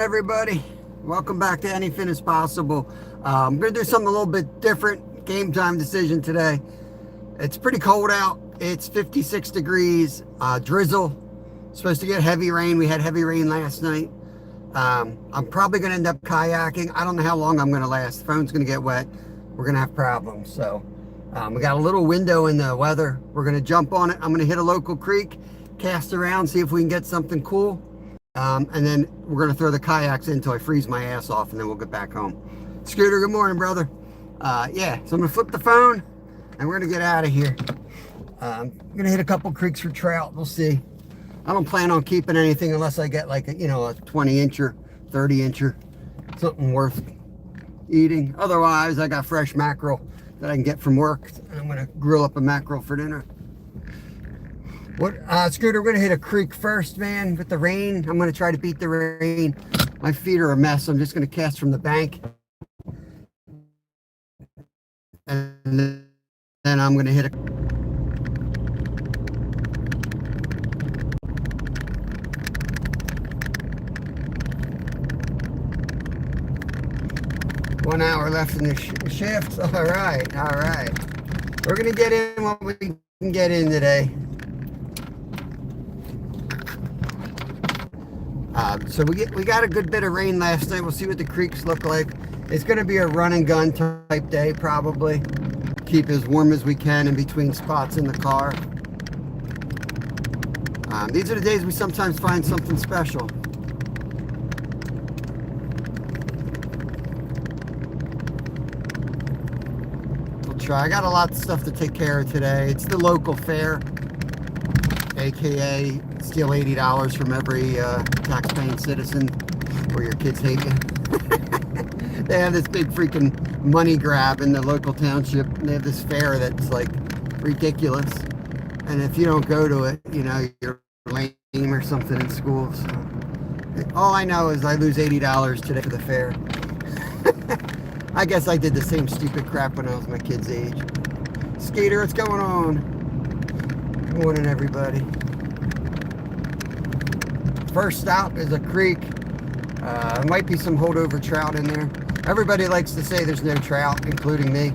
everybody, welcome back to Anything is Possible. I'm gonna do something a little bit different. Game time decision today. It's pretty cold out. It's 56 degrees, drizzle. Supposed to get heavy rain. We had heavy rain last night. I'm probably gonna end up kayaking. I don't know how long I'm gonna last. The phone's gonna get wet. We're gonna have problems. So we got a little window in the weather. We're gonna jump on it. I'm gonna hit a local creek, cast around, see if we can get something cool. And then we're going to throw the kayaks in until I freeze my ass off, and then we'll get back home. Scooter, good morning, brother. Yeah, so I'm going to flip the phone, and we're going to get out of here. I'm going to hit a couple creeks for trout. We'll see. I don't plan on keeping anything unless I get like a 20-incher, 30-incher, something worth eating. Otherwise, I got fresh mackerel that I can get from work, and I'm going to grill up a mackerel for dinner. Scooter, we're going to hit a creek first, man, with the rain. I'm going to try to beat the rain. My feet are a mess. I'm just going to cast from the bank. And then I'm going to hit a... One hour left in the shift. All right, all right. We're going to get in what we can get in today. So we got a good bit of rain last night. We'll see what the creeks look like. It's going to be a run and gun type day, probably. Keep as warm as we can in between spots in the car. These are the days we sometimes find something special. We'll try. I got a lot of stuff to take care of today. It's the local fair, aka steal $80 from every tax-paying citizen, or your kids hate you. They have this big freaking money grab in the local township. They have this fair that's like ridiculous, and if you don't go to it, you're lame or something in school. So all I know is I lose $80 today for the fair. I guess I did the same stupid crap when I was my kid's age. Skater, what's going on? Good morning, everybody. First stop is a creek. There might be some holdover trout in there. Everybody likes to say there's no trout, including me.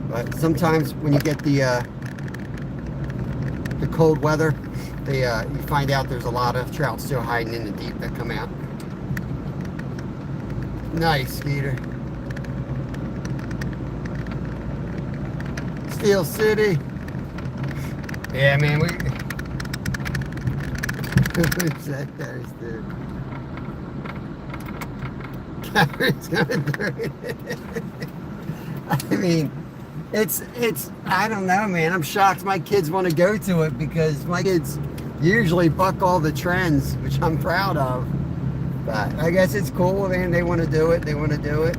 But sometimes when you get the cold weather, you find out there's a lot of trout still hiding in the deep that come out. Nice, Skeeter. Steel City. Yeah, man, Who's that? There's the... Gary's coming through. I mean, it's, I don't know, man. I'm shocked my kids want to go to it because my kids usually buck all the trends, which I'm proud of. But I guess it's cool, man. They want to do it. They want to do it.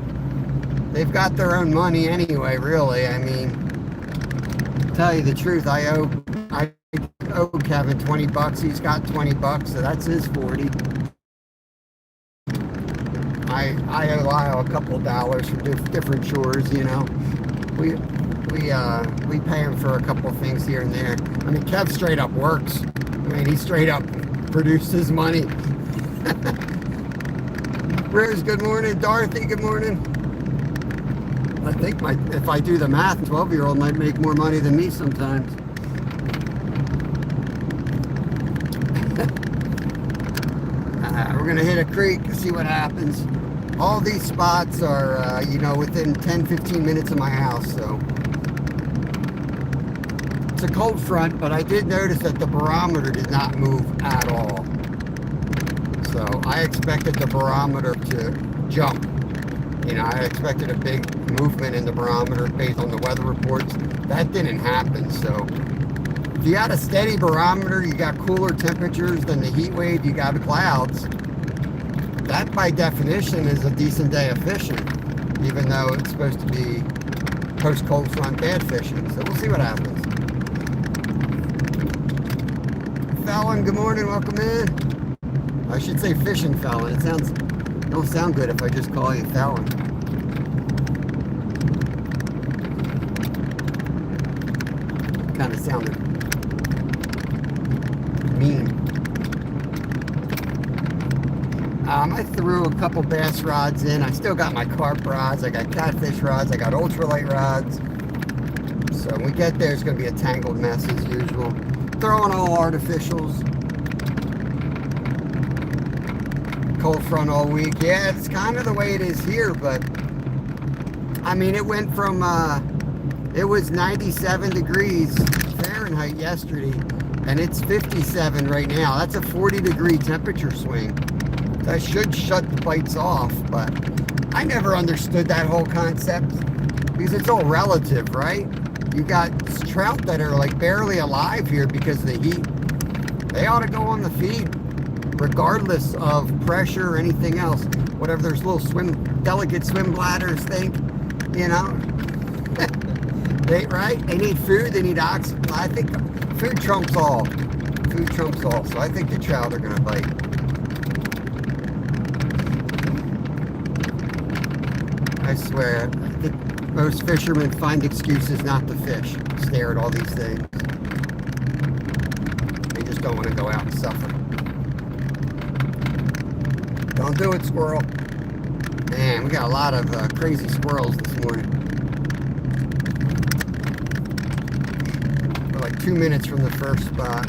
They've got their own money anyway, really. I mean, to tell you the truth, I owe Kevin $20. He's got $20, so that's his 40. I owe Lyle a couple dollars for different chores, We pay him for a couple of things here and there. I mean, Kev straight up works. I mean, he straight up produces money. Rose, good morning. Dorothy, good morning. I think if I do the math, a 12-year-old might make more money than me sometimes. We're going to hit a creek, see what happens. All these spots are, within 10-15 minutes of my house, so. It's a cold front, but I did notice that the barometer did not move at all. So I expected the barometer to jump. I expected a big movement in the barometer based on the weather reports. That didn't happen, so. If you got a steady barometer, you got cooler temperatures than the heat wave, you got clouds. That, by definition, is a decent day of fishing, even though it's supposed to be post-cold front bad fishing. So we'll see what happens. Fallon, good morning, welcome in. I should say fishing Fallon. It don't sound good if I just call you Fallon. Kind of sounded mean. I threw a couple bass rods in. I still got my carp rods. I got catfish rods. I got ultralight rods. So when we get there, it's going to be a tangled mess as usual. Throwing all artificials. Cold front all week. Yeah, it's kind of the way it is here, but I mean, it went from, it was 97 degrees Fahrenheit yesterday, and it's 57 right now. That's a 40-degree temperature swing. That should shut the bites off, but I never understood that whole concept because it's all relative, right? You got trout that are like barely alive here because of the heat. They ought to go on the feed regardless of pressure or anything else. Whatever those little delicate swim bladders think, you know. Right? They need food, they need oxygen. I think food trumps all. Food trumps all. So I think the trout are going to bite. I swear, I think most fishermen find excuses not to fish. Stare at all these things. They just don't want to go out and suffer. Don't do it, squirrel. Man, we got a lot of crazy squirrels this morning. We're like 2 minutes from the first spot.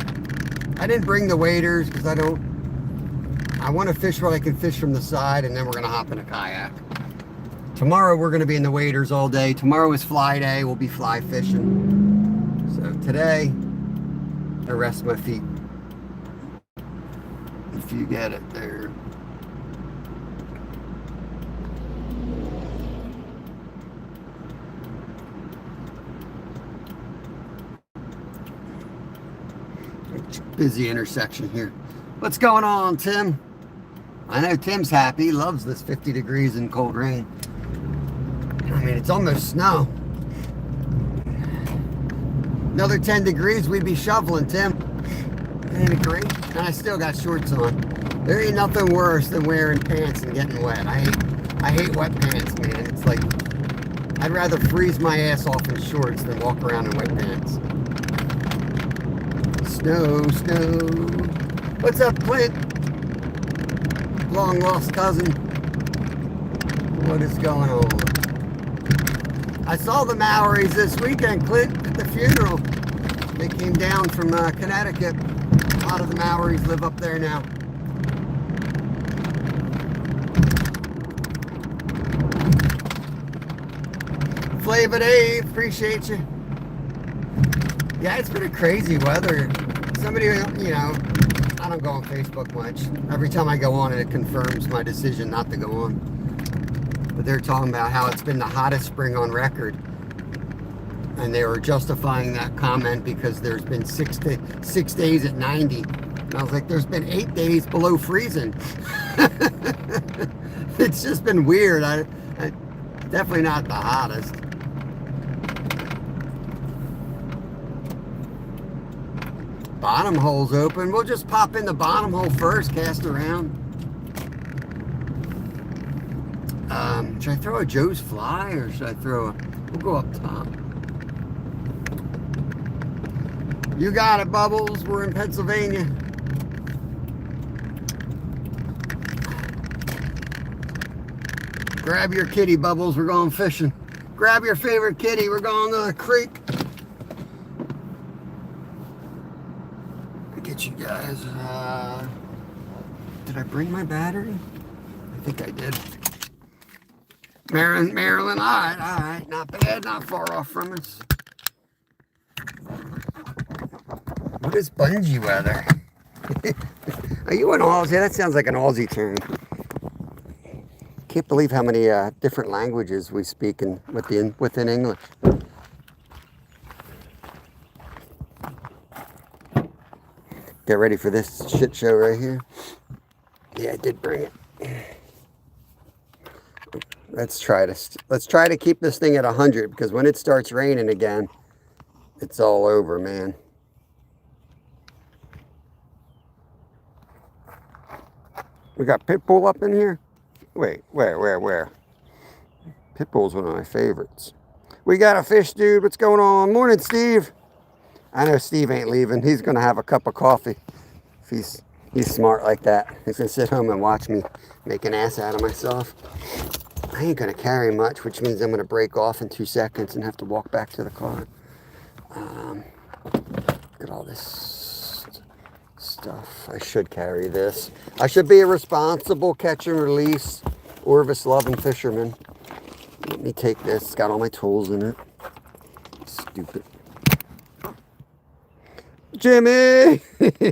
I didn't bring the waders because I want to fish what I can fish from the side, and then we're going to hop in a kayak. Tomorrow we're going to be in the waders all day. Tomorrow is fly day. We'll be fly fishing. So today, I rest my feet. If you get it there. Busy intersection here. What's going on, Tim? I know Tim's happy. He loves this 50 degrees and cold rain. I mean, it's almost snow. Another 10 degrees, we'd be shoveling, Tim. Ain't it great? And I still got shorts on. There ain't nothing worse than wearing pants and getting wet. I hate wet pants, man. It's like, I'd rather freeze my ass off in shorts than walk around in wet pants. Snow, snow. What's up, Clint? Long lost cousin. What is going on? I saw the Maoris this weekend, Clint, at the funeral. They came down from Connecticut. A lot of the Maoris live up there now. Flavor Dave, appreciate you. Yeah, it's been a crazy weather. Somebody, you know, I don't go on Facebook much. Every time I go on it confirms my decision not to go on. But they're talking about how it's been the hottest spring on record. And they were justifying that comment because there's been 6 days at 90. And I was like, there's been 8 days below freezing. It's just been weird. I definitely not the hottest. Bottom hole's open. We'll just pop in the bottom hole first, cast around. Should I throw a Joe's fly or should I throw a... We'll go up top. You got it, Bubbles. We're in Pennsylvania. Grab your kitty, Bubbles. We're going fishing. Grab your favorite kitty. We're going to the creek. Get you guys. Did I bring my battery? I think I did. Maryland, all right, not bad, not far off from us. What is bungee weather? Are you an Aussie? That sounds like an Aussie term. Can't believe how many different languages we speak within English. Get ready for this shit show right here. Yeah, I did bring it. Let's try to keep this thing at 100 because when it starts raining again, it's all over, man. We got Pitbull up in here? Wait, where? Pitbull's one of my favorites. We got a fish, dude. What's going on? Morning, Steve. I know Steve ain't leaving. He's going to have a cup of coffee. If He's smart like that. He's gonna sit home and watch me make an ass out of myself. I ain't gonna carry much, which means I'm gonna break off in 2 seconds and have to walk back to the car. Look at all this stuff. I should carry this. I should be a responsible catch and release Orvis loving fisherman. Let me take this. It's got all my tools in it. Stupid. Jimmy!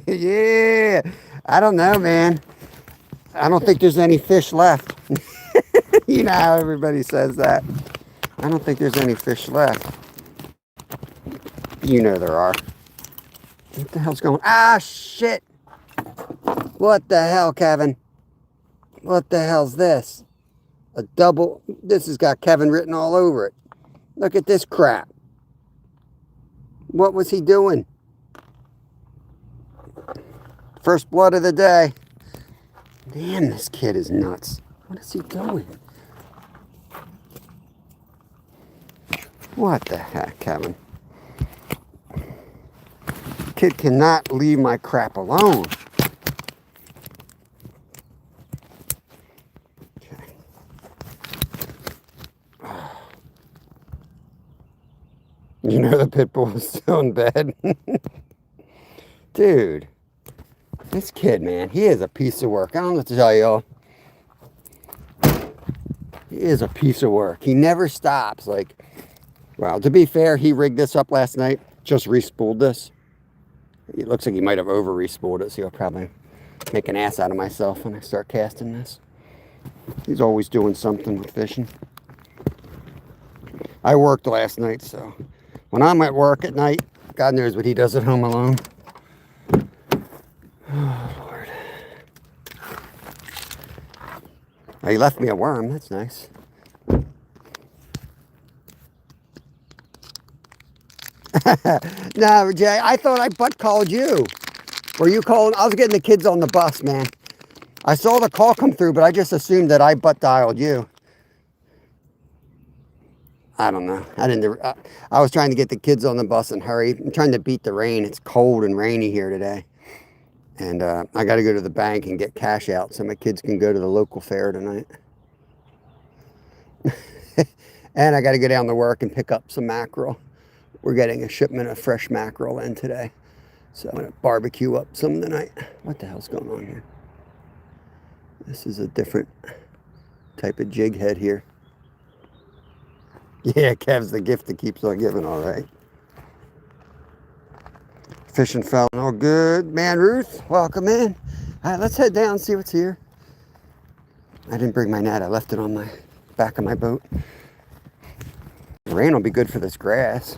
Yeah! I don't know, man. I don't think there's any fish left. You know how everybody says that. I don't think there's any fish left. You know there are. What the hell's going on? Ah, shit! What the hell, Kevin? What the hell's this? A double... This has got Kevin written all over it. Look at this crap. What was he doing? First blood of the day. Damn, this kid is nuts. What is he doing? What the heck, Kevin? Kid cannot leave my crap alone. Okay. You know the pit bull is still in bed. Dude. This kid, man, he is a piece of work. I don't know what to tell y'all. He is a piece of work. He never stops. Like, well, to be fair, he rigged this up last night. Just re-spooled this. It looks like he might have over re-spooled it, so he'll probably make an ass out of myself when I start casting this. He's always doing something with fishing. I worked last night, so when I'm at work at night, God knows what he does at home alone. Oh, Lord. Oh, he left me a worm. That's nice. No, Jay, I thought I butt called you. Were you calling? I was getting the kids on the bus, man. I saw the call come through, but I just assumed that I butt dialed you. I don't know. I was trying to get the kids on the bus and hurry. I'm trying to beat the rain. It's cold and rainy here today. And I got to go to the bank and get cash out so my kids can go to the local fair tonight. And I got to go down to work and pick up some mackerel. We're getting a shipment of fresh mackerel in today. So I'm going to barbecue up some tonight. What the hell's going on here? This is a different type of jig head here. Yeah, Kev's the gift that keeps on giving, all right. Fishing fell all good. Man, Ruth, welcome in. All right, let's head down and see what's here. I didn't bring my net. I left it on my back of my boat. The rain will be good for this grass.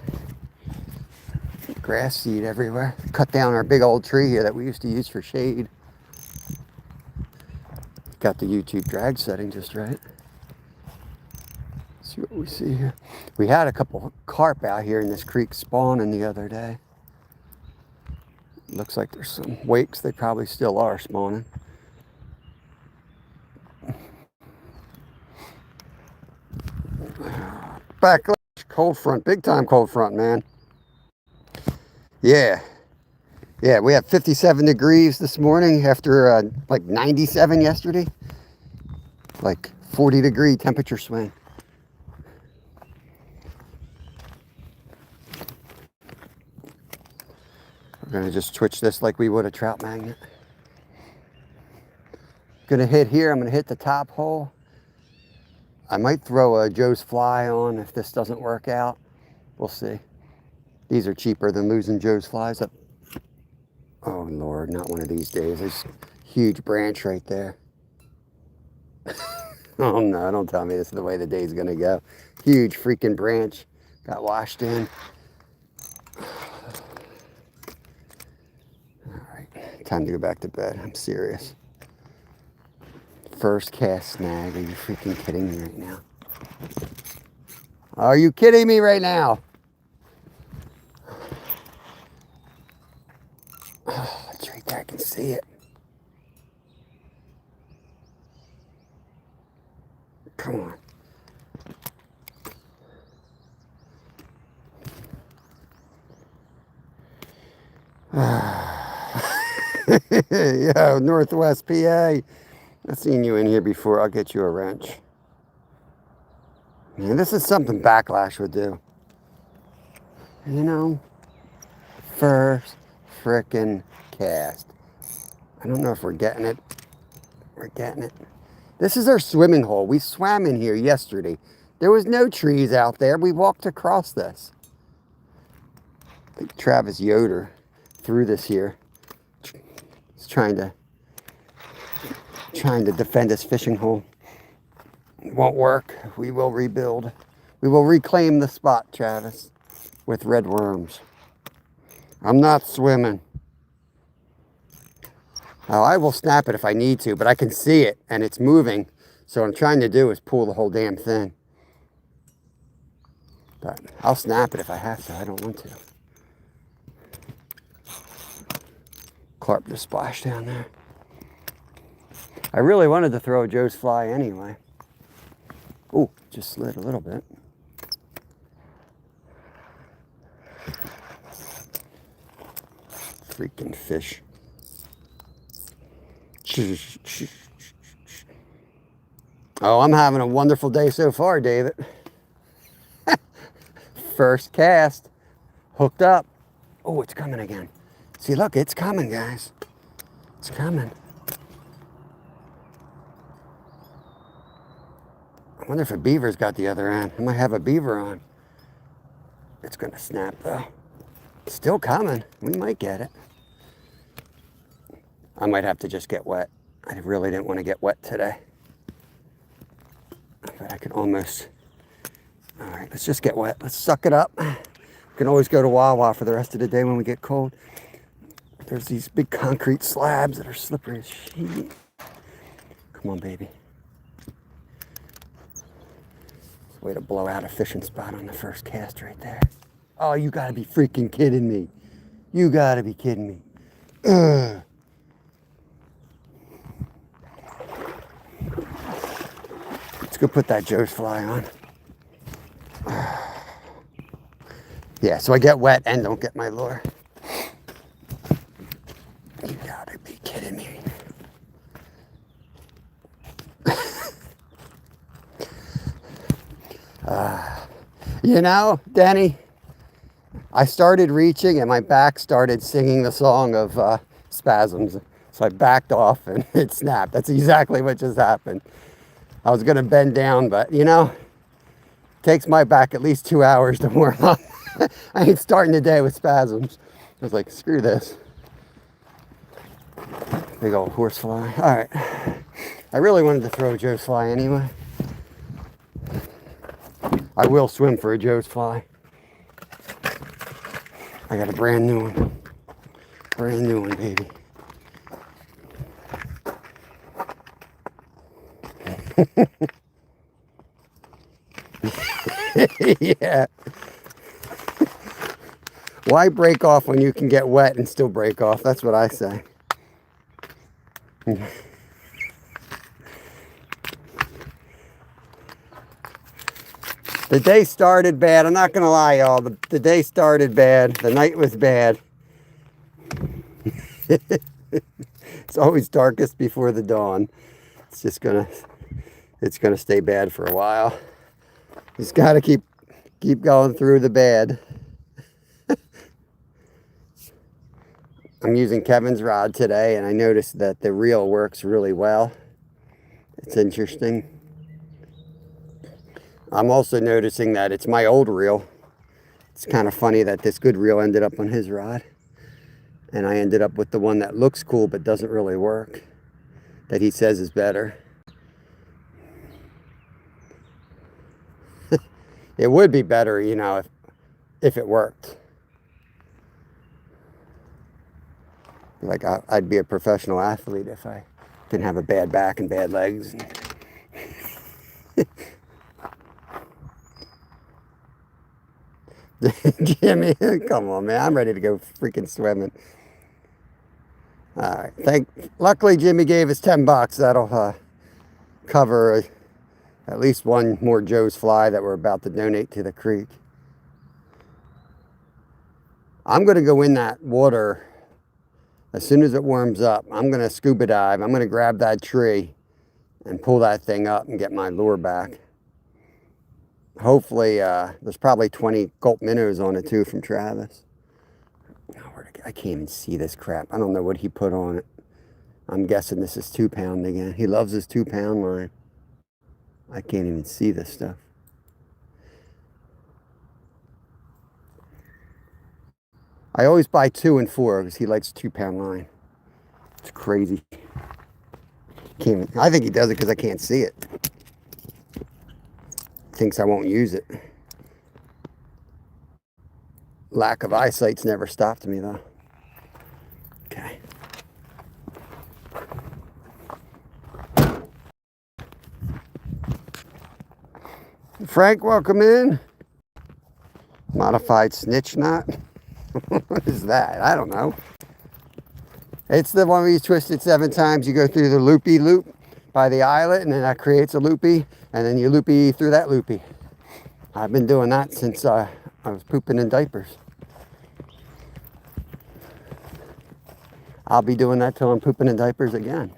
Grass seed everywhere. Cut down our big old tree here that we used to use for shade. Got the YouTube drag setting just right. Let's see what we see here. We had a couple carp out here in this creek spawning the other day. Looks like there's some wakes. They probably still are spawning. Backlash, cold front, big time cold front, man. Yeah, we had 57 degrees this morning after like 97 yesterday. Like 40-degree temperature swing. We're gonna just twitch this like we would a trout magnet. Gonna hit here, I'm gonna hit the top hole. I might throw a Joe's fly on if this doesn't work out. We'll see. These are cheaper than losing Joe's flies up. Oh Lord, not one of these days. There's a huge branch right there. Oh no, don't tell me this is the way the day's gonna go. Huge freaking branch got washed in. Time to go back to bed. I'm serious. First cast snag. Are you freaking kidding me right now? Are you kidding me right now? Oh, it's right there. I can see it. Come on. Yeah, Northwest PA. I've seen you in here before. I'll get you a wrench. Man, this is something Backlash would do. You know? First frickin' cast. I don't know if we're getting it. We're getting it. This is our swimming hole. We swam in here yesterday. There was no trees out there. We walked across this. I think Travis Yoder threw this here. He's trying to defend his fishing hole. It won't work. We will rebuild. We will reclaim the spot, Travis, with red worms. I'm not swimming. Oh, I will snap it if I need to, but I can see it and it's moving. So what I'm trying to do is pull the whole damn thing. But I'll snap it if I have to. I don't want to. Carp just splashed down there. I really wanted to throw a Joe's fly anyway. Oh, just slid a little bit. Freaking fish. Oh, I'm having a wonderful day so far, David. First cast. Hooked up. Oh, it's coming again. See, look, it's coming, guys. It's coming. I wonder if a beaver's got the other end. I might have a beaver on. It's going to snap, though. It's still coming. We might get it. I might have to just get wet. I really didn't want to get wet today. But I could almost... All right, let's just get wet. Let's suck it up. We can always go to Wawa for the rest of the day when we get cold. There's these big concrete slabs that are slippery as shit. Come on, baby. Way to blow out a fishing spot on the first cast right there. Oh, you gotta be freaking kidding me. You gotta be kidding me. Ugh. Let's go put that Joe's fly on. Yeah, so I get wet and don't get my lure. You gotta be kidding me. You know, Denny, I started reaching and my back started singing the song of spasms. So I backed off and it snapped. That's exactly what just happened. I was going to bend down, but you know, it takes my back at least 2 hours to warm up. I ain't starting the day with spasms. I was like, screw this. Big old horsefly. All right. I really wanted to throw a Joe's fly anyway. I will swim for a Joe's fly. I got a brand new one. Brand new one, baby. Yeah. Why break off when you can get wet and still break off? That's what I say. The day started bad. I'm not going to lie, y'all. The day started bad. The night was bad. It's always darkest before the dawn. It's just going to stay bad for a while. Just got to keep going through the bad. I'm using Kevin's rod today, and I noticed that the reel works really well. It's interesting. I'm also noticing that it's my old reel. It's kind of funny that this good reel ended up on his rod. And I ended up with the one that looks cool but doesn't really work. That he says is better. It would be better, you know, if it worked. Like I'd be a professional athlete if I didn't have a bad back and bad legs. Jimmy, come on, man. I'm ready to go freaking swimming. All right. Luckily, Jimmy gave us $10. That'll cover at least one more Joe's fly that we're about to donate to the creek. I'm going to go in that water As soon as it warms up, I'm going to scuba dive. I'm going to grab that tree and pull that thing up and get my lure back. Hopefully, there's probably 20 gulp minnows on it too from Travis. I can't even see this crap. I don't know what he put on it. I'm guessing this is 2-pound again. He loves his 2-pound line. I can't even see this stuff. I always buy 2 and 4 because he likes 2-pound line. It's crazy. I think he does it because I can't see it. Thinks I won't use it. Lack of eyesight's never stopped me though. Okay. Frank, welcome in. Modified snitch knot. What is that? I don't know. It's the one where you twist it 7 times. You go through the loopy loop by the eyelet, and then that creates a loopy, and then you loopy through that loopy. I've been doing that since I was pooping in diapers. I'll be doing that till I'm pooping in diapers again.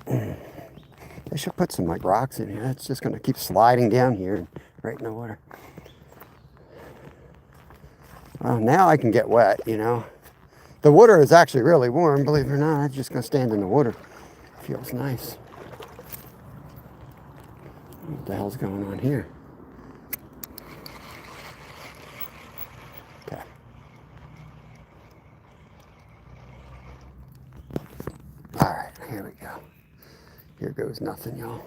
I should put some like rocks in here. It's just going to keep sliding down here right in the water. Well, now I can get wet, you know. The water is actually really warm, believe it or not. I'm just going to stand in the water. Feels nice. What the hell's going on here? Okay. All right, here we go. Here goes nothing, y'all.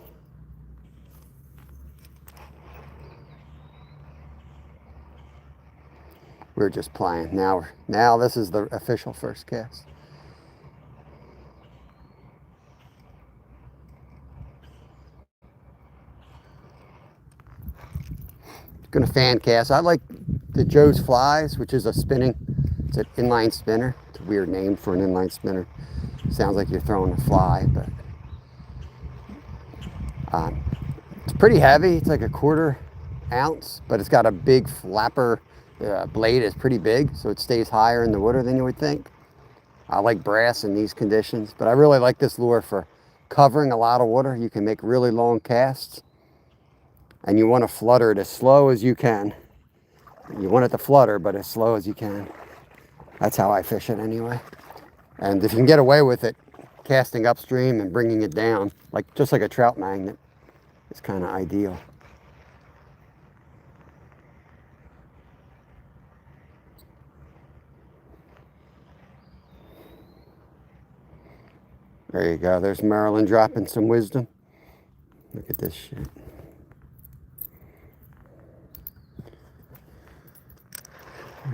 We're just playing. Now this is the official first cast. Gonna fan cast. I like the Joe's Flies, which is it's an inline spinner. It's a weird name for an inline spinner. Sounds like you're throwing a fly, but it's pretty heavy. It's like a 1/4 ounce, but it's got a big flapper. Blade is pretty big, so it stays higher in the water than you would think. I like brass in these conditions, but I really like this lure for covering a lot of water. You can make really long casts, and you want to flutter it as slow as you can. You want it to flutter, but as slow as you can. That's how I fish it anyway. And if you can get away with it, casting upstream and bringing it down, just like a trout magnet, it's kind of ideal. There you go. There's Marilyn dropping some wisdom. Look at this shit.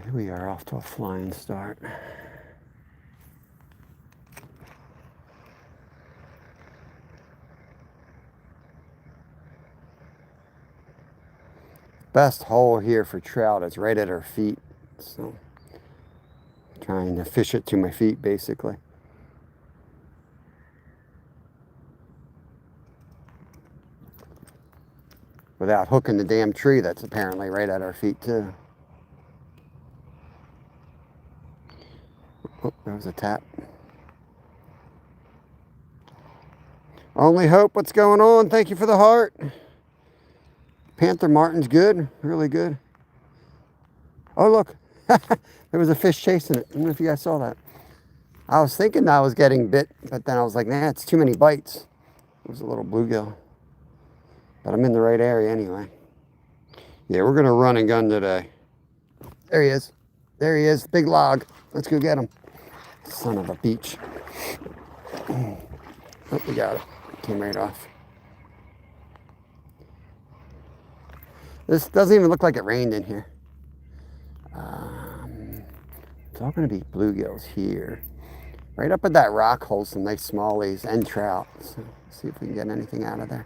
Here we are, off to a flying start. Best hole here for trout is right at our feet. So trying to fish it to my feet basically. Without hooking the damn tree that's apparently right at our feet too. Oh, there was a tap. Only Hope, what's going on? Thank you for the heart. Panther Martin's good, really good. Oh look, there was a fish chasing it. I don't know if you guys saw that. I was thinking I was getting bit, but then I was like, nah, it's too many bites. It was a little bluegill. But I'm in the right area anyway. Yeah, we're gonna run and gun today. There he is. There he is, big log. Let's go get him. Son of a beach. Oh, we got it. Came right off. This doesn't even look like it rained in here. It's all gonna be bluegills here. Right up at that rock hole, some nice smallies and trout. So see if we can get anything out of there.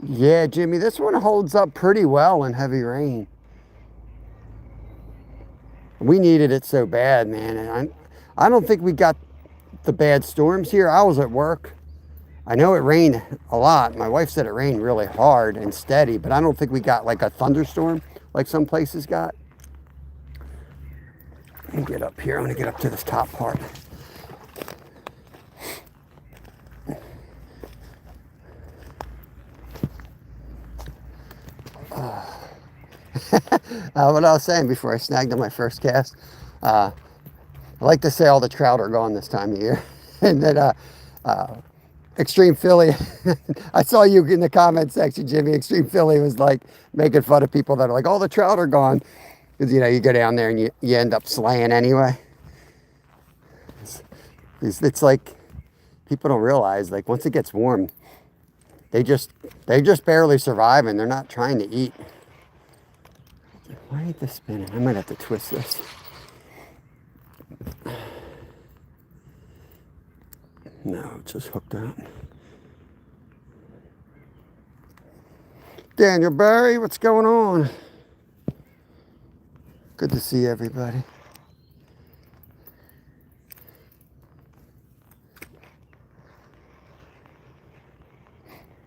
Yeah, Jimmy, this one holds up pretty well in heavy rain. We needed it so bad, man. And I don't think we got the bad storms here. I was at work, I know it rained a lot. My wife said it rained really hard and steady, but I don't think we got like a thunderstorm like some places got. Let me get up here. I'm going to get up to this top part. What I was saying before I snagged on my first cast, I like to say all the trout are gone this time of year. And then Extreme Philly, I saw you in the comment section, Jimmy. Extreme Philly was like making fun of people that are like, all the trout are gone. Because, you know, you go down there and you end up slaying anyway. It's like, people don't realize, like, once it gets warm, they're just barely surviving. They're not trying to eat. Why ain't this spinning? I might have to twist this. No, it's just hooked out. Daniel Barry, what's going on? Good to see everybody.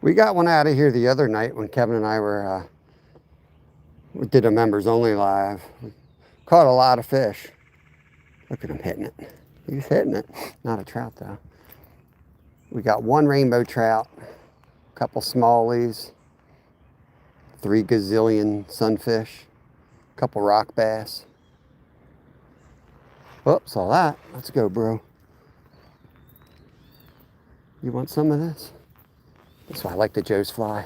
We got one out of here the other night when Kevin and I were, we did a members only live. We caught a lot of fish. Look at him hitting it. He's hitting it. Not a trout though. We got one rainbow trout, a couple smallies, 3 gazillion sunfish, a couple rock bass. Oh, saw that. Let's go, bro. You want some of this? That's why I like the Joe's fly.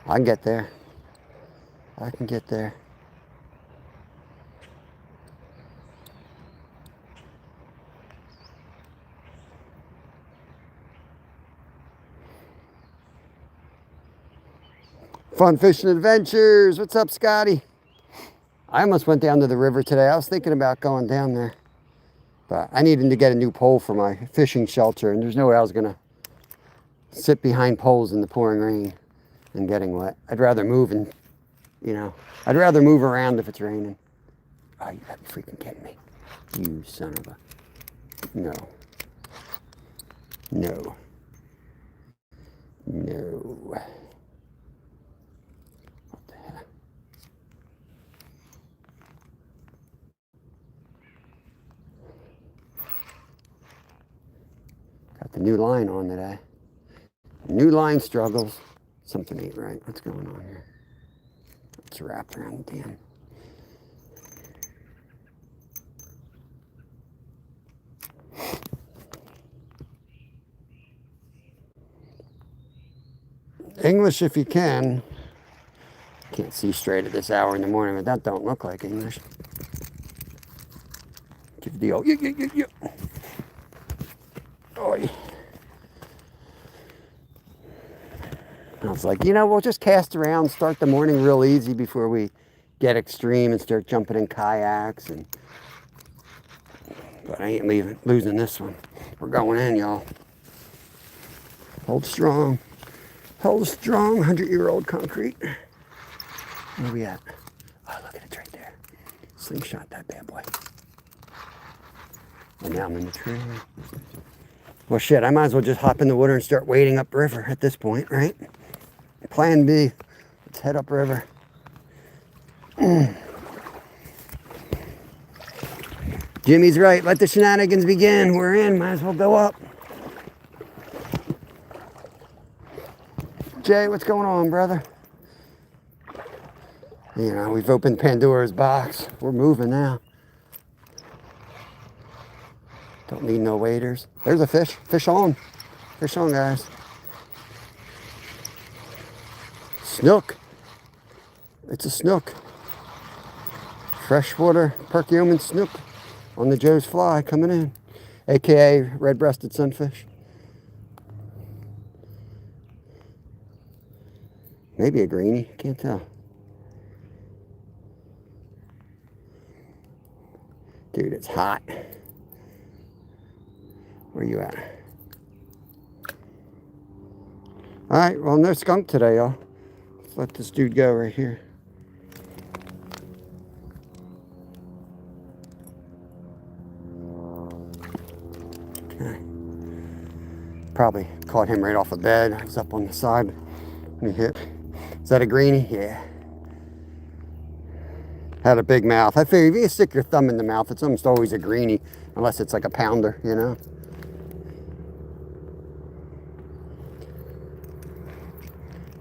I can get there. I can get there. Fun Fishing Adventures. What's up, Scotty? I almost went down to the river today. I was thinking about going down there. But I needed to get a new pole for my fishing shelter, and there's no way I was going to sit behind poles in the pouring rain and getting wet. I'd rather move and, you know, I'd rather move around if it's raining. Oh, you gotta be freaking kidding me. You son of a... No. No. No. What the heck? Got the new line on today. New line struggles. Something ain't right. What's going on here? It's wrapped around the dam. English if you can. Can't see straight at this hour in the morning, but that don't look like English. Give the old yeah. Oi. I was like, you know, we'll just cast around, start the morning real easy before we get extreme and start jumping in kayaks. But I ain't losing this one. We're going in, y'all. Hold strong. Hold strong, 100-year-old concrete. Where we at? Oh, look at it right there. Slingshot that bad boy. And now I'm in the tree. Well, shit, I might as well just hop in the water and start wading upriver at this point, right? Plan B. Let's head upriver. Jimmy's right. Let the shenanigans begin. We're in. Might as well go up. Jay, what's going on, brother? You know, we've opened Pandora's box. We're moving now. Don't need no waders. There's a fish. Fish on. Fish on, guys. Snook. It's a snook. Freshwater Perkiomen snook on the Joe's fly coming in. AKA red-breasted sunfish. Maybe a greenie. Can't tell. Dude, it's hot. Where you at? All right, well, no skunk today, y'all. Let's let this dude go right here. Okay. Probably caught him right off the bed. He's up on the side. Let me hit. Is that a greenie? Yeah. Had a big mouth. I figure if you stick your thumb in the mouth, it's almost always a greenie, unless it's like a pounder, you know?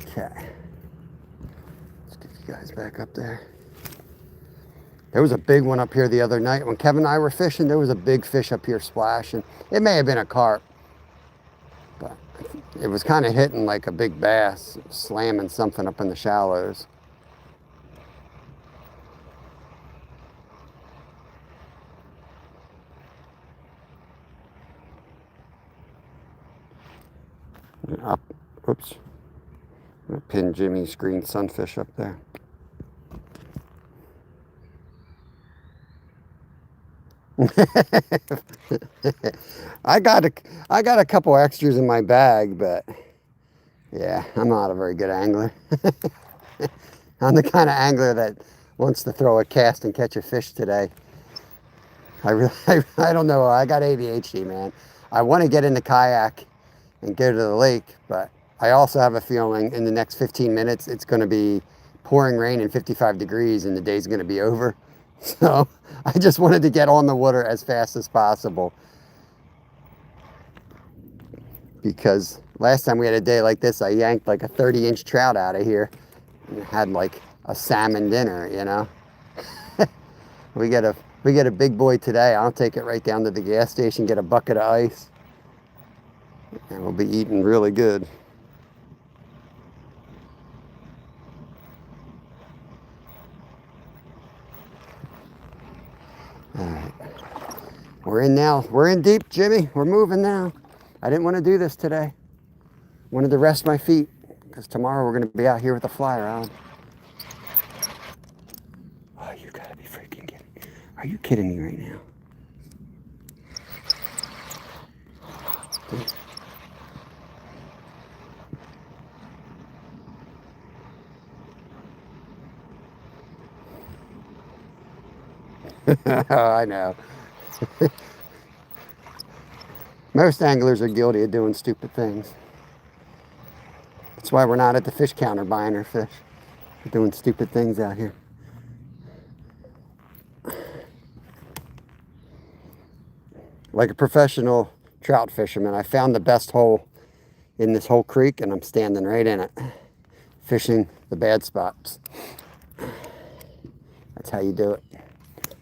Okay. Let's get you guys back up there. There was a big one up here the other night. When Kevin and I were fishing, there was a big fish up here splashing. It may have been a carp, but it was kind of hitting like a big bass, slamming something up in the shallows. Up, oops. I'm gonna pin Jimmy's green sunfish up there. I got a couple extras in my bag, but yeah, I'm not a very good angler. I'm the kind of angler that wants to throw a cast and catch a fish today. I don't know. I got ADHD, man. I want to get in the kayak and go to the lake, but I also have a feeling in the next 15 minutes it's going to be pouring rain and 55 degrees and the day's going to be over. So I just wanted to get on the water as fast as possible, because last time we had a day like this, I yanked like a 30-inch trout out of here and had like a salmon dinner, you know. We get a big boy today. I'll take it right down to the gas station, get a bucket of ice, and we'll be eating really good. All right. We're in now. We're in deep, Jimmy. We're moving now. I didn't want to do this today. Wanted to rest my feet, because tomorrow we're going to be out here with a fly rod. Oh, you gotta be freaking kidding. Are you kidding me right now? I know. Most anglers are guilty of doing stupid things. That's why we're not at the fish counter buying our fish. We're doing stupid things out here. Like a professional trout fisherman, I found the best hole in this whole creek and I'm standing right in it, fishing the bad spots. That's how you do it.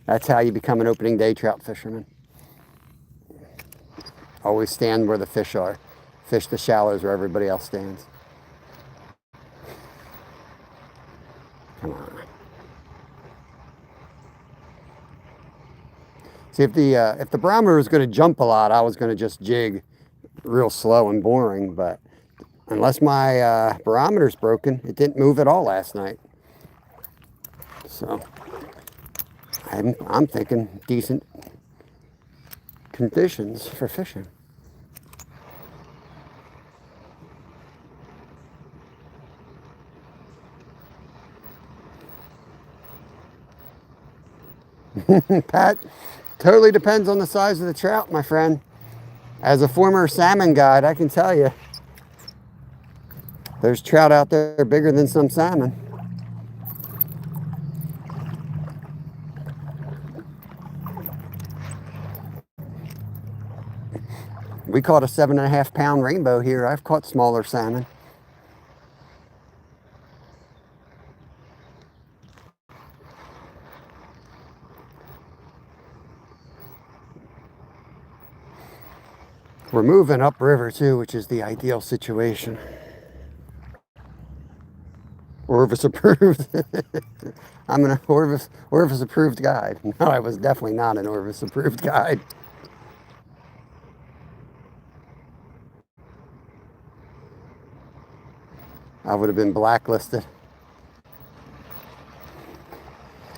That's how you become an opening day trout fisherman. Always stand where the fish are. Fish the shallows where everybody else stands. Come on. See, if the barometer was going to jump a lot, I was going to just jig real slow and boring. But unless my barometer's broken, it didn't move at all last night. So I'm thinking decent conditions for fishing. Pat, totally depends on the size of the trout, my friend. As a former salmon guide, I can tell you, there's trout out there bigger than some salmon. We caught a 7.5 pound rainbow here. I've caught smaller salmon. We're moving upriver too, which is the ideal situation. Orvis approved. I'm an Orvis approved guide. No, I was definitely not an Orvis approved guide. I would have been blacklisted.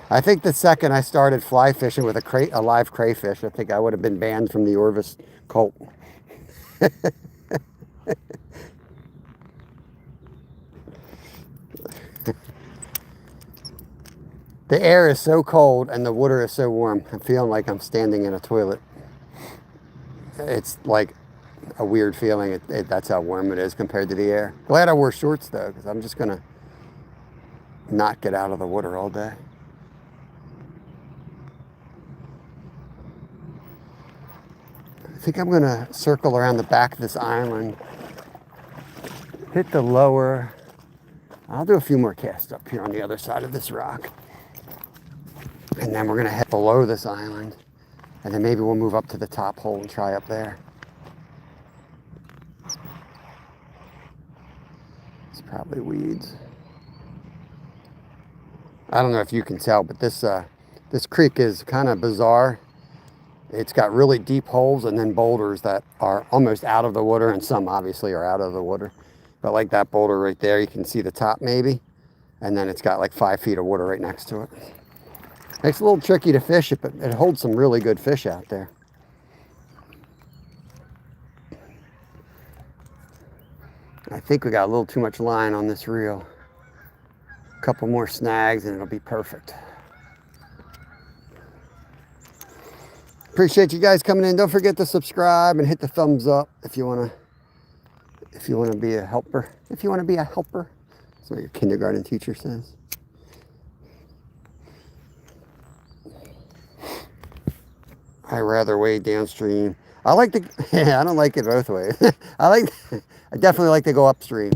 I think the second I started fly fishing with a live crayfish, I think I would have been banned from the Orvis cult. The air is so cold and the water is so warm. I'm feeling like I'm standing in a toilet. It's like a weird feeling. That's how warm it is compared to the air. Glad I wore shorts though, because I'm just gonna not get out of the water all day. I think I'm gonna circle around the back of this island, hit the lower. I'll do a few more casts up here on the other side of this rock. And then we're gonna head below this island. And then maybe we'll move up to the top hole and try up there. It's probably weeds. I don't know if you can tell, but this creek is kind of bizarre. It's got really deep holes and then boulders that are almost out of the water, and some obviously are out of the water. But like that boulder right there, you can see the top maybe. And then it's got like 5 feet of water right next to it. It's a little tricky to fish it, but it holds some really good fish out there. I think we got a little too much line on this reel. A couple more snags and it'll be perfect. Appreciate you guys coming in. Don't forget to subscribe and hit the thumbs up if you want to be a helper. If you want to be a helper. That's what your kindergarten teacher says. I rather wade downstream. I like to, yeah, I don't like it both ways. I definitely like to go upstream.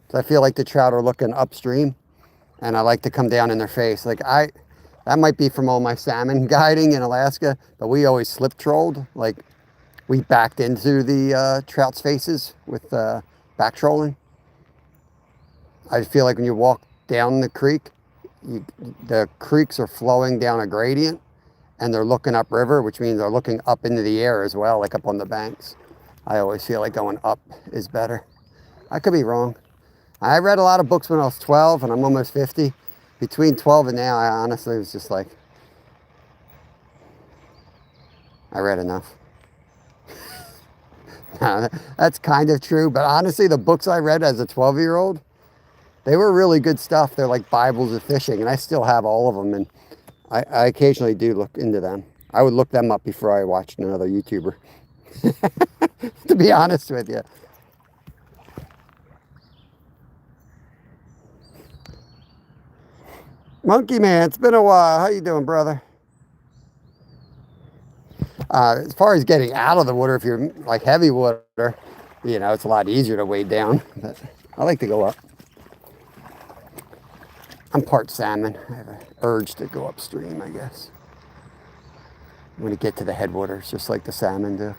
So I feel like the trout are looking upstream and I like to come down in their face. That might be from all my salmon guiding in Alaska, but we always slip trolled. Like we backed into the trout's faces with back trolling. I feel like when you walk down the creek, the creeks are flowing down a gradient and they're looking upriver, which means they're looking up into the air as well, like up on the banks. I always feel like going up is better. I could be wrong. I read a lot of books when I was 12 and I'm almost 50. Between 12 and now, I honestly was just like, I read enough. That's kind of true, but honestly, the books I read as a 12-year-old, they were really good stuff. They're like Bibles of fishing, and I still have all of them, and I occasionally do look into them. I would look them up before I watched another YouTuber, to be honest with you. Monkey Man, it's been a while. How you doing, brother? As far as getting out of the water, if you're like heavy water, you know, it's a lot easier to wade down, but I like to go up. I'm part salmon. I have an urge to go upstream, I guess. I'm going to get to the headwaters, just like the salmon do.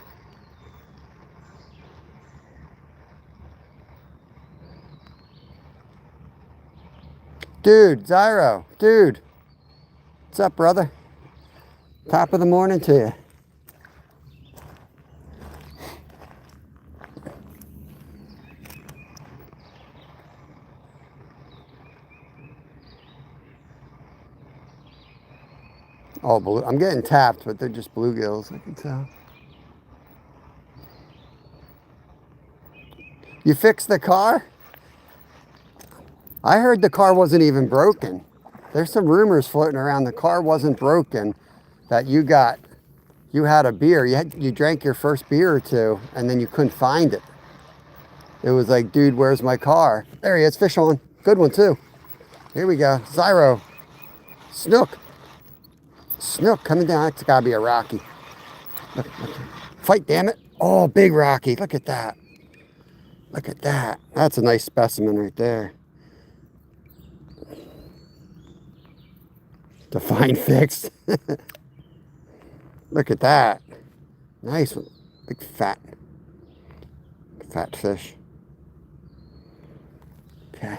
Dude, Zyro, dude. What's up, brother? Top of the morning to you. Oh, blue. I'm getting tapped, but they're just bluegills, I can tell. You fixed the car? I heard the car wasn't even broken. There's some rumors floating around the car wasn't broken, that you had a beer. You drank your first beer or two, and then you couldn't find it. It was like, dude, where's my car? There he is, fish on. Good one, too. Here we go. Zyro. Snook. Snook coming down. That's got to be a Rocky. Look. Fight, damn it. Oh, big Rocky. Look at that. Look at that. That's a nice specimen right there. Define fixed. Look at that. Nice one. Big fat fish. Okay.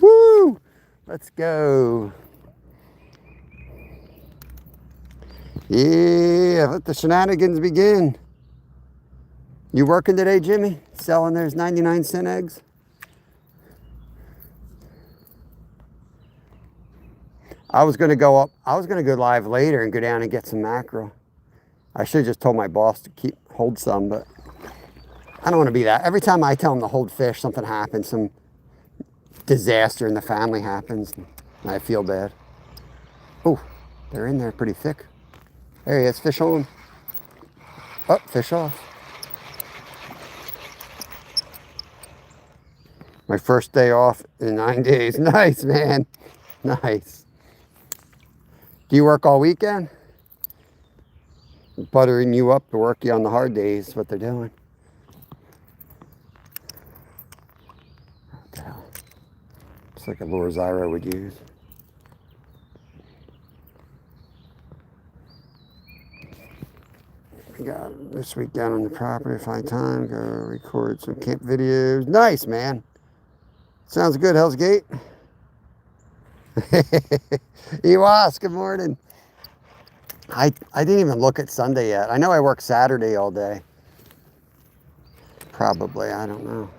Woo! Let's go. Yeah, let the shenanigans begin. You working today, Jimmy? Selling those 99-cent eggs? I was going to go live later and go down and get some mackerel. I should have just told my boss to hold some, but I don't want to be that. Every time I tell him to hold fish, something happens, some disaster in the family happens, and I feel bad. Oh, They're in there pretty thick. There he is, fish on. Oh, fish off. My first day off in 9 days. Nice, man. Nice. Do you work all weekend? Buttering you up to work you on the hard days is what they're doing. What the hell? It's like a lure Zyro would use. We got this week down on the property, find time, go record some camp videos. Nice, man. Sounds good, Hell's Gate. Ewas, good morning. I didn't even look at Sunday yet. I know I work Saturday all day. Probably, I don't know.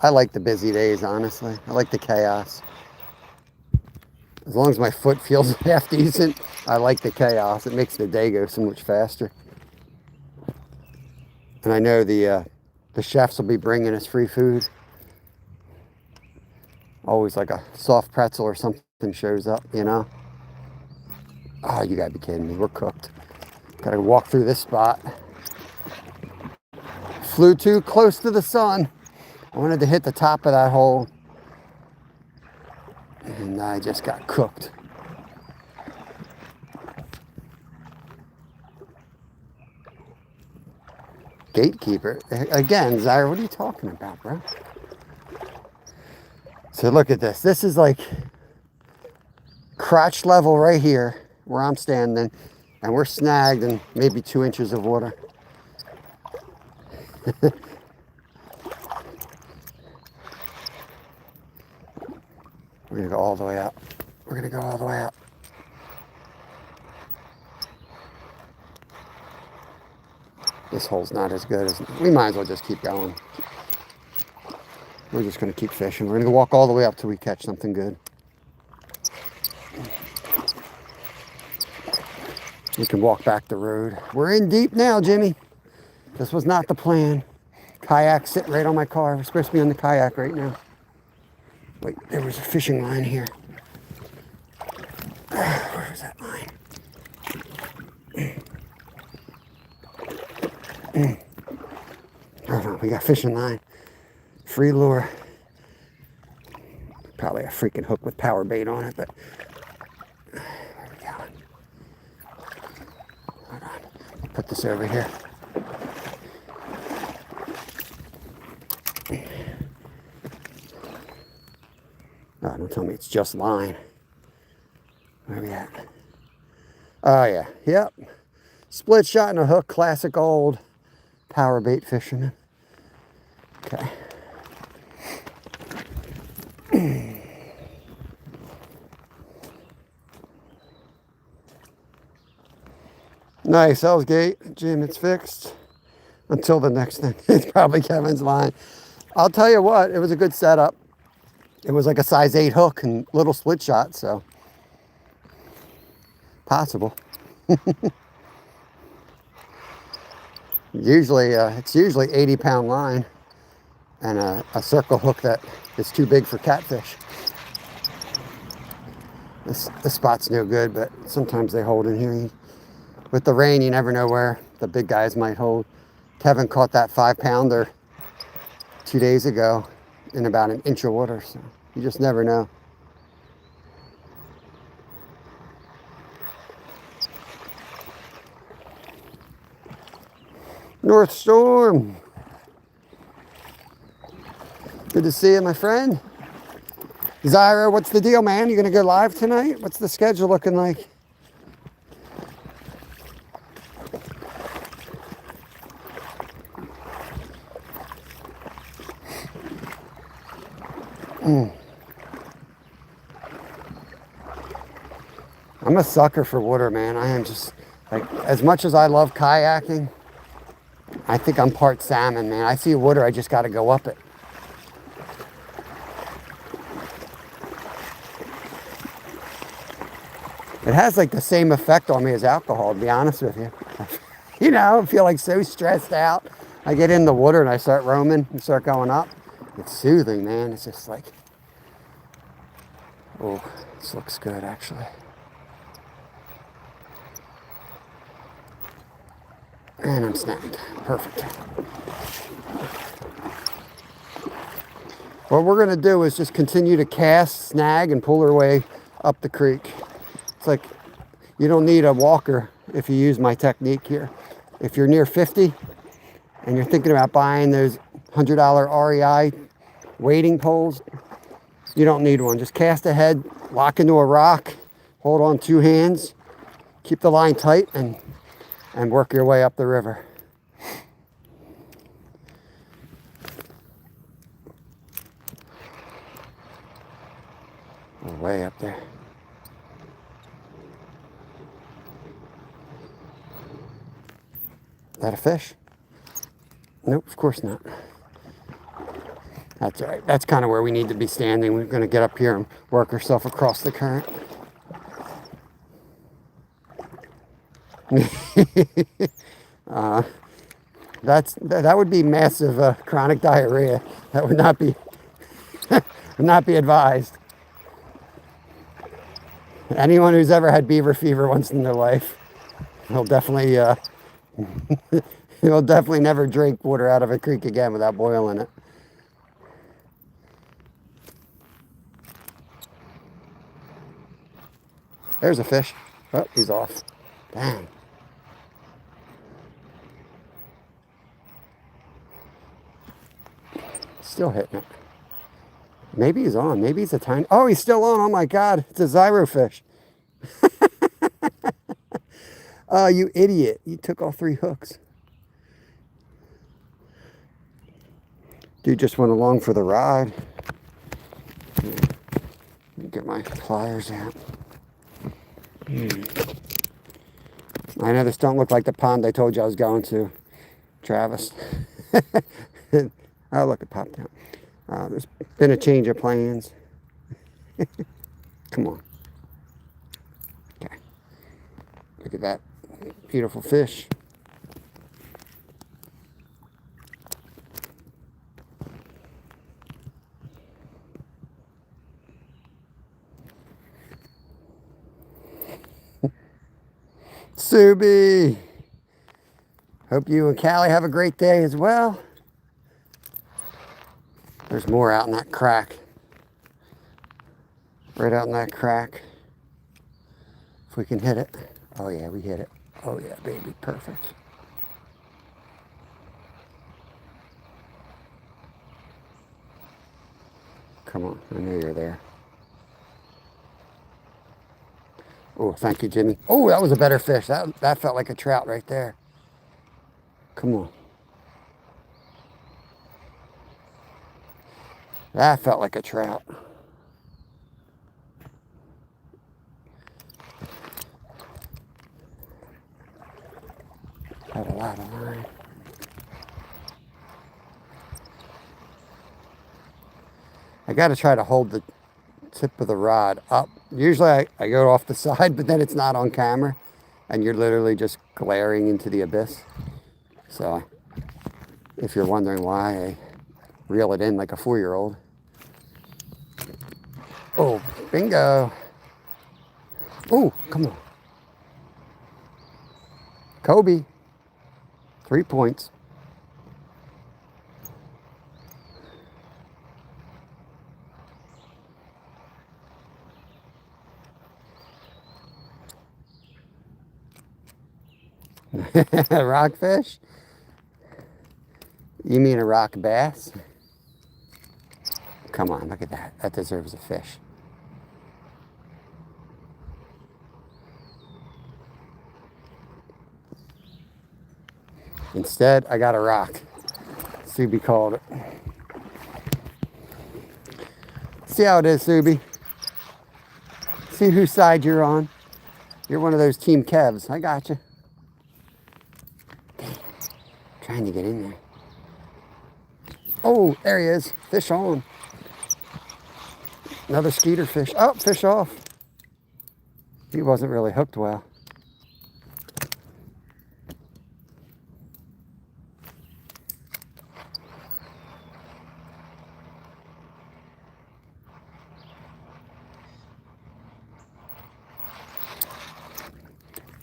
I like the busy days, honestly. I like the chaos. As long as my foot feels half decent, I like the chaos. It makes the day go so much faster. And I know the chefs will be bringing us free food. Always like a soft pretzel or something shows up, you know? Oh, you gotta be kidding me. We're cooked. Gotta walk through this spot. Flew too close to the sun. I wanted to hit the top of that hole. And I just got cooked. Gatekeeper. Again, Zyra, what are you talking about, bro? So look at this. This is like crotch level right here where I'm standing. And we're snagged in maybe 2 inches of water. We're gonna go all the way up. We're gonna go all the way up. This hole's not as good as, we might as well just keep going. We're just gonna keep fishing. We're gonna walk all the way up till we catch something good. We can walk back the road. We're in deep now, Jimmy. This was not the plan. Kayak sitting right on my car. We're supposed to be on the kayak right now. Wait, there was a fishing line here. Where was that line? Hold on, we got fishing line. Free lure. Probably a freaking hook with power bait on it, but where are we going? Hold on, I'll put this over here. Oh, don't tell me it's just line. Where are we at? Oh yeah, yep. Split shot and a hook, classic old power bait fishing. Okay. Nice, Hell's Gate. Jim, it's fixed. Until the next thing. It's probably Kevin's line. I'll tell you what, it was a good setup. It was like a size 8 hook and little split shot, so possible. Usually, it's usually 80-pound line and a circle hook that is too big for catfish. This spot's no good, but sometimes they hold in here. With the rain, you never know where the big guys might hold. Kevin caught that 5-pounder 2 days ago in about an inch of water, so you just never know. North Storm. Good to see you, my friend. Zyra, what's the deal, man? You gonna go live tonight? What's the schedule looking like? I'm a sucker for water, man. I am just, like, as much as I love kayaking, I think I'm part salmon, man. I see water, I just got to go up it. It has like the same effect on me as alcohol, to be honest with you. You know, I feel like so stressed out. I get in the water and I start roaming and start going up. It's soothing, man. It's just like, oh, this looks good, actually. And I'm snagged. Perfect. What we're going to do is just continue to cast, snag, and pull our way up the creek. It's like you don't need a walker if you use my technique here. If you're near 50 and you're thinking about buying those $100 REI wading poles, you don't need one. Just cast ahead, lock into a rock, hold on 2 hands, keep the line tight, and work your way up the river. We're way up there. Is that a fish? Nope, of course not. That's all right. That's kind of where we need to be standing. We're going to get up here and work ourselves across the current. That would be massive chronic diarrhea. That would not be would not be advised. Anyone who's ever had beaver fever once in their life will definitely will definitely never drink water out of a creek again without boiling it. There's a fish. Oh, he's off. Dang. Still hitting it. Maybe he's on. Maybe he's a tiny... Oh, he's still on. Oh, my God. It's a Zyro fish. Oh, you idiot. You took all 3 hooks. Dude just went along for the ride. Let me get my pliers out. I know this don't look like the pond I told you I was going to, Travis. Oh, look, it popped out. There's been a change of plans. Come on. Okay. Look at that beautiful fish. Subi! Hope you and Callie have a great day as well. There's more out in that crack. Right out in that crack. If we can hit it. Oh yeah, we hit it. Oh yeah, baby, perfect. Come on, I knew you were there. Oh, thank you, Jimmy. Oh, that was a better fish. That felt like a trout right there. Come on. That felt like a trout. Had a lot of line. I got to try to hold the tip of the rod up. Usually I go off the side, but then it's not on camera and you're literally just glaring into the abyss. So if you're wondering why I reel it in like a 4-year-old. Oh, bingo. Oh, come on. Kobe. 3 points. Rockfish? You mean a rock bass? Come on, look at that. That deserves a fish. Instead, I got a rock. Subi called it. See how it is, Subi. See whose side you're on. You're one of those Team Kevs. I got you. Trying to get in there. Oh, there he is. Fish on. Another skeeter fish. Oh, fish off. He wasn't really hooked well.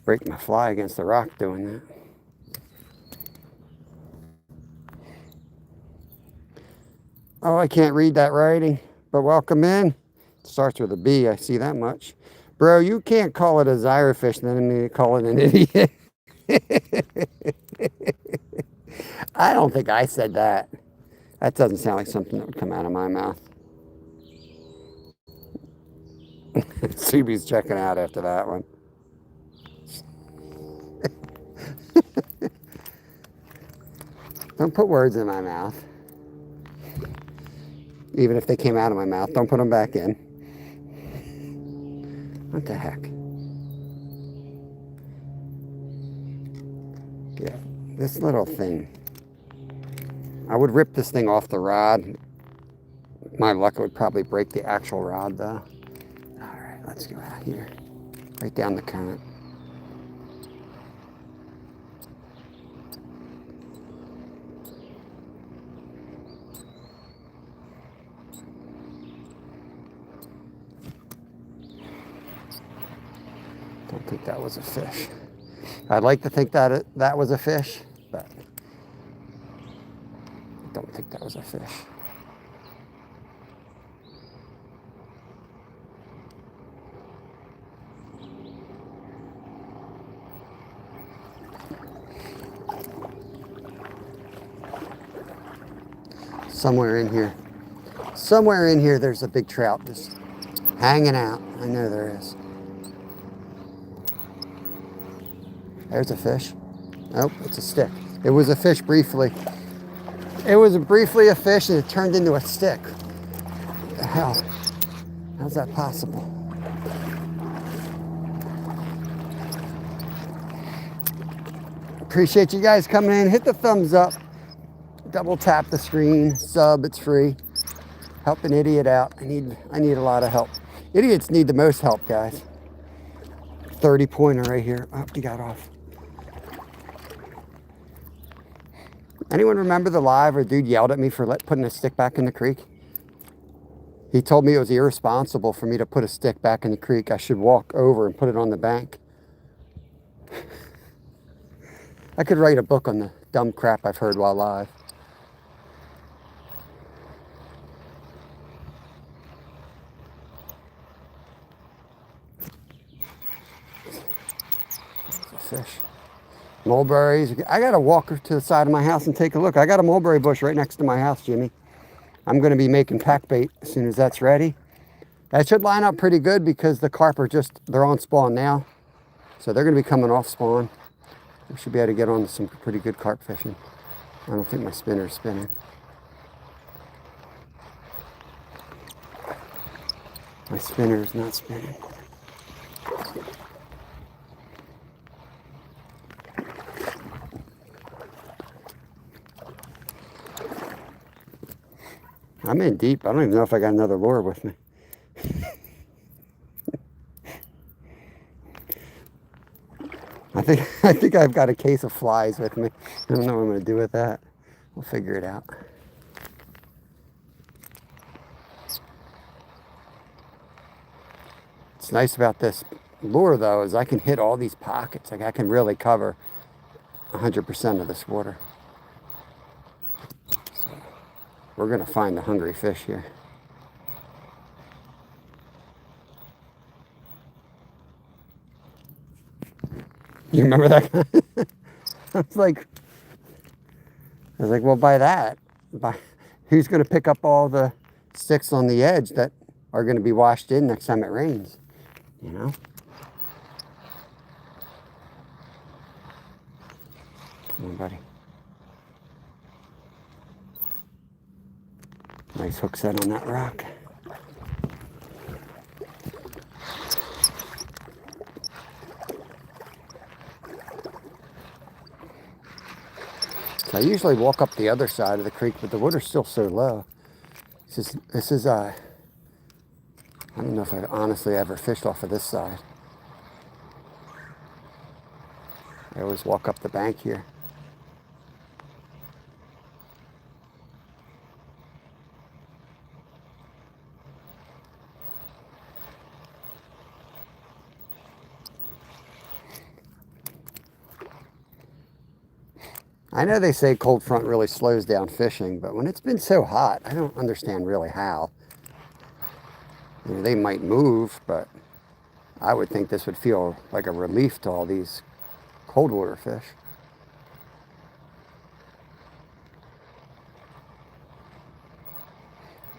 Break my fly against the rock doing that. Oh, I can't read that writing, but welcome in. It starts with a B, I see that much. Bro, you can't call it a zyrofish and then immediately call it an idiot. I don't think I said that. That doesn't sound like something that would come out of my mouth. Subi's checking out after that one. Don't put words in my mouth. Even if they came out of my mouth, don't put them back in. What the heck? Yeah, this little thing. I would rip this thing off the rod. My luck, it would probably break the actual rod though. All right, let's go out here. Right down the current. Don't think that was a fish. I'd like to think that that was a fish, but I don't think that was a fish. Somewhere in here, there's a big trout just hanging out. I know there is. There's a fish. Nope, it's a stick. It was a fish briefly. It was briefly a fish and it turned into a stick. What the hell? How's that possible? Appreciate you guys coming in. Hit the thumbs up. Double tap the screen. Sub, it's free. Help an idiot out. I need a lot of help. Idiots need the most help, guys. 30 pointer right here. Oh, he got off. Anyone remember the live where dude yelled at me for putting a stick back in the creek? He told me it was irresponsible for me to put a stick back in the creek. I should walk over and put it on the bank. I could write a book on the dumb crap I've heard while live. Fish. Mulberries. I got to walk to the side of my house and take a look. I got a mulberry bush right next to my house, Jimmy. I'm going to be making pack bait as soon as that's ready. That should line up pretty good because the carp are they're on spawn now. So they're going to be coming off spawn. We should be able to get on some pretty good carp fishing. I don't think my spinner's spinning. My spinner is not spinning. I'm in deep. I don't even know if I got another lure with me. I think I've got a case of flies with me. I don't know what I'm going to do with that. We'll figure it out. What's nice about this lure though is I can hit all these pockets. Like I can really cover 100% of this water. So we're going to find a hungry fish here. You remember that? I was like, well, who's going to pick up all the sticks on the edge that are going to be washed in next time it rains? You know? Come on, buddy. Nice hook set on that rock. I usually walk up the other side of the creek, but the water's still so low. This is I don't know if I've honestly ever fished off of this side. I always walk up the bank here. I know they say cold front really slows down fishing, but when it's been so hot, I don't understand really how. You know, they might move, but I would think this would feel like a relief to all these cold water fish.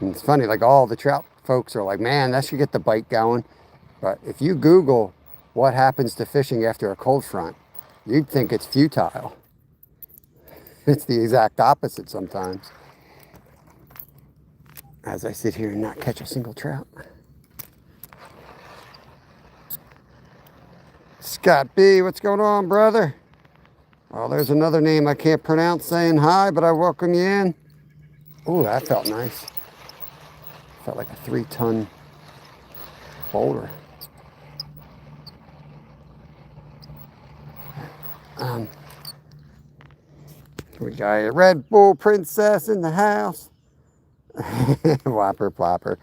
And it's funny, like all the trout folks are like, man, that should get the bite going. But if you Google what happens to fishing after a cold front, you'd think it's futile. It's the exact opposite sometimes. As I sit here and not catch a single trout. Scott B, what's going on, brother? Oh, there's another name I can't pronounce saying hi, but I welcome you in. Oh, that felt nice. Felt like a 3-ton boulder. We got a Red Bull Princess in the house. Whopper plopper.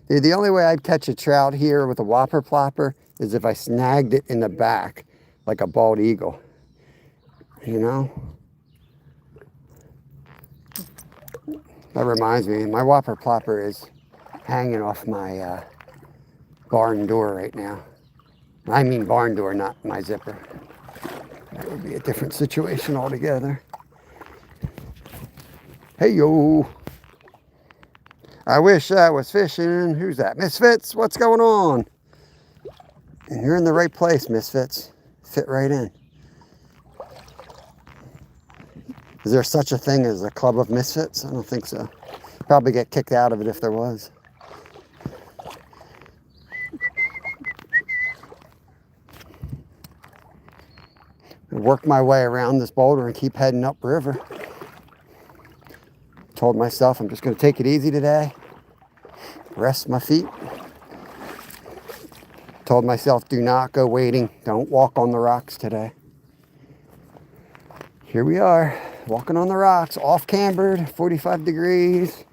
Dude, the only way I'd catch a trout here with a whopper plopper is if I snagged it in the back like a bald eagle. You know? That reminds me, my whopper plopper is hanging off my barn door right now. I mean barn door, not my zipper. That would be a different situation altogether. Hey, yo. I wish I was fishing. Who's that? Misfits, what's going on? You're in the right place, Misfits. Fit right in. Is there such a thing as a club of misfits? I don't think so. Probably get kicked out of it if there was. Work my way around this boulder and keep heading upriver. Told myself I'm just going to take it easy today. Rest my feet. Told myself do not go wading. Don't walk on the rocks today. Here we are, walking on the rocks, off cambered, 45 degrees.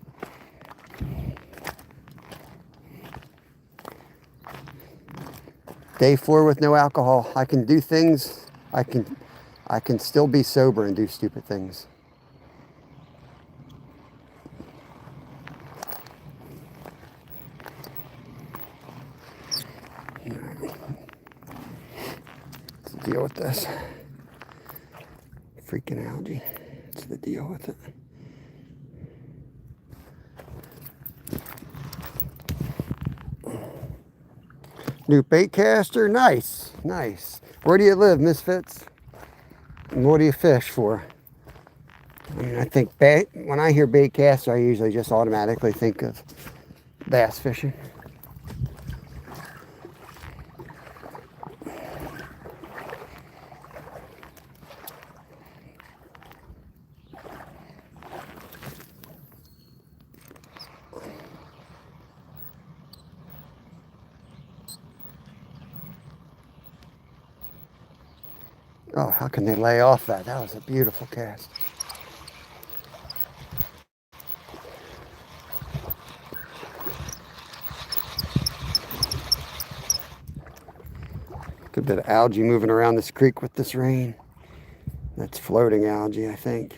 Day 4 with no alcohol. I can do things. I can still be sober and do stupid things. What's the deal with this? Freaking algae. What's the deal with it? New bait caster, nice, nice. Where do you live, Misfits? And what do you fish for? I mean, I think bait, when I hear bait caster, I usually just automatically think of bass fishing. Oh, how can they lay off that? That was a beautiful cast. Good bit of algae moving around this creek with this rain. That's floating algae, I think.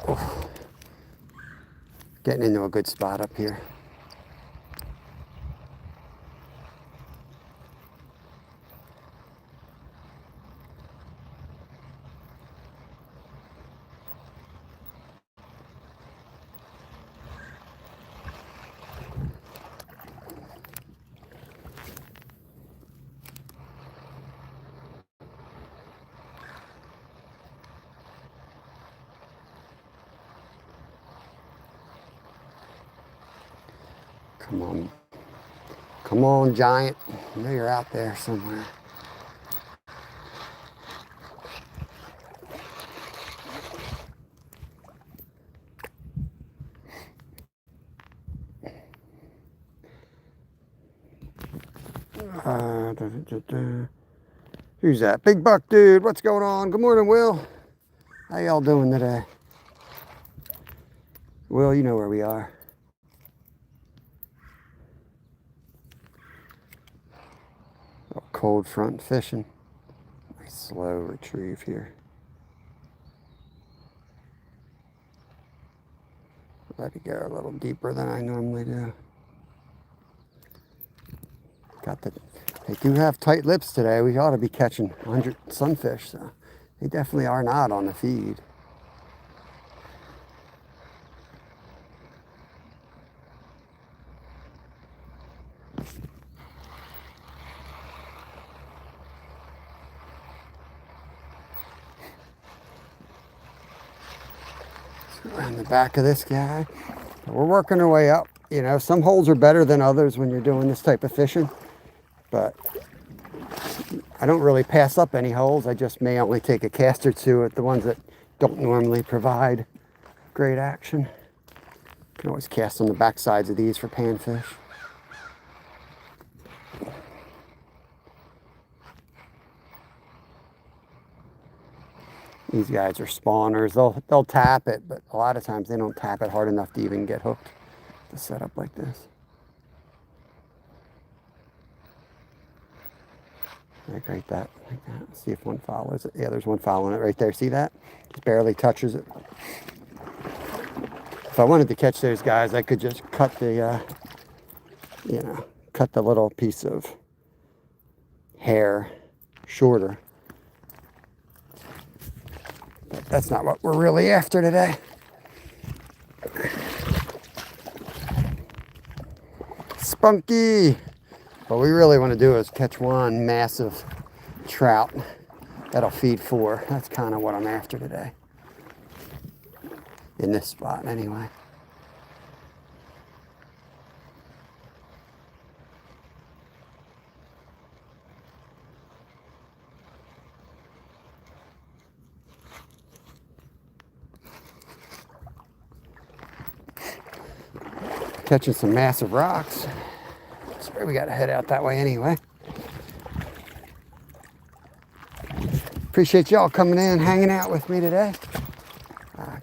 Oh. Getting into a good spot up here. Come on. Come on, giant. I know you're out there somewhere. Who's that? Big Buck Dude, what's going on? Good morning, Will. How y'all doing today? Will, you know where we are. Little cold front fishing. Nice slow retrieve here. Let it go a little deeper than I normally do. They do have tight lips today. We ought to be catching 100 sunfish, so they definitely are not on the feed. Around the back of this guy. We're working our way up. You know, some holes are better than others when you're doing this type of fishing, but I don't really pass up any holes. I just may only take a cast or two at the ones that don't normally provide great action. You can always cast on the back sides of these for panfish. These guys are spawners. They'll tap it, but a lot of times they don't tap it hard enough to even get hooked. To set up like this. Like that. See if one follows it. Yeah, there's one following it right there. See that? Just barely touches it. If I wanted to catch those guys, I could just cut the, cut the little piece of hair shorter. But that's not what we're really after today. Spunky! What we really want to do is catch one massive trout that'll feed 4. That's kind of what I'm after today. In this spot, anyway. Catching some massive rocks. Sorry, we got to head out that way anyway. Appreciate y'all coming in and hanging out with me today.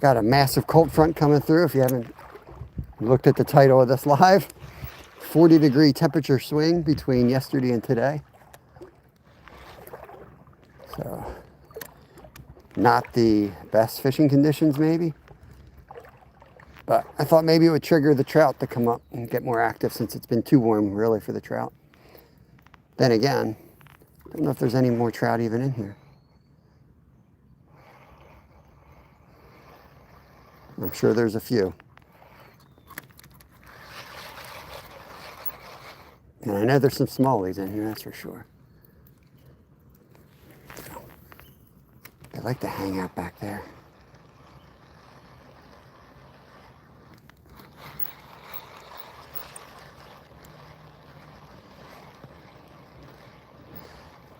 Got a massive cold front coming through. If you haven't looked at the title of this live, 40-degree temperature swing between yesterday and today. So, not the best fishing conditions maybe. But I thought maybe it would trigger the trout to come up and get more active since it's been too warm, really, for the trout. Then again, I don't know if there's any more trout even in here. I'm sure there's a few. And I know there's some smallies in here, that's for sure. They like to hang out back there.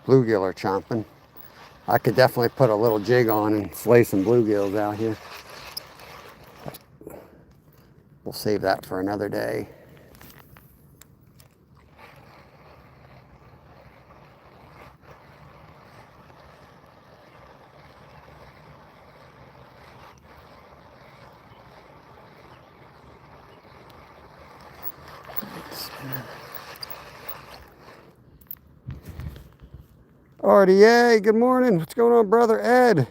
Bluegill are chomping. I could definitely put a little jig on and slay some bluegills out here. We'll save that for another day. RDA, good morning. What's going on, brother Ed?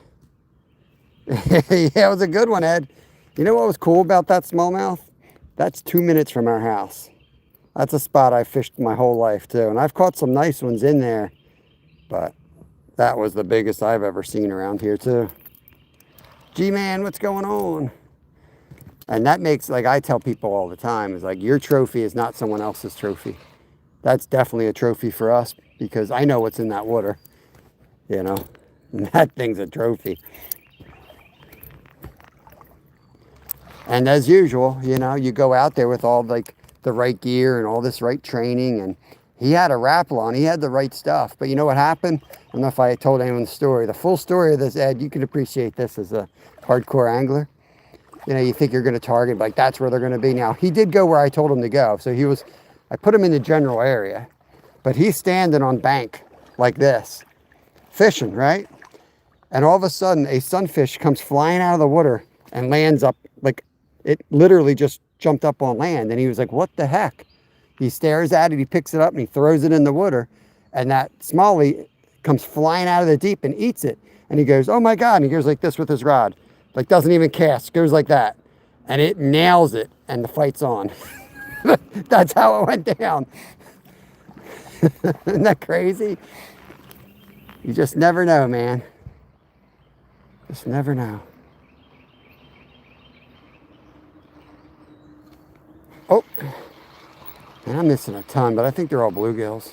Yeah, it was a good one, Ed. You know what was cool about that smallmouth? That's 2 minutes from our house. That's a spot I fished my whole life, too. And I've caught some nice ones in there, but that was the biggest I've ever seen around here, too. G-Man, what's going on? And that makes, like I tell people all the time, is like your trophy is not someone else's trophy. That's definitely a trophy for us because I know what's in that water, you know. And that thing's a trophy. And as usual, you know, you go out there with all like the right gear and all this right training, and he had a rappel on, he had the right stuff. But you know what happened? I don't know if I told anyone the story. The full story of this, Ed, you can appreciate this as a hardcore angler. You know, you think you're going to target, like that's where they're going to be. Now, he did go where I told him to go. So I put him in the general area, but he's standing on bank like this, fishing, right? And all of a sudden, a sunfish comes flying out of the water and lands up, like it literally just jumped up on land. And he was like, what the heck? He stares at it, he picks it up and he throws it in the water. And that smallie comes flying out of the deep and eats it. And he goes, oh my God. And he goes like this with his rod. Like doesn't even cast, goes like that. And it nails it and the fight's on. That's how it went down. Isn't that crazy? You just never know, man. Just never know. Oh, and I'm missing a ton, but I think they're all bluegills.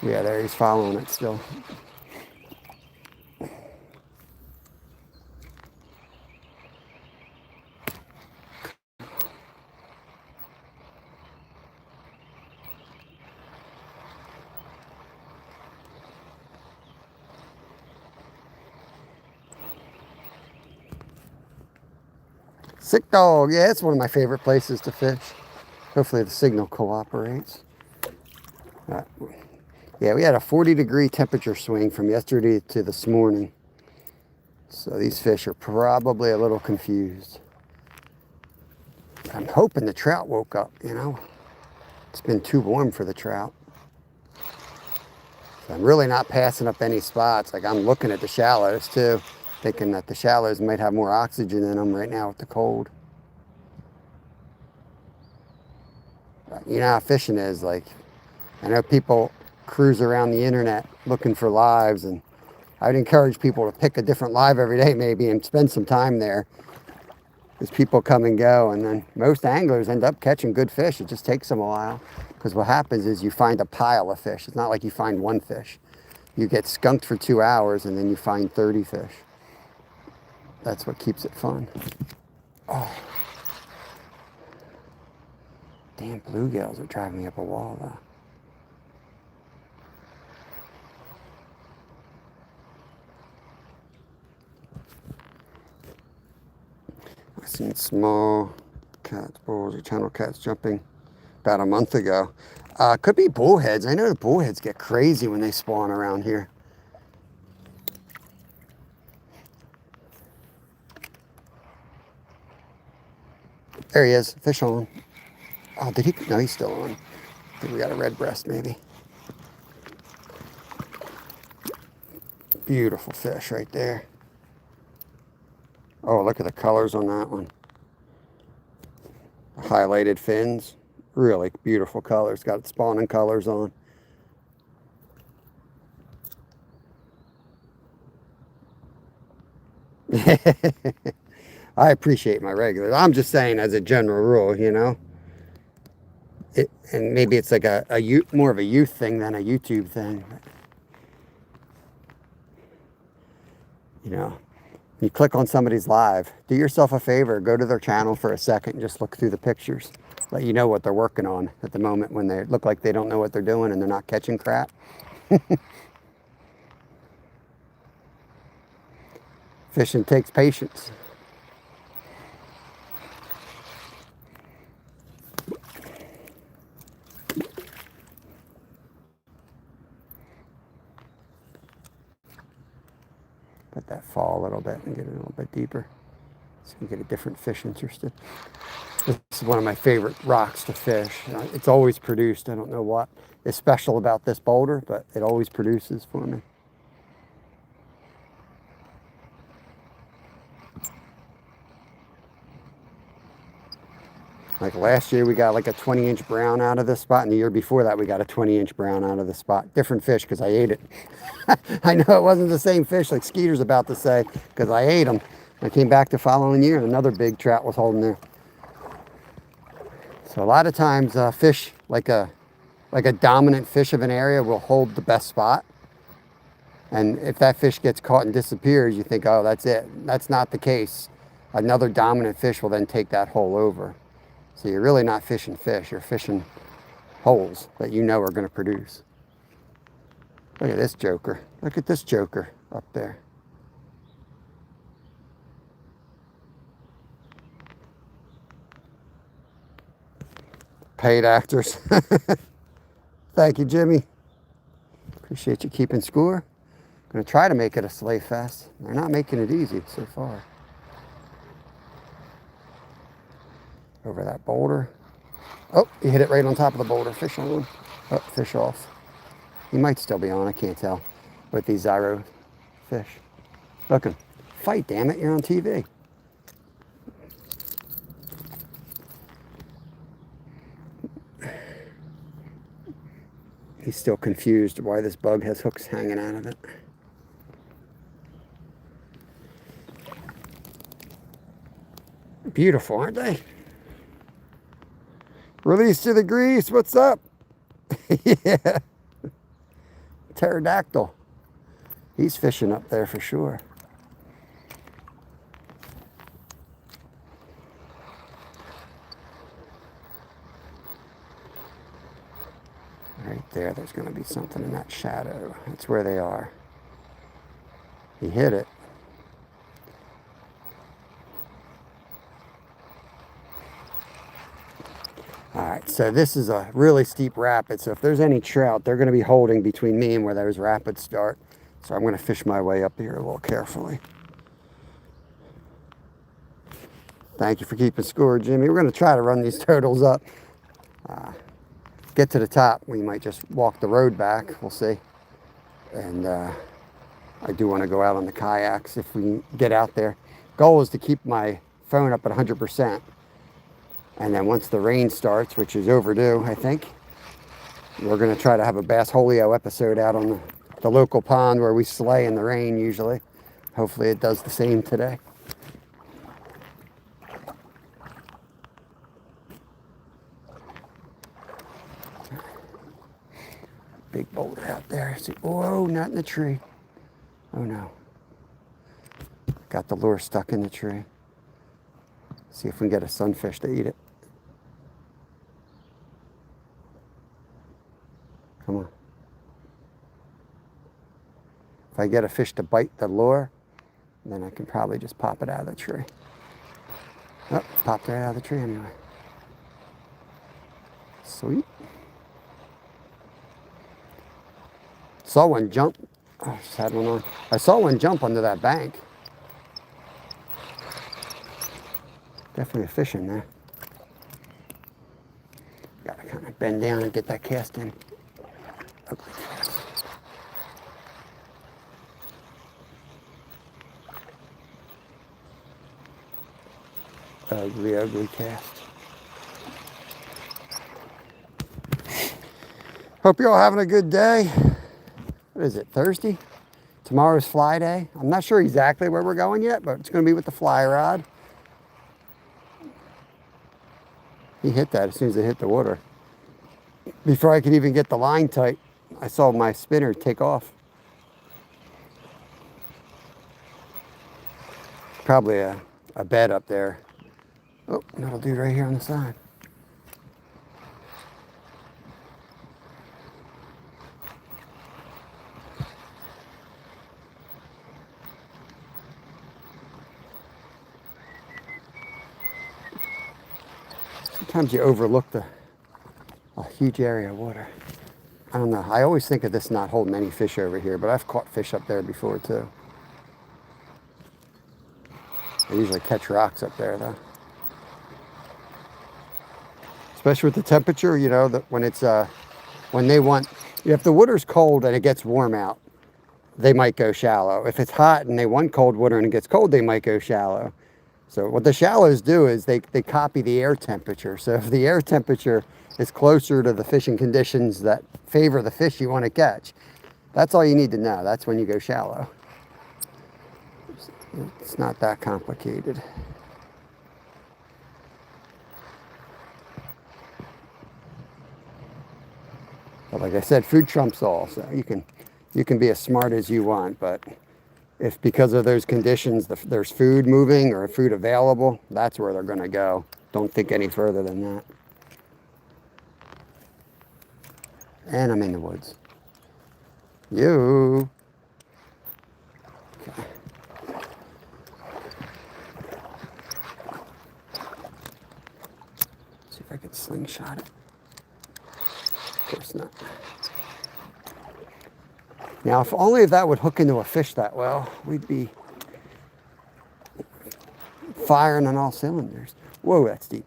Yeah, there he's following it still. Sick dog. Yeah, it's one of my favorite places to fish. Hopefully the signal cooperates. Yeah, we had a 40-degree temperature swing from yesterday to this morning. So these fish are probably a little confused. I'm hoping the trout woke up, you know. It's been too warm for the trout. So I'm really not passing up any spots. Like I'm looking at the shallows too, thinking that the shallows might have more oxygen in them right now with the cold. But you know how fishing is. Like, I know people cruise around the internet looking for lives, and I'd encourage people to pick a different live every day maybe and spend some time there. Because people come and go, and then most anglers end up catching good fish. It just takes them a while. Because what happens is you find a pile of fish. It's not like you find one fish. You get skunked for 2 hours and then you find 30 fish. That's what keeps it fun. Oh. Damn bluegills are driving me up a wall though. I've seen small cats, bulls, or channel cats jumping about a month ago. Could be bullheads. I know the bullheads get crazy when they spawn around here. There he is, fish on. Oh, did he? No, he's still on. I think we got a red breast maybe. Beautiful fish right there. Oh, look at the colors on that one. Highlighted fins. Really beautiful colors. Got spawning colors on. I appreciate my regulars. I'm just saying as a general rule, you know. And maybe it's like more of a youth thing than a YouTube thing. You know, you click on somebody's live, do yourself a favor, go to their channel for a second and just look through the pictures. Let you know what they're working on at the moment when they look like they don't know what they're doing and they're not catching crap. Fishing takes patience. Let that fall a little bit and get it a little bit deeper so you can get a different fish interested. This is one of my favorite rocks to fish. It's always produced. I don't know what is special about this boulder, but it always produces for me. Like last year we got like a 20-inch brown out of this spot, and the year before that we got a 20-inch brown out of the spot. Different fish because I ate it. I know it wasn't the same fish like Skeeter's about to say because I ate them. I came back the following year and another big trout was holding there. So a lot of times fish like a dominant fish of an area will hold the best spot. And if that fish gets caught and disappears, you think, oh, that's it. That's not the case. Another dominant fish will then take that hole over. So you're really not fishing fish, you're fishing holes that you know are going to produce. Look at this joker. Look at this joker up there. Paid actors. Thank you, Jimmy. Appreciate you keeping score. I'm going to try to make it a sleigh fest. They're not making it easy so far. Over that boulder. Oh, you hit it right on top of the boulder. Fish on. Oh, fish off. He might still be on, I can't tell, with these Zyro fish. Look him. Fight, damn it, you're on TV. He's still confused why this bug has hooks hanging out of it. Beautiful, aren't they? Release to the grease, what's up? Yeah. Pterodactyl. He's fishing up there for sure. Right there, there's going to be something in that shadow. That's where they are. He hit it. Alright, so this is a really steep rapid, so if there's any trout, they're going to be holding between me and where those rapids start. So I'm going to fish my way up here a little carefully. Thank you for keeping score, Jimmy. We're going to try to run these turtles up. Get to the top. We might just walk the road back. We'll see. And I do want to go out on the kayaks if we get out there. Goal is to keep my phone up at 100%. And then once the rain starts, which is overdue, I think, we're going to try to have a Bass Holio episode out on the local pond where we slay in the rain usually. Hopefully it does the same today. Big boulder out there. Whoa, not in the tree. Oh no. Got the lure stuck in the tree. See if we can get a sunfish to eat it. Come on. If I get a fish to bite the lure, then I can probably just pop it out of the tree. Oh, popped right out of the tree anyway. Sweet. Saw one jump. Oh, just had one on. I saw one jump under that bank. Definitely a fish in there. Gotta kind of bend down and get that cast in. Ugly cast. Ugly, ugly cast. Hope you're all having a good day. What is it, Thursday? Tomorrow's fly day. I'm not sure exactly where we're going yet, but it's going to be with the fly rod. He hit that as soon as it hit the water. Before I could even get the line tight, I saw my spinner take off. Probably a bed up there. Oh, little dude right here on the side. Sometimes you overlook a huge area of water. I don't know. I always think of this not holding any fish over here, but I've caught fish up there before too. I usually catch rocks up there though. Especially with the temperature, you know, that when it's when they want, if the water's cold and it gets warm out, they might go shallow. If it's hot and they want cold water and it gets cold, they might go shallow. So what the shallows do is they copy the air temperature. So if the air temperature is closer to the fishing conditions that favor the fish you want to catch, that's all you need to know. That's when you go shallow. It's not that complicated. But like I said, food trumps all. So you can be as smart as you want, but if because of those conditions there's food moving or food available, that's where they're going to go. Don't think any further than that. And I'm in the woods. You. Okay. See if I can slingshot it. Of course not. Now, if only if that would hook into a fish that well, we'd be firing on all cylinders. Whoa, that's deep.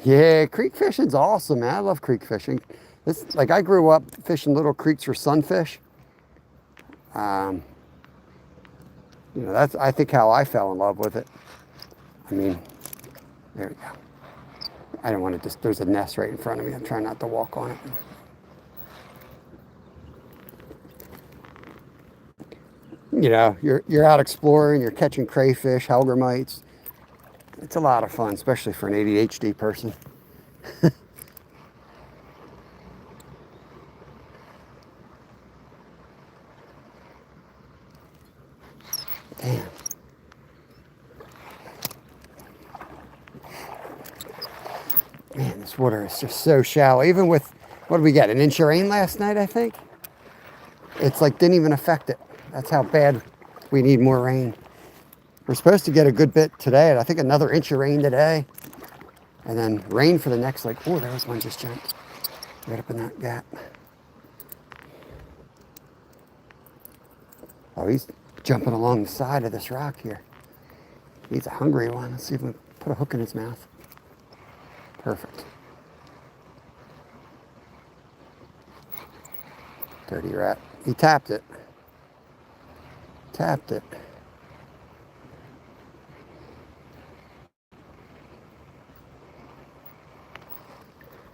Yeah, creek fishing's awesome, man. I love creek fishing. This, like, I grew up fishing little creeks for sunfish. Um, you know, that's, I think, how I fell in love with it. I mean, there we go. I don't want to just, there's a nest right in front of me. I'm trying not to walk on it. You know, you're out exploring, you're catching crayfish, hellgrammites. It's a lot of fun, especially for an ADHD person. Damn. Man, this water is just so shallow. Even with, what did we get? An inch of rain last night, I think? It's like didn't even affect it. That's how bad we need more rain. We're supposed to get a good bit today. I think another inch of rain today. And then rain for the next, like, oh, there was one just jumped right up in that gap. Oh, he's jumping along the side of this rock here. He's a hungry one. Let's see if we can put a hook in his mouth. Perfect. Dirty rat. He tapped it. Tapped it.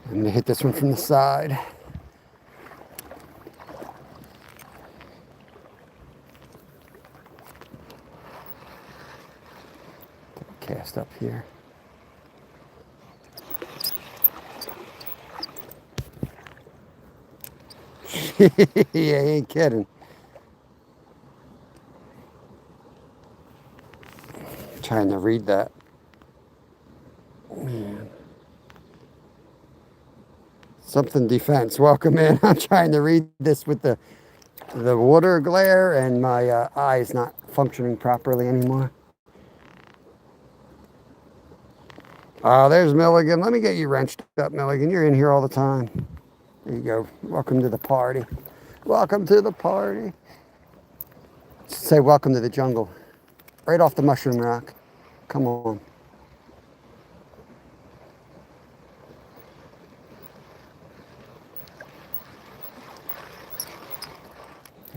I'm gonna hit this one from the side. Cast up here. Yeah, he ain't kidding. Trying to read that. Man. Something defense. Welcome in. I'm trying to read this with the water glare and my eyes not functioning properly anymore. Oh, there's Milligan. Let me get you wrenched up, Milligan. You're in here all the time. There you go. Welcome to the party. Welcome to the party. Say welcome to the jungle. Right off the mushroom rock. Come on.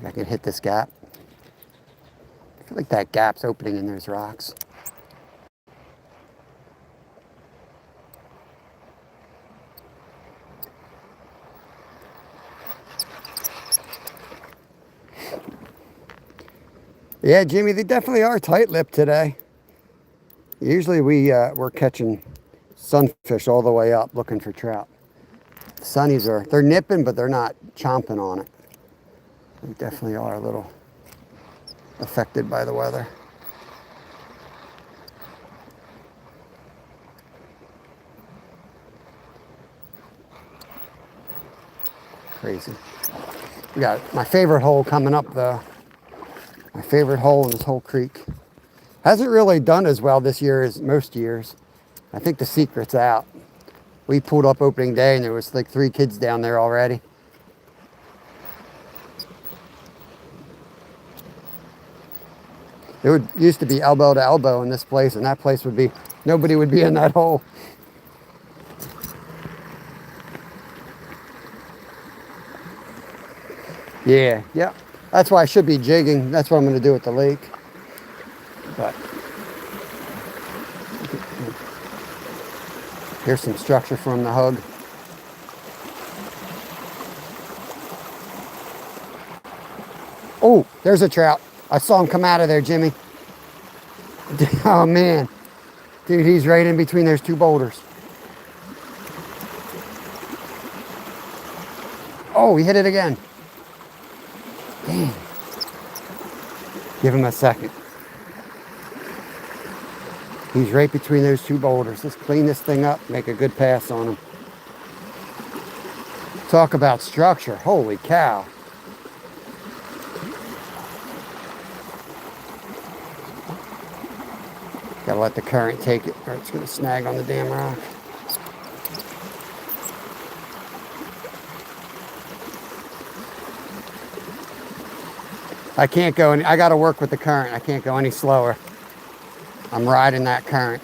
I can hit this gap. I feel like that gap's opening in those rocks. Yeah, Jimmy, they definitely are tight-lipped today. Usually we're catching sunfish all the way up looking for trout. The sunnies are, they're nipping, but they're not chomping on it. They definitely are a little affected by the weather. Crazy. We got my favorite hole coming up though. My favorite hole in this whole creek. Hasn't really done as well this year as most years. I think the secret's out. We pulled up opening day and there was like 3 kids down there already. It used to be elbow to elbow in this place, and that place would be, nobody would be in that hole. Yeah. That's why I should be jigging. That's what I'm going to do at the lake. But here's some structure from the hug. Oh, there's a trout. I saw him come out of there, Jimmy. Oh, man. Dude, he's right in between those 2 boulders. Oh, he hit it again. Damn. Give him a second. He's right between those 2 boulders. Let's clean this thing up, make a good pass on him. Talk about structure. Holy cow. Gotta let the current take it or it's gonna snag on the damn rock. I can't go any, I gotta work with the current. I can't go any slower. I'm riding that current.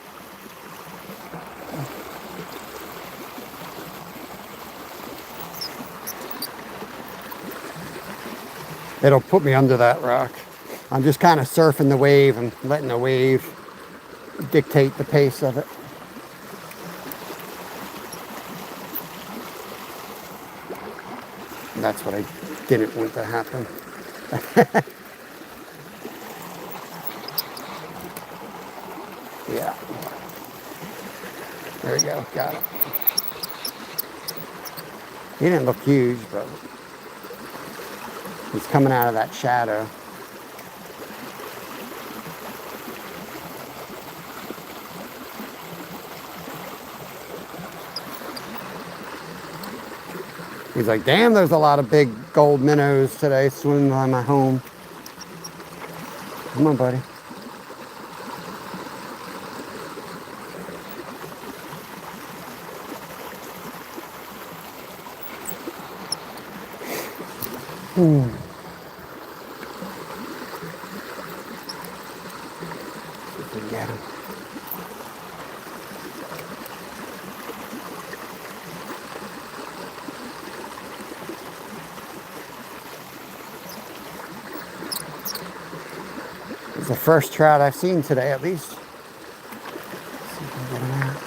it'll put me under that rock. I'm just kind of surfing the wave and letting the wave dictate the pace of it. And that's what I didn't want to happen. Yeah. There we go. Got it. He didn't look huge, but he's coming out of that shadow. He's like, damn, there's a lot of big gold minnows today swimming by my home. Come on, buddy. See if we can get him. It's the first trout I've seen today, at least. Let's see if we can get him out.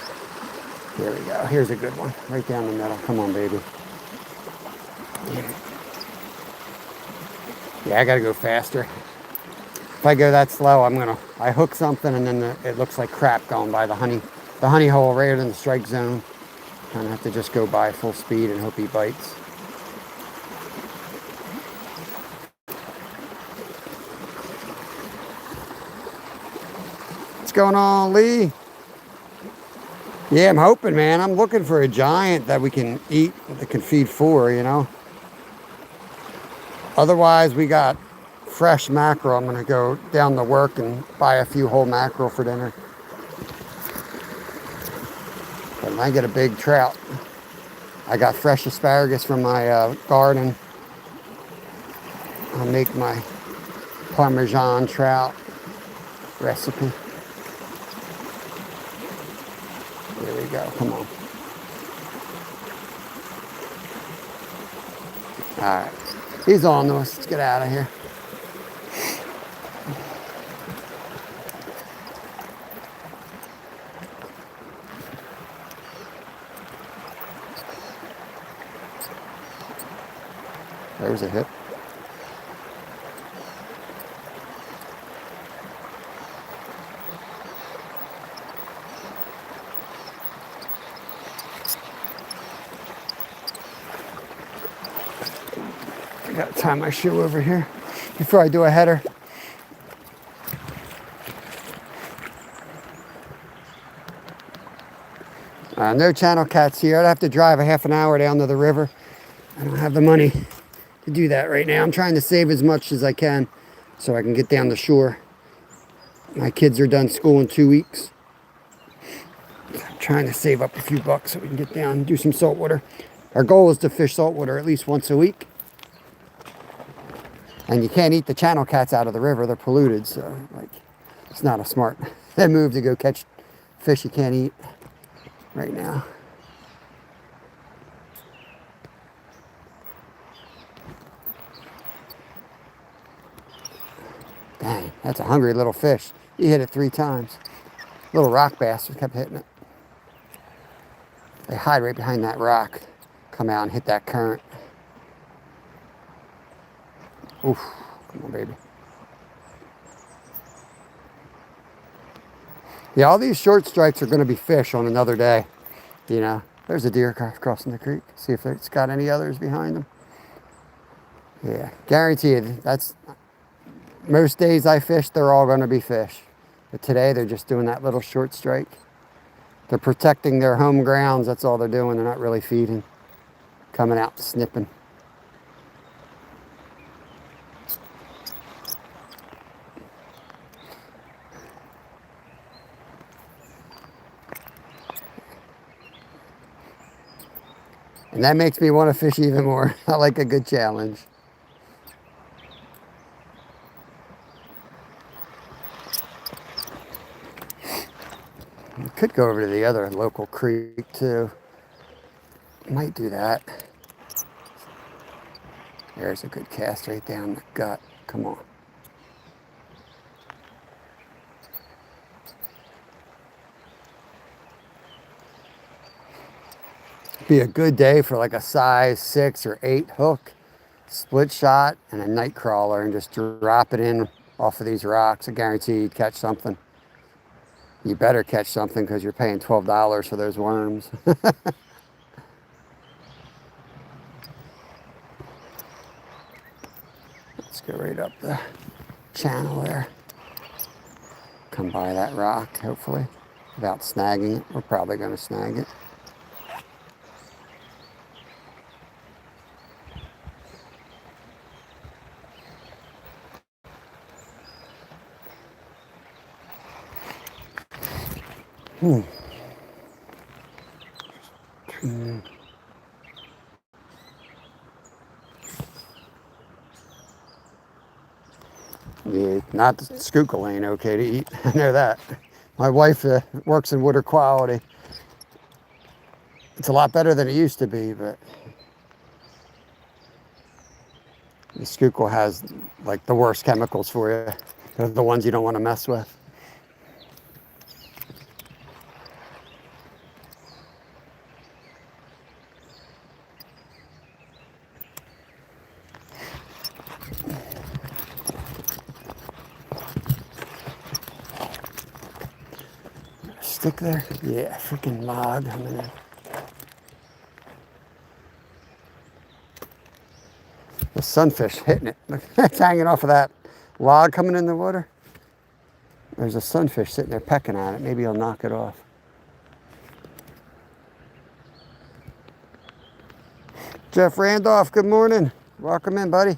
Here we go. Here's a good one. Right down the middle. Come on, baby. Damn it. Yeah, I gotta go faster. If I go that slow, I hook something and then it looks like crap going by the honey hole right in the strike zone. Kind of have to just go by full speed and hope he bites. What's going on, Lee? Yeah, I'm hoping, man. I'm looking for a giant that we can eat, that can feed 4, you know. Otherwise, we got fresh mackerel. I'm going to go down to work and buy a few whole mackerel for dinner. But when I get a big trout, I got fresh asparagus from my garden. I'll make my Parmesan trout recipe. There we go. Come on. All right. He's on to us. Let's get out of here. There's a hit. I gotta tie my shoe over here before I do a header. No channel cats here. I'd have to drive a half an hour down to the river. I don't have the money to do that right now. I'm trying to save as much as I can so I can get down the shore. My kids are done school in 2 weeks. I'm trying to save up a few bucks so we can get down and do some saltwater. Our goal is to fish saltwater at least once a week. And you can't eat the channel cats out of the river. They're polluted, so like it's not a smart move to go catch fish you can't eat right now. Dang, that's a hungry little fish. He hit it 3 times. Little rock bass kept hitting it. They hide right behind that rock. Come out and hit that current. Oof, come on, baby. Yeah, all these short strikes are going to be fish on another day. You know, there's a deer crossing the creek. See if it's got any others behind them. Yeah, guaranteed. That's most days I fish, they're all going to be fish. But today they're just doing that little short strike. They're protecting their home grounds. That's all they're doing. They're not really feeding. Coming out snipping. And that makes me want to fish even more. I like a good challenge. You could go over to the other local creek too. Might do that. There's a good cast right down the gut. Come on. Be a good day for like a size 6 or 8 hook, split shot, and a night crawler, and just drop it in off of these rocks. I guarantee you'd catch something. You better catch something because you're paying $12 for those worms. Let's go right up the channel there. Come by that rock, hopefully, without snagging it. We're probably going to snag it. Yeah, not the skookle ain't okay to eat. I know that. My wife works in water quality. It's a lot better than it used to be, but the skookle has like the worst chemicals for you. They're the ones you don't want to mess with. Stick there? Yeah, freaking log. I'm gonna... The sunfish hitting it. Look, it's hanging off of that log coming in the water. There's a sunfish sitting there pecking at it. Maybe he'll knock it off. Jeff Randolph, good morning. Welcome in, buddy.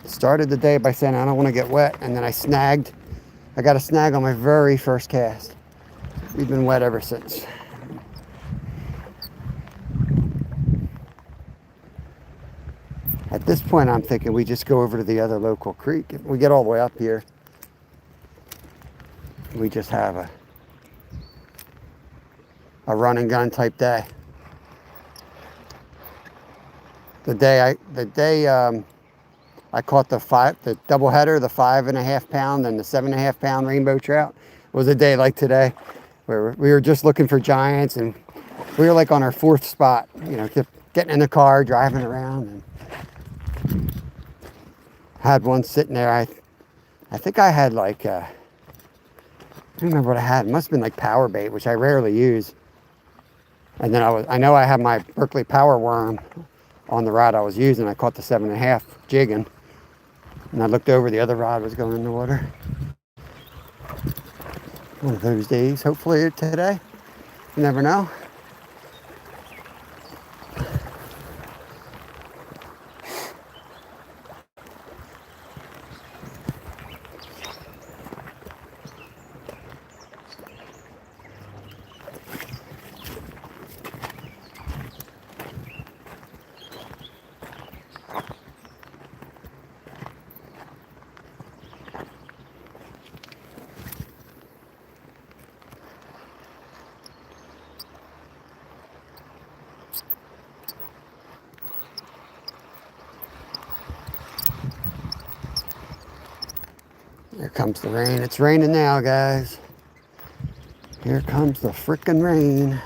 Started the day by saying I don't want to get wet, and then I got a snag on my very first cast. We've been wet ever since. At this point, I'm thinking we just go over to the other local creek. If we get all the way up here, we just have a run and gun type day. The day I caught the double header, the 5.5 pound and the 7.5 pound rainbow trout, was a day like today, where we were just looking for giants, and we were like on our 4th spot. You know, kept getting in the car, driving around, and had one sitting there. I think I had like I don't remember what I had. It must have been like power bait, which I rarely use. And then I know I had my Berkeley power worm on the rod I was using. I caught the 7.5 jigging, and I looked over, the other rod was going in the water. One of those days, hopefully today. You never know. Here comes the rain. It's raining now, guys. Here comes the frickin' rain.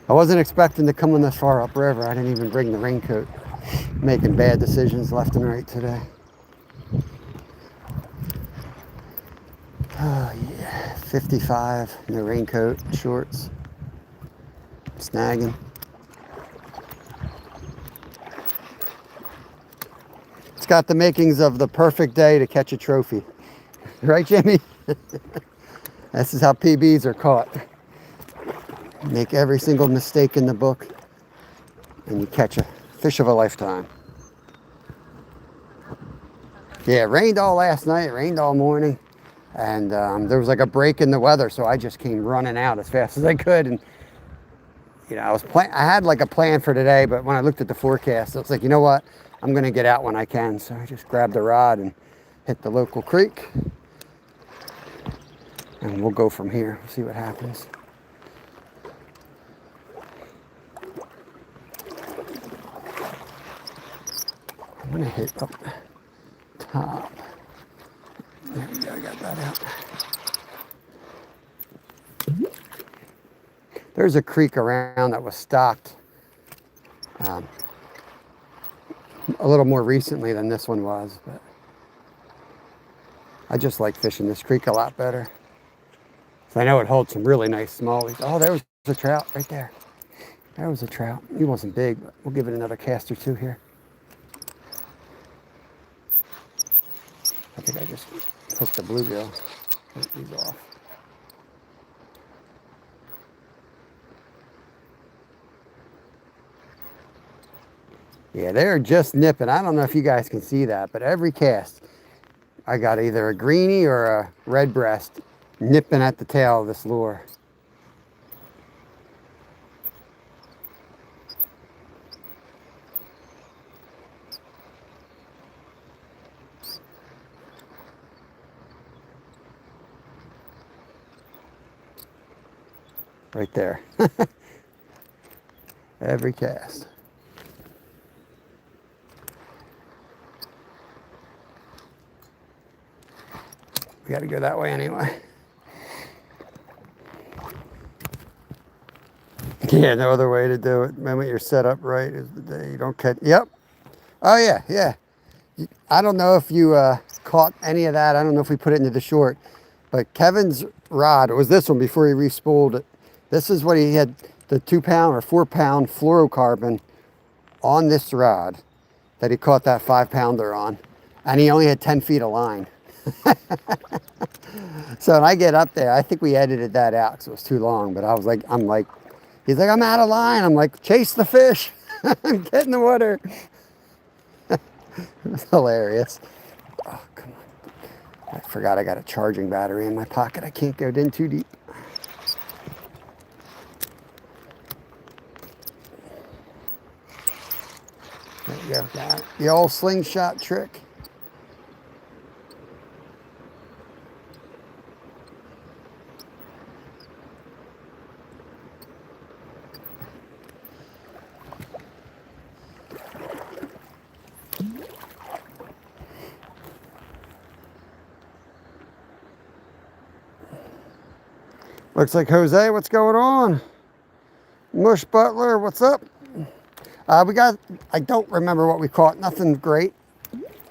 I wasn't expecting to come in this far upriver. I didn't even bring the raincoat. Making bad decisions left and right today. Oh yeah, 55, no raincoat, shorts, snagging. It's got the makings of the perfect day to catch a trophy. Right, Jimmy? This is how PBs are caught. Make every single mistake in the book, and you catch a fish of a lifetime. Yeah, it rained all last night, it rained all morning, and there was like a break in the weather, so I just came running out as fast as I could. And you know, I had like a plan for today, but when I looked at the forecast, I was like, you know what? I'm gonna get out when I can. So I just grabbed the rod and hit the local creek. And we'll go from here, see what happens. I'm gonna hit up top. There we go, I got that out. There's a creek around that was stocked a little more recently than this one was, but I just like fishing this creek a lot better. So I know it holds some really nice smallies. Oh, there was a trout right there. There was a trout. He wasn't big, but we'll give it another cast or two here. I think I just hooked the bluegill. Take these off. Yeah, they're just nipping. I don't know if you guys can see that, but every cast, I got either a greenie or a red breast nipping at the tail of this lure. Right there. Every cast. We got to go that way anyway. Yeah, no other way to do it. The moment you're set up right is the day you don't catch. Yep. Oh, yeah, yeah. I don't know if you caught any of that. I don't know if we put it into the short. But Kevin's rod, it was this one before he re-spooled it. This is what he had, the 2 pound or 4 pound fluorocarbon on this rod that he caught that 5 pounder on. And he only had 10 feet of line. So when I get up there, I think we edited that out because it was too long. But I was like, he's like, I'm out of line. I'm like, chase the fish. Get in the water. It was hilarious. Oh, come on. I forgot I got a charging battery in my pocket. I can't go in too deep. There you go. Got it. The old slingshot trick. Looks like Jose, what's going on? Mush Butler, what's up? I don't remember what we caught. Nothing great.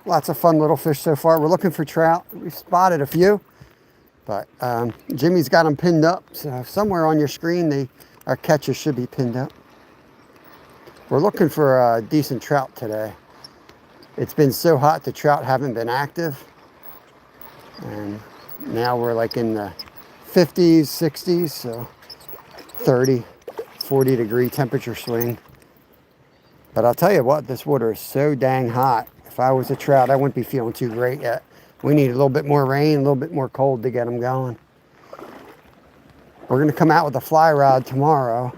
Lots of fun little fish so far. We're looking for trout. We spotted a few, but Jimmy's got them pinned up. So somewhere on your screen, our catches should be pinned up. We're looking for a decent trout today. It's been so hot, the trout haven't been active. And now we're like in the 50s, 60s, so 30, 40 degree temperature swing. But I'll tell you what, this water is so dang hot. If I was a trout, I wouldn't be feeling too great yet. We need a little bit more rain, a little bit more cold to get them going. We're gonna come out with a fly rod tomorrow.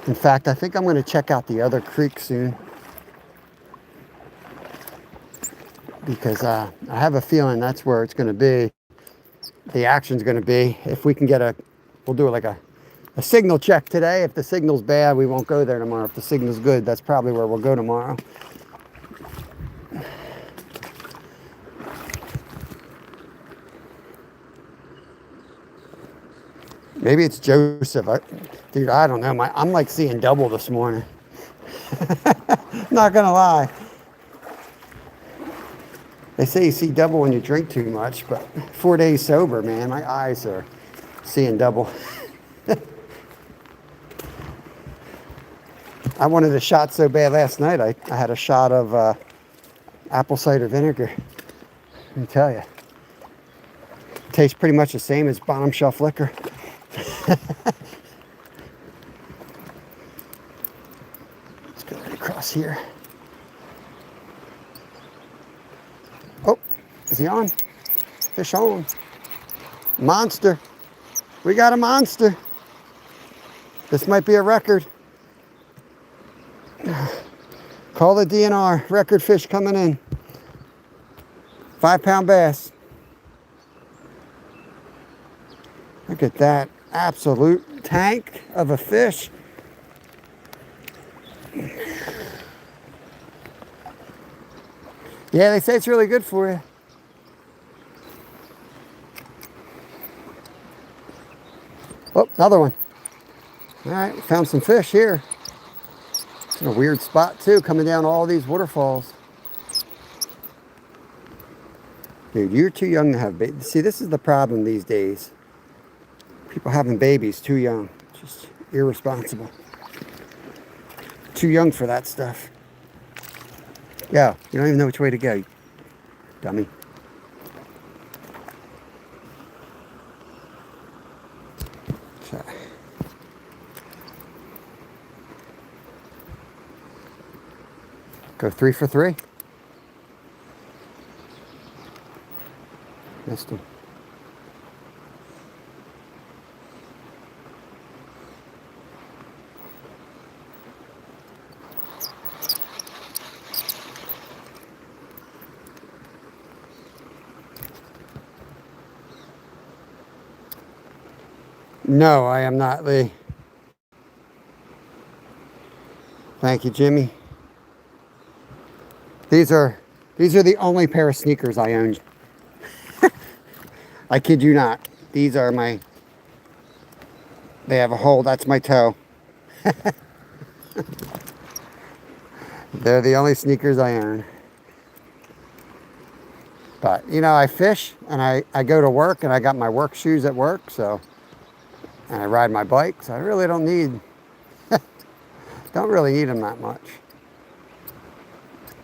In fact, I think I'm gonna check out the other creek soon. Because I have a feeling that's where it's gonna be. The action's gonna be. If we can get we'll do like a signal check today. If the signal's bad, we won't go there tomorrow. If the signal's good, that's probably where we'll go tomorrow. Maybe it's Joseph. Dude, I don't know. I'm like seeing double this morning. Not gonna lie. They say you see double when you drink too much, but 4 days sober, man, my eyes are seeing double. I wanted a shot so bad last night. I had a shot of apple cider vinegar. Let me tell you. Tastes pretty much the same as bottom shelf liquor. Let's go right across here. Oh, is he on? Fish on. Monster. We got a monster. This might be a record. Call the DNR. Record fish coming in. 5 pound bass. Look at that absolute tank of a fish. Yeah, they say it's really good for you. Oh, another one. All right, found some fish here. It's in a weird spot too, coming down all these waterfalls. Dude, you're too young to have babies. See, this is the problem these days. People having babies too young. Just irresponsible. Too young for that stuff. Yeah, you don't even know which way to go, you dummy. So. Go 3 for 3. Missed him. No, I am not, Lee. Thank you, Jimmy. These are the only pair of sneakers I own. I kid you not. These are my, they have a hole, that's my toe. They're the only sneakers I own. But, you know, I fish and I go to work and I got my work shoes at work, so, and I ride my bike, so I really don't need, don't really need them that much.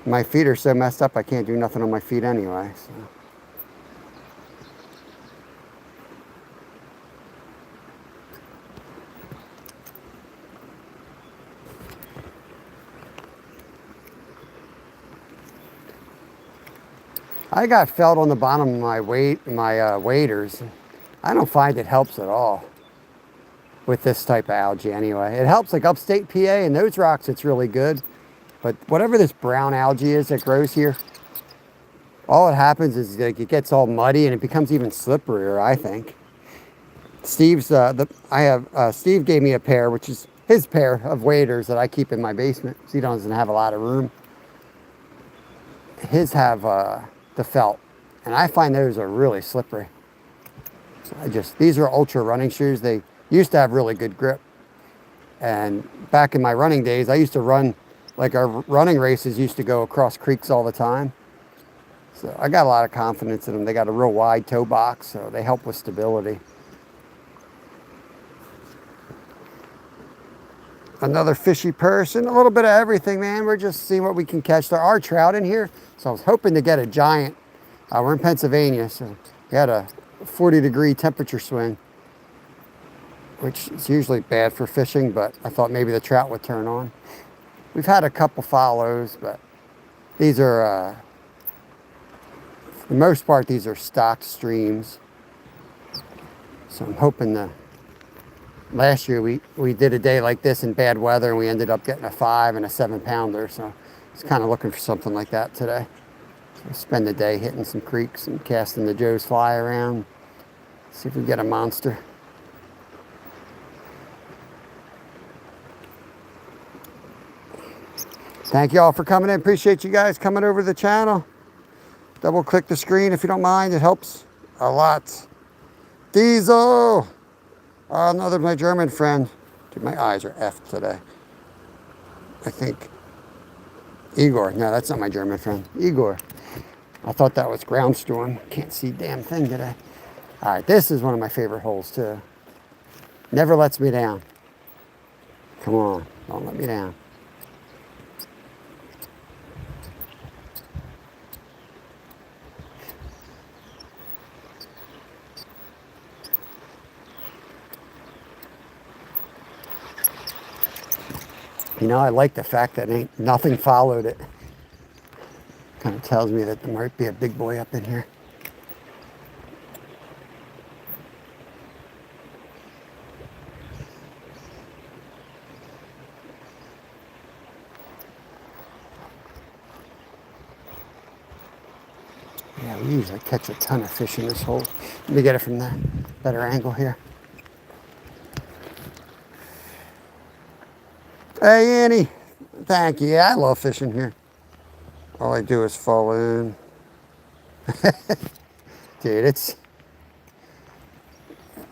My feet are so messed up I can't do nothing on my feet anyway, so. I got felt on the bottom of my waders. I don't find it helps at all with this type of algae anyway. It helps like upstate PA and those rocks, it's really good. But whatever this brown algae is that grows here, all it happens is like it gets all muddy and it becomes even slipperier, I think. Steve's, Steve gave me a pair, which is his pair of waders that I keep in my basement because he doesn't have a lot of room. His have the felt, and I find those are really slippery. So these are ultra running shoes. They used to have really good grip. And back in my running days, I used to run, like our running races used to go across creeks all the time. So I got a lot of confidence in them. They got a real wide toe box, so they help with stability. Another fishy person, a little bit of everything, man. We're just seeing what we can catch. There are trout in here, so I was hoping to get a giant. We're in Pennsylvania, so we had a 40-degree temperature swing, which is usually bad for fishing, but I thought maybe the trout would turn on. We've had a couple follows, but these are, for the most part, these are stocked streams. So I'm hoping to. Last year we did a day like this in bad weather and we ended up getting a 5 and a 7-pounder. So I was kind of looking for something like that today. So spend the day hitting some creeks and casting the Joe's fly around. See if we get a monster. Thank you all for coming in. Appreciate you guys coming over to the channel. Double click the screen if you don't mind. It helps a lot. Diesel! Another my German friend. Dude, my eyes are effed today. I think. Igor. No, that's not my German friend. Igor. I thought that was ground storm. Can't see a damn thing today. All right, this is one of my favorite holes too. Never lets me down. Come on, don't let me down. You know, I like the fact that nothing followed it. Kind of tells me that there might be a big boy up in here. Yeah, we usually catch a ton of fish in this hole. Let me get it from the better angle here. Hey, Annie. Thank you. Yeah, I love fishing here. All I do is fall in. Dude,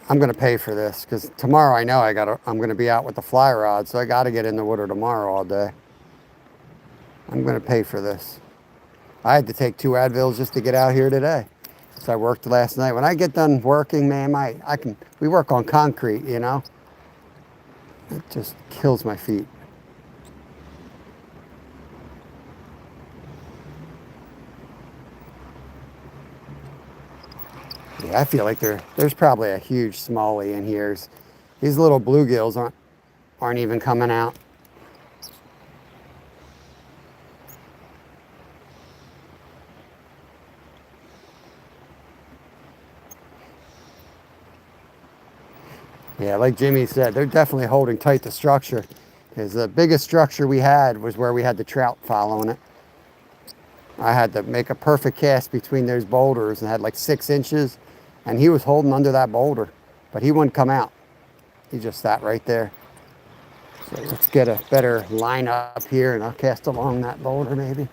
I'm going to pay for this because tomorrow I know I'm going to be out with the fly rod, so I got to get in the water tomorrow all day. I'm going to pay for this. I had to take 2 Advils just to get out here today. So I worked last night. When I get done working, man, we work on concrete, you know? It just kills my feet. Yeah, I feel like there's probably a huge smallie in here. These little bluegills aren't even coming out. Yeah, like Jimmy said, they're definitely holding tight to structure. Because the biggest structure we had was where we had the trout following it. I had to make a perfect cast between those boulders and had like 6 inches. And he was holding under that boulder, but he wouldn't come out. He just sat right there. So let's get a better line up here and I'll cast along that boulder maybe.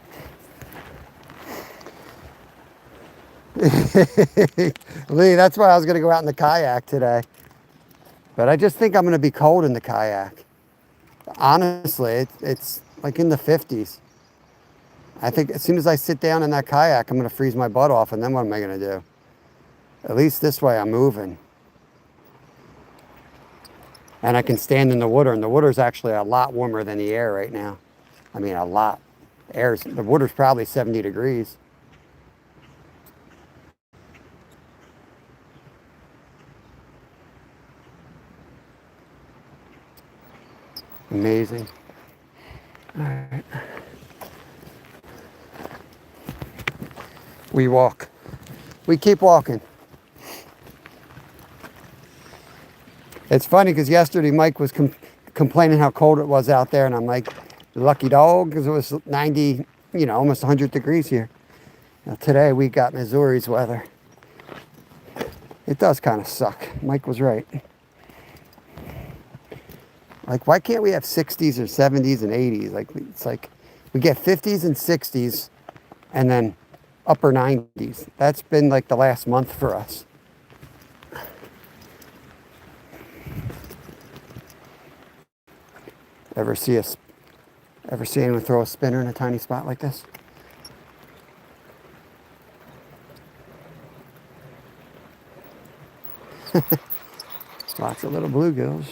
Lee, that's why I was going to go out in the kayak today. But I just think I'm going to be cold in the kayak. Honestly, it's like in the 50s. I think as soon as I sit down in that kayak, I'm going to freeze my butt off. And then what am I going to do? At least this way I'm moving. And I can stand in the water. And the water's actually a lot warmer than the air right now. I mean, a lot. The water's probably 70 degrees. Amazing. All right. We walk. We keep walking. It's funny because yesterday Mike was complaining how cold it was out there, and I'm like, lucky dog, because it was 90, you know, almost 100 degrees here. Now today we got Missouri's weather. It does kind of suck. Mike was right. Like, why can't we have 60s or 70s and 80s? Like, it's like we get 50s and 60s and then upper 90s. That's been like the last month for us. Ever see anyone throw a spinner in a tiny spot like this? Lots of little bluegills.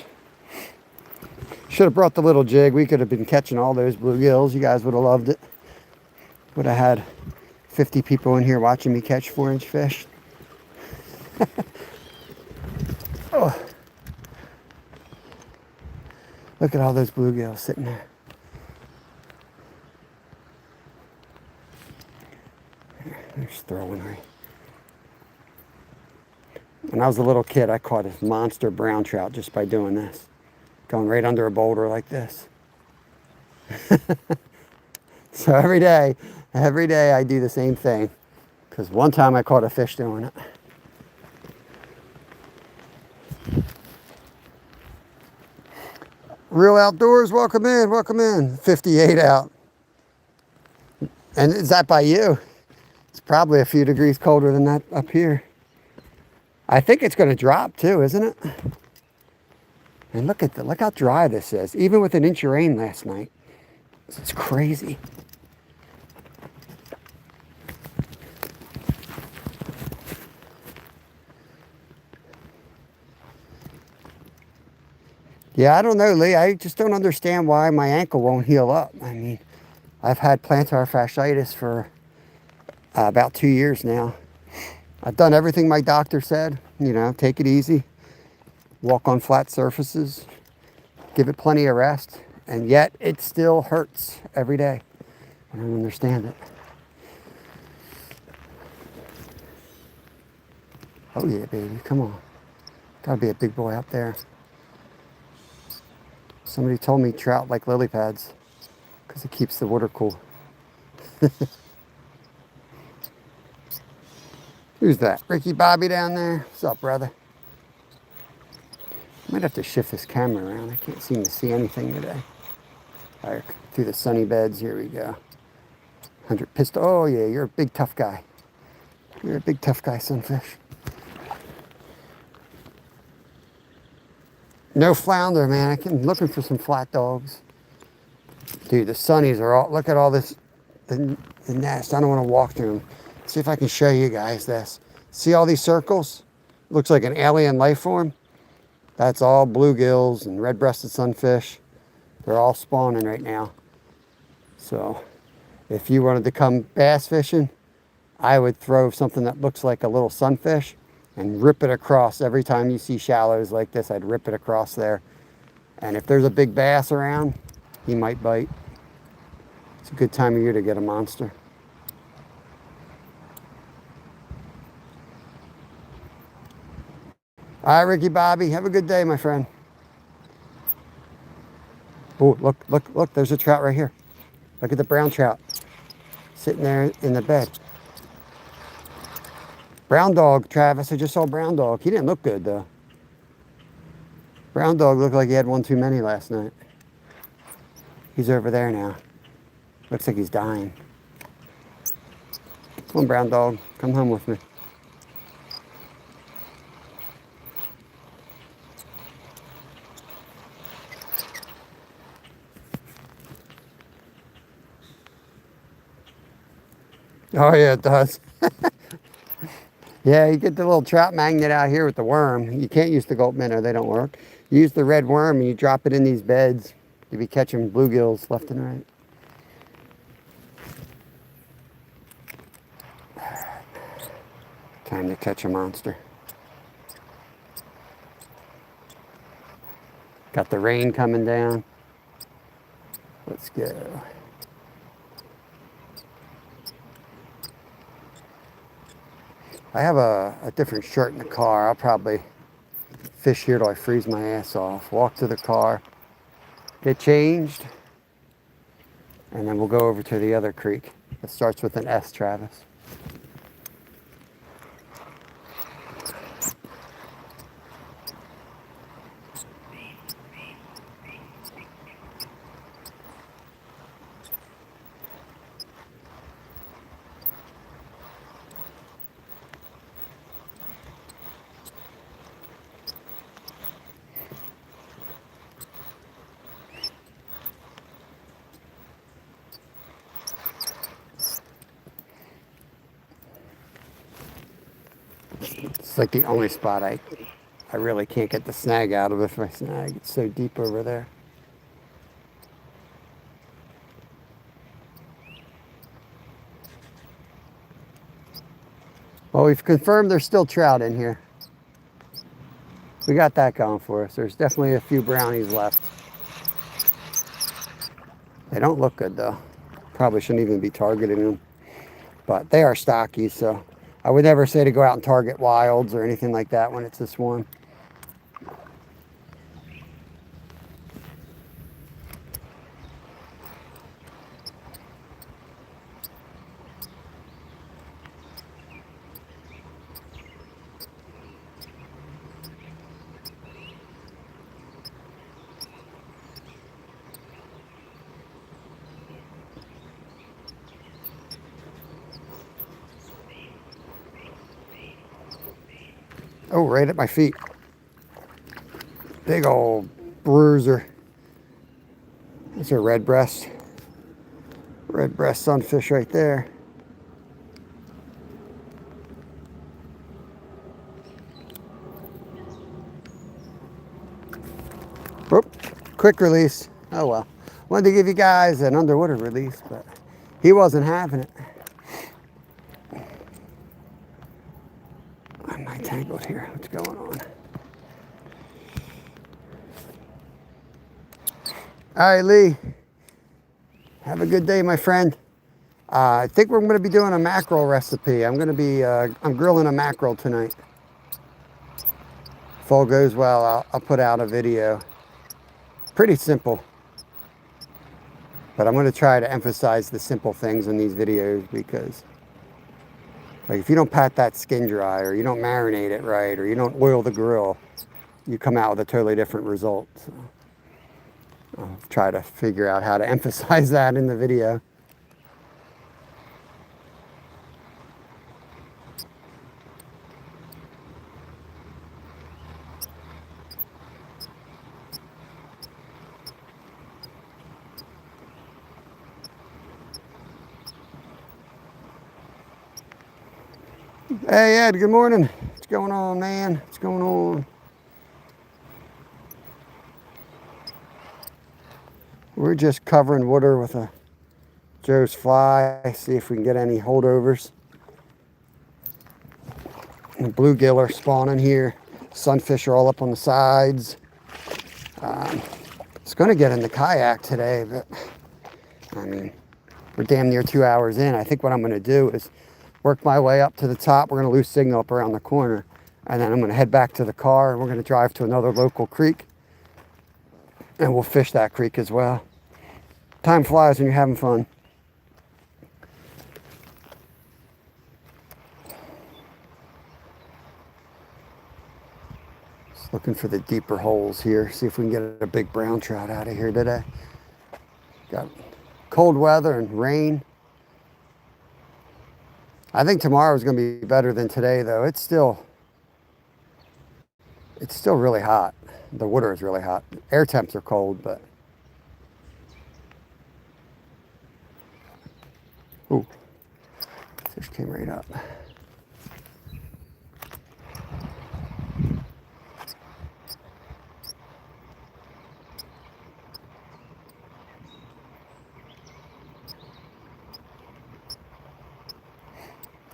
Should have brought the little jig. We could have been catching all those bluegills. You guys would have loved it. Would have had 50 people in here watching me catch 4-inch fish. Oh. Look at all those bluegills sitting there. They're just throwing right. When I was a little kid, I caught a monster brown trout just by doing this. Going right under a boulder like this. So every day I do the same thing. Because one time I caught a fish doing it. Real Outdoors, welcome in, welcome in. 58 out. And is that by you? It's probably a few degrees colder than that up here. I think it's going to drop too, isn't it? And look how dry this is. Even with an inch of rain last night. It's crazy. Yeah, I don't know, Lee. I just don't understand why my ankle won't heal up. I mean, I've had plantar fasciitis for about 2 years now. I've done everything my doctor said. You know, take it easy. Walk on flat surfaces. Give it plenty of rest. And yet, it still hurts every day. I don't understand it. Oh yeah, baby, come on. Gotta be a big boy up there. Somebody told me trout like lily pads because it keeps the water cool. Who's that? Ricky Bobby down there? What's up, brother? I might have to shift this camera around. I can't seem to see anything today. All right, through the sunny beds, here we go. 100 pistol. Oh yeah, you're a big tough guy. You're a big tough guy, sunfish. No flounder, man. I'm looking for some flat dogs. Dude, the sunnies are all, look at all this, the nest. I don't want to walk through them. See if I can show you guys this. See all these circles? Looks like an alien life form. That's all bluegills and red-breasted sunfish. They're all spawning right now. So if you wanted to come bass fishing, I would throw something that looks like a little sunfish and rip it across. Every time you see shallows like this, I'd rip it across there. And if there's a big bass around, he might bite. It's a good time of year to get a monster. All right, Ricky Bobby, have a good day, my friend. Oh, look, look, look, there's a trout right here. Look at the brown trout sitting there in the bed. Brown dog, Travis. I just saw brown dog. He didn't look good, though. Brown dog looked like he had one too many last night. He's over there now. Looks like he's dying. Come on, brown dog. Come home with me. Oh, yeah, it does. Yeah, you get the little trout magnet out here with the worm. You can't use the gulp minnow. They don't work. You use the red worm and you drop it in these beds. You'll be catching bluegills left and right. Time to catch a monster. Got the rain coming down. Let's go. I have a different shirt in the car. I'll probably fish here till I freeze my ass off. Walk to the car, get changed, and then we'll go over to the other creek. It starts with an S, Travis. It's like the only spot I really can't get the snag out of if I snag. It's so deep over there. Well, we've confirmed there's still trout in here. We got that going for us. There's definitely a few brownies left. They don't look good though. Probably shouldn't even be targeting them. But they are stocky, so I would never say to go out and target wilds or anything like that when it's this warm. Oh, right at my feet. Big old bruiser. That's a red breast sunfish right there. Whoop, quick release. Oh well. Wanted to give you guys an underwater release, but he wasn't having it. Am I tangled here? What's going on? All right, Lee. Have a good day, my friend. I think we're going to be doing a mackerel recipe. I'm grilling a mackerel tonight. If all goes well, I'll put out a video. Pretty simple. But I'm going to try to emphasize the simple things in these videos because like if you don't pat that skin dry or you don't marinate it right or you don't oil the grill, you come out with a totally different result. So I'll try to figure out how to emphasize that in the video. Hey Ed, good morning. What's going on, man? What's going on? We're just covering water with a Joe's fly, see if we can get any holdovers. The bluegill are spawning here. Sunfish are all up on the sides. It's going to get in the kayak today, but I mean, we're damn near 2 hours in. I think what I'm going to do is work my way up to the top. We're going to lose signal up around the corner. And then I'm going to head back to the car and we're going to drive to another local creek. And we'll fish that creek as well. Time flies when you're having fun. Just looking for the deeper holes here. See if we can get a big brown trout out of here today. Got cold weather and rain. I think tomorrow is going to be better than today, though. It's still really hot. The water is really hot. Air temps are cold, but ooh, fish came right up.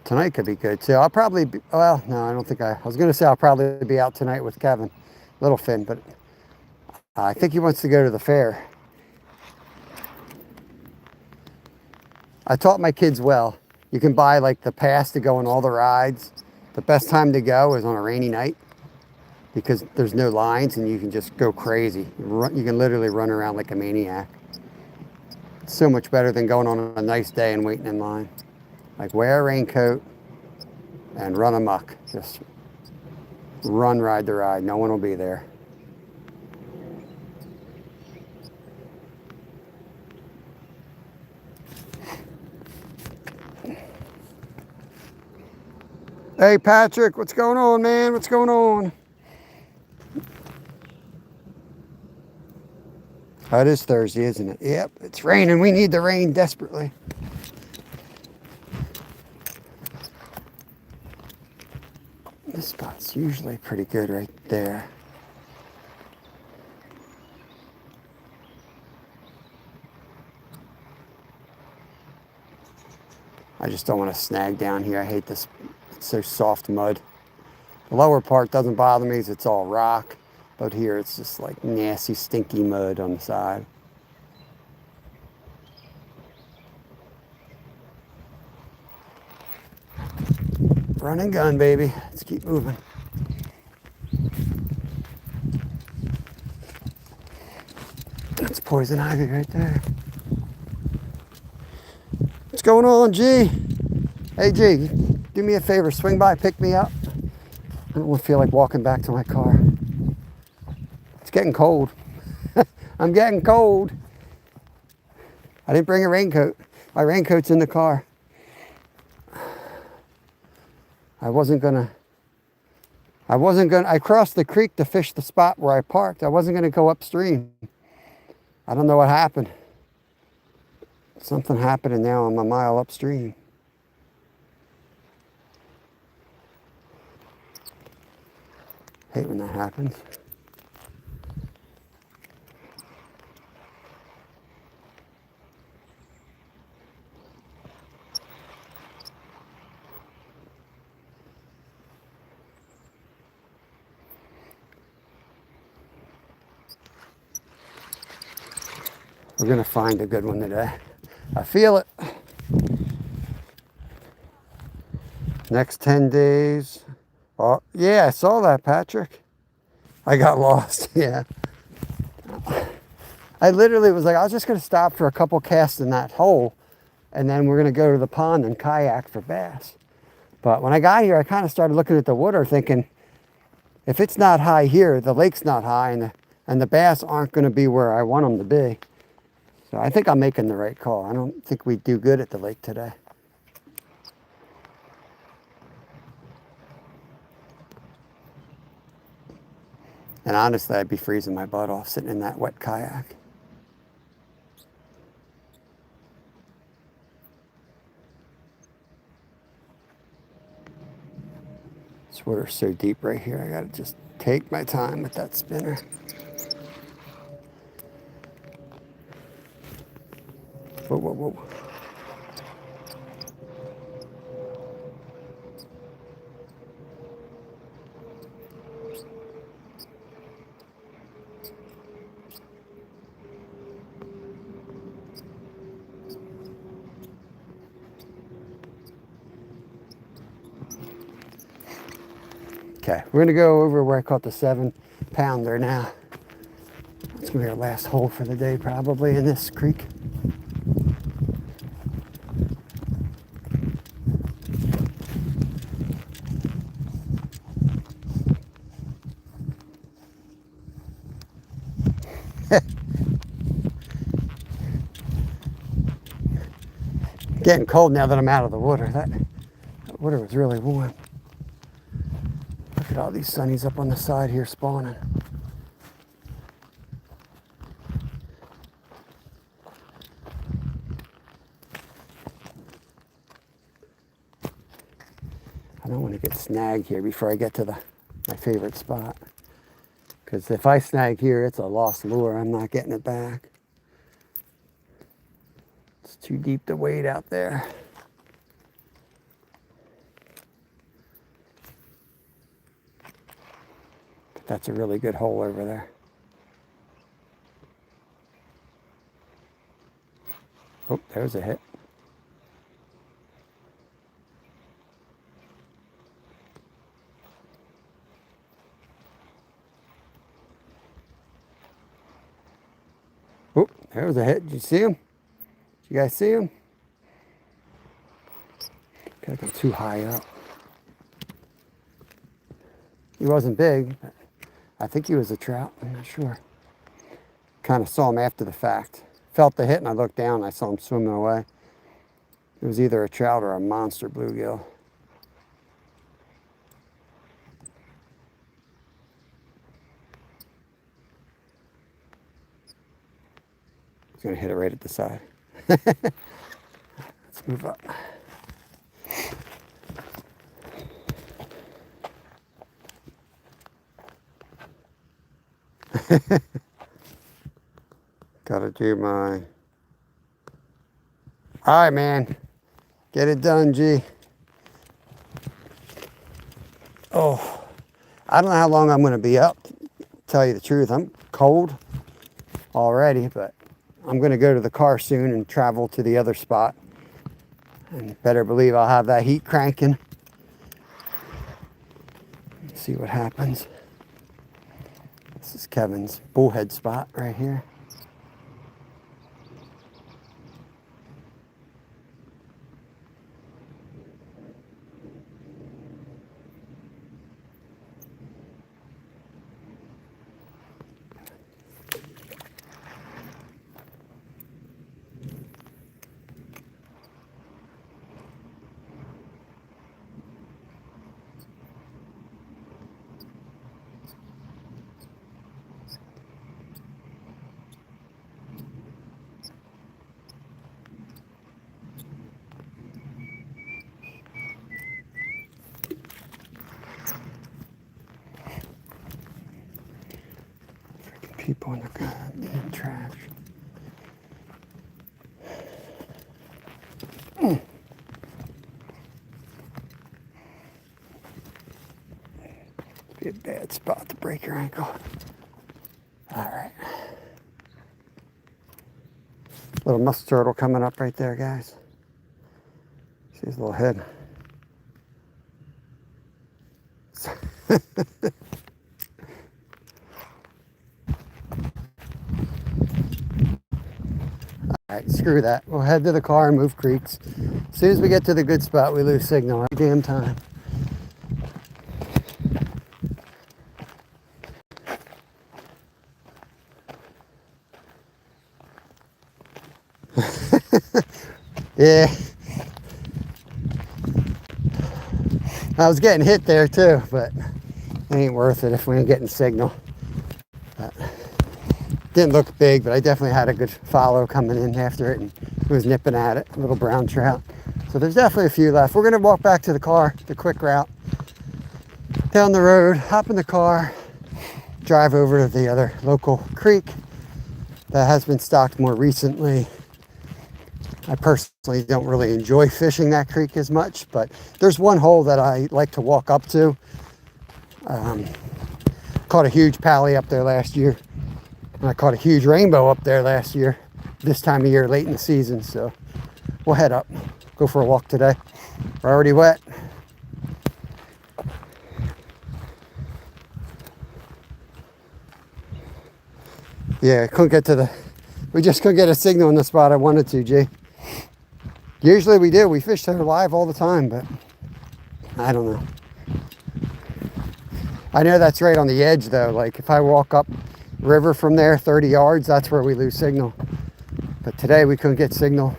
Tonight could be good too. I'll probably be, well, no, I don't think I was going to say I'll probably be out tonight with Kevin Littlefin, but I think he wants to go to the fair. I taught my kids well. You can buy like the pass to go on all the rides. The best time to go is on a rainy night because there's no lines and you can just go crazy. You can literally run around like a maniac. It's so much better than going on a nice day and waiting in line. Like wear a raincoat and run amok. Just run, ride the ride. No one will be there. Hey Patrick, what's going on, man? What's going on? Oh, it is Thursday, isn't it? Yep, it's raining. We need the rain desperately. This spot's usually pretty good right there. I just don't want to snag down here. I hate this. It's so soft mud. The lower part doesn't bother me because it's all rock. But here it's just like nasty, stinky mud on the side. Run and gun, baby. Let's keep moving. That's poison ivy right there. What's going on, G? Hey, G, do me a favor. Swing by, pick me up. I don't feel like walking back to my car. It's getting cold. I'm getting cold. I didn't bring a raincoat. My raincoat's in the car. I crossed the creek to fish the spot where I parked. I wasn't gonna go upstream. I don't know what happened. Something happened and now I'm a mile upstream. Hate when that happens. We're gonna find a good one today. I feel it. Next 10 days. Oh, yeah, I saw that, Patrick. I got lost, yeah. I literally was like, I was just gonna stop for a couple casts in that hole and then we're gonna go to the pond and kayak for bass. But when I got here, I kind of started looking at the water thinking, if it's not high here, the lake's not high and And the bass aren't going to be where I want them to be. So I think I'm making the right call. I don't think we do good at the lake today. And honestly, I'd be freezing my butt off sitting in that wet kayak. This water's so deep right here, I gotta just take my time with that spinner. Whoa, whoa, whoa. Okay, we're gonna go over where I caught the 7-pounder now. It's gonna be our last hole for the day probably in this creek. Getting cold now that I'm out of the water. That water was really warm. Look at all these sunnies up on the side here spawning. I don't want to get snagged here before I get to my favorite spot. Because if I snag here, it's a lost lure. I'm not getting it back. It's too deep to wade out there. But that's a really good hole over there. Oh, there's a hit. Oh, there was a hit. Did you see him? Did you guys see him? Gotta go too high up. He wasn't big, but I think he was a trout. I'm not sure. Kind of saw him after the fact. Felt the hit and I looked down and I saw him swimming away. It was either a trout or a monster bluegill. He's gonna hit it right at the side. Let's move up. Gotta do my... All right, man. Get it done, G. Oh, I don't know how long I'm gonna be up. To tell you the truth, I'm cold already, but I'm gonna go to the car soon and travel to the other spot. And better believe I'll have that heat cranking. Let's see what happens. This is Kevin's bullhead spot right here. People in the goddamn trash. Be a bad spot to break your ankle. All right. Little musk turtle coming up right there, guys. See his little head. All right, screw that. We'll head to the car and move creeks. As soon as we get to the good spot, we lose signal every damn time. Yeah. I was getting hit there too, but it ain't worth it if we ain't getting signal. Didn't look big, but I definitely had a good follow coming in after it, and it was nipping at it, a little brown trout. So there's definitely a few left. We're gonna walk back to the car, the quick route, down the road, hop in the car, drive over to the other local creek that has been stocked more recently. I personally don't really enjoy fishing that creek as much, but there's one hole that I like to walk up to. Caught a huge pally up there last year, and I caught a huge rainbow up there last year, this time of year, late in the season. So we'll head up, go for a walk today. We're already wet. Yeah, couldn't get to the, we just couldn't get a signal in the spot I wanted to, G. Usually we do, we fish there live all the time, but I don't know. I know that's right on the edge though. Like if I walk up river from there 30 yards, that's where we lose signal. But today we couldn't get signal.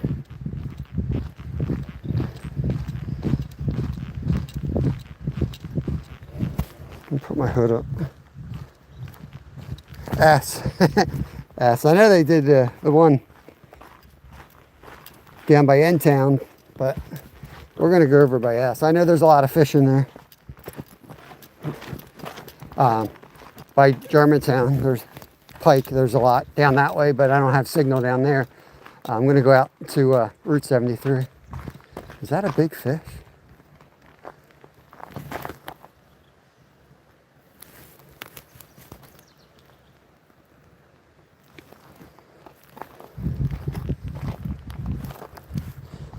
Let me put my hood up. Ass. Ass. I know they did the one down by N Town, but we're gonna go over by S. I know there's a lot of fish in there. By Germantown, there's pike, there's a lot down that way, but I don't have signal down there. I'm gonna go out to Route 73. Is that a big fish?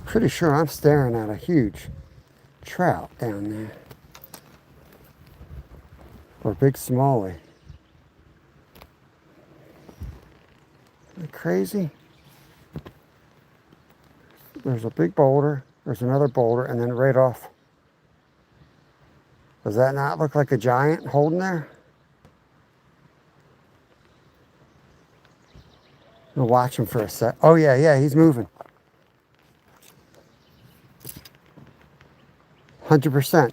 Pretty sure I'm staring at a huge trout down there. Or big smallie. Isn't that crazy? There's a big boulder, there's another boulder, and then right off. Does that not look like a giant holding there? I'm gonna watch him for a sec. Oh yeah, he's moving. 100%.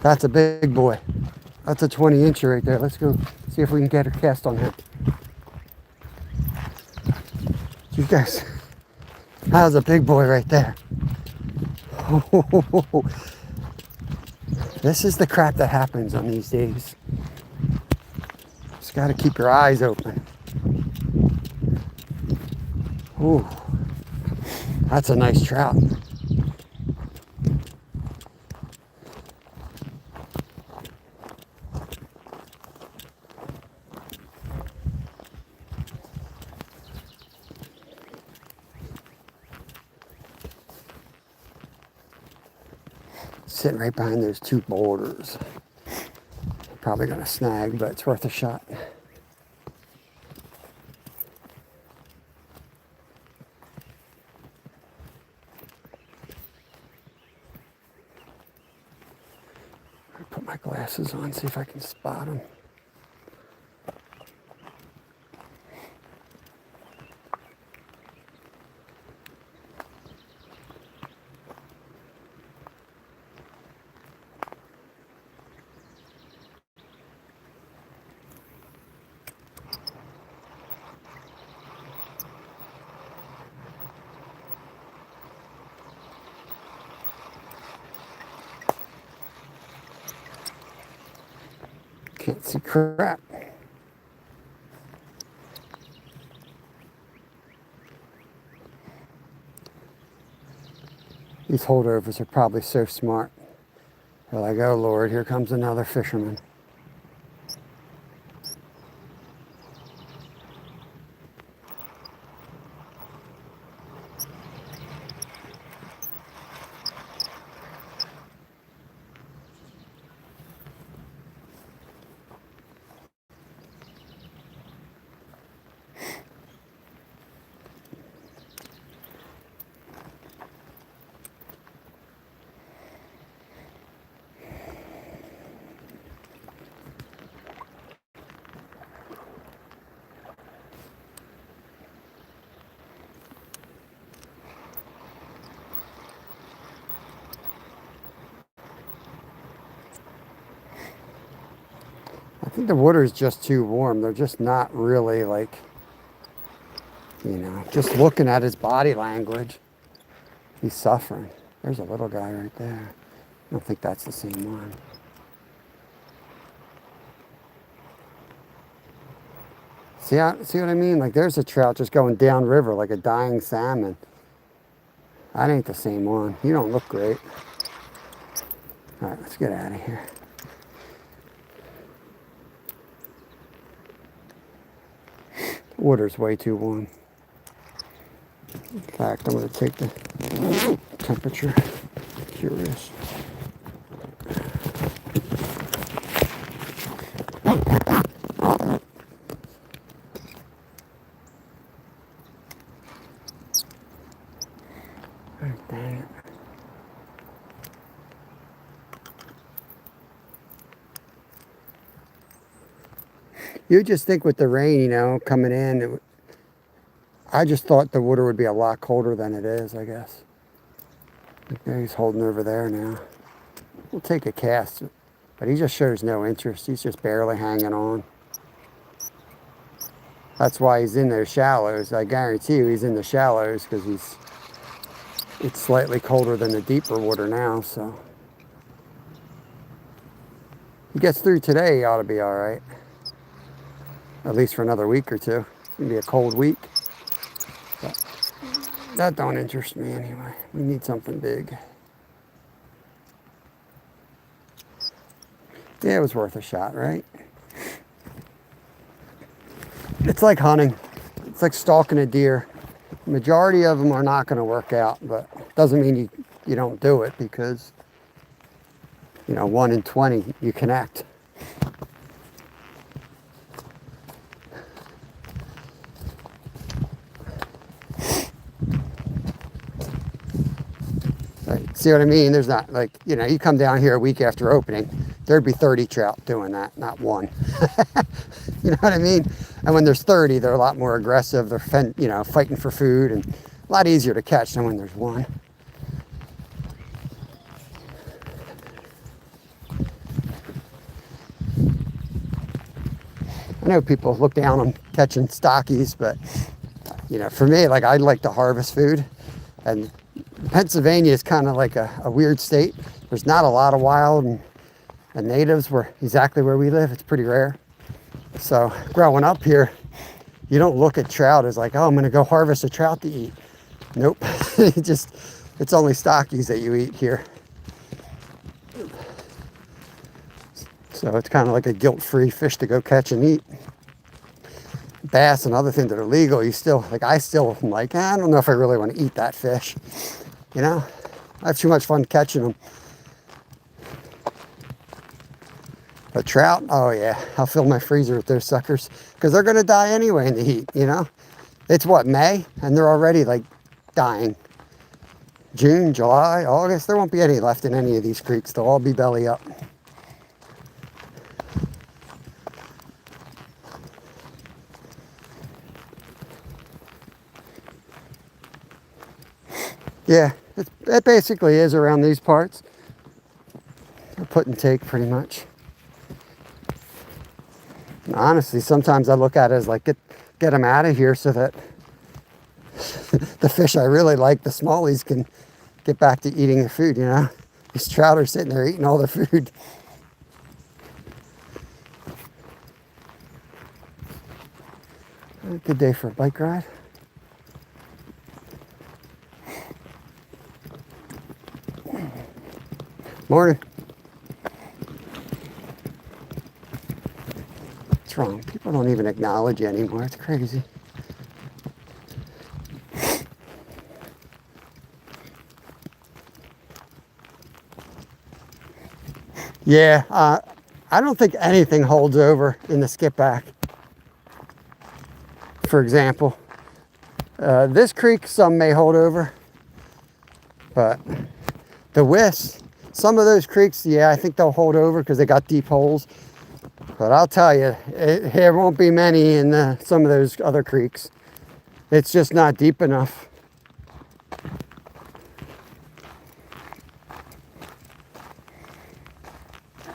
That's a big boy. That's a 20-incher right there. Let's go see if we can get a cast on him. You guys, that was a big boy right there. This is the crap that happens on these days. Just got to keep your eyes open. Ooh, that's a nice trout. Sitting right behind those two boulders. Probably gonna snag, but it's worth a shot. Put my glasses on, see if I can spot them. Can't see crap. These holdovers are probably so smart. They're like, oh Lord, here comes another fisherman. think the water is just too warm. They're just not really like, you know, just looking at his body language, he's suffering. There's a little guy right there. I don't think that's the same one. See what I mean? Like there's a trout just going downriver like a dying salmon. That ain't the same one. You don't look great. All right, let's get out of here. The water's way too warm. In fact, I'm going to take the temperature. Curious. Dang it. You just think with the rain, you know, coming in, I just thought the water would be a lot colder than it is, I guess. Okay, he's holding over there now. We'll take a cast, but he just shows no interest. He's just barely hanging on. That's why he's in those shallows. I guarantee you he's in the shallows because it's slightly colder than the deeper water now, so. He gets through today, he ought to be all right. At least for another week or two. It's gonna be a cold week. But that don't interest me anyway. We need something big. Yeah, it was worth a shot, right? It's like hunting. It's like stalking a deer. The majority of them are not going to work out, but doesn't mean you don't do it because, you know, 1 in 20 you connect. Right. See what I mean? There's not like, you know, you come down here a week after opening, there'd be 30 trout doing that, not one. You know what I mean? And when there's 30, they're a lot more aggressive. They're, you know, fighting for food and a lot easier to catch than when there's one. I know people look down on catching stockies, but, you know, for me, like I like to harvest food. And Pennsylvania is kind of like a weird state. There's not a lot of wild and natives exactly where we live. It's pretty rare. So growing up here, you don't look at trout as like, oh, I'm going to go harvest a trout to eat. Nope. It's only stockies that you eat here. So it's kind of like a guilt-free fish to go catch and eat. Bass and other things that are legal, I still am like, I don't know if I really want to eat that fish. You know, I have too much fun catching them. But trout, oh yeah, I'll fill my freezer with those suckers because they're going to die anyway in the heat, you know? It's what, May? And they're already like dying. June, July, August, there won't be any left in any of these creeks. They'll all be belly up. Yeah, it basically is around these parts. A put and take pretty much. And honestly, sometimes I look at it as like, get them out of here so that the fish I really like, the smallies, can get back to eating their food, you know? These trout are sitting there eating all their food. Good day for a bike ride. Morning. What's wrong? People don't even acknowledge you anymore. It's crazy. Yeah, I don't think anything holds over in the skipback. For example, this creek, some may hold over, but the Wiss, some of those creeks, yeah, I think they'll hold over because they got deep holes. But I'll tell you, there won't be many in some of those other creeks. It's just not deep enough.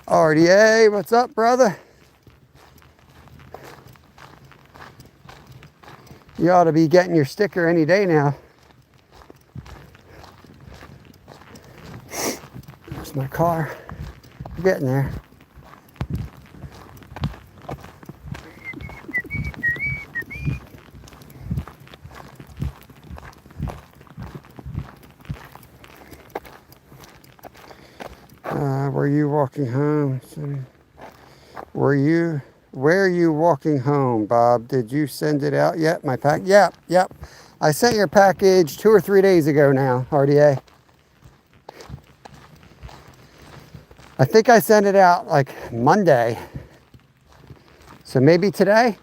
RDA, what's up, brother? You ought to be getting your sticker any day now. There's my car. I'm getting there. Were you walking home? Where are you walking home, Bob? Did you send it out yet? My pack? Yep. I sent your package 2 or 3 days ago now, RDA. I think I sent it out like Monday. So maybe today?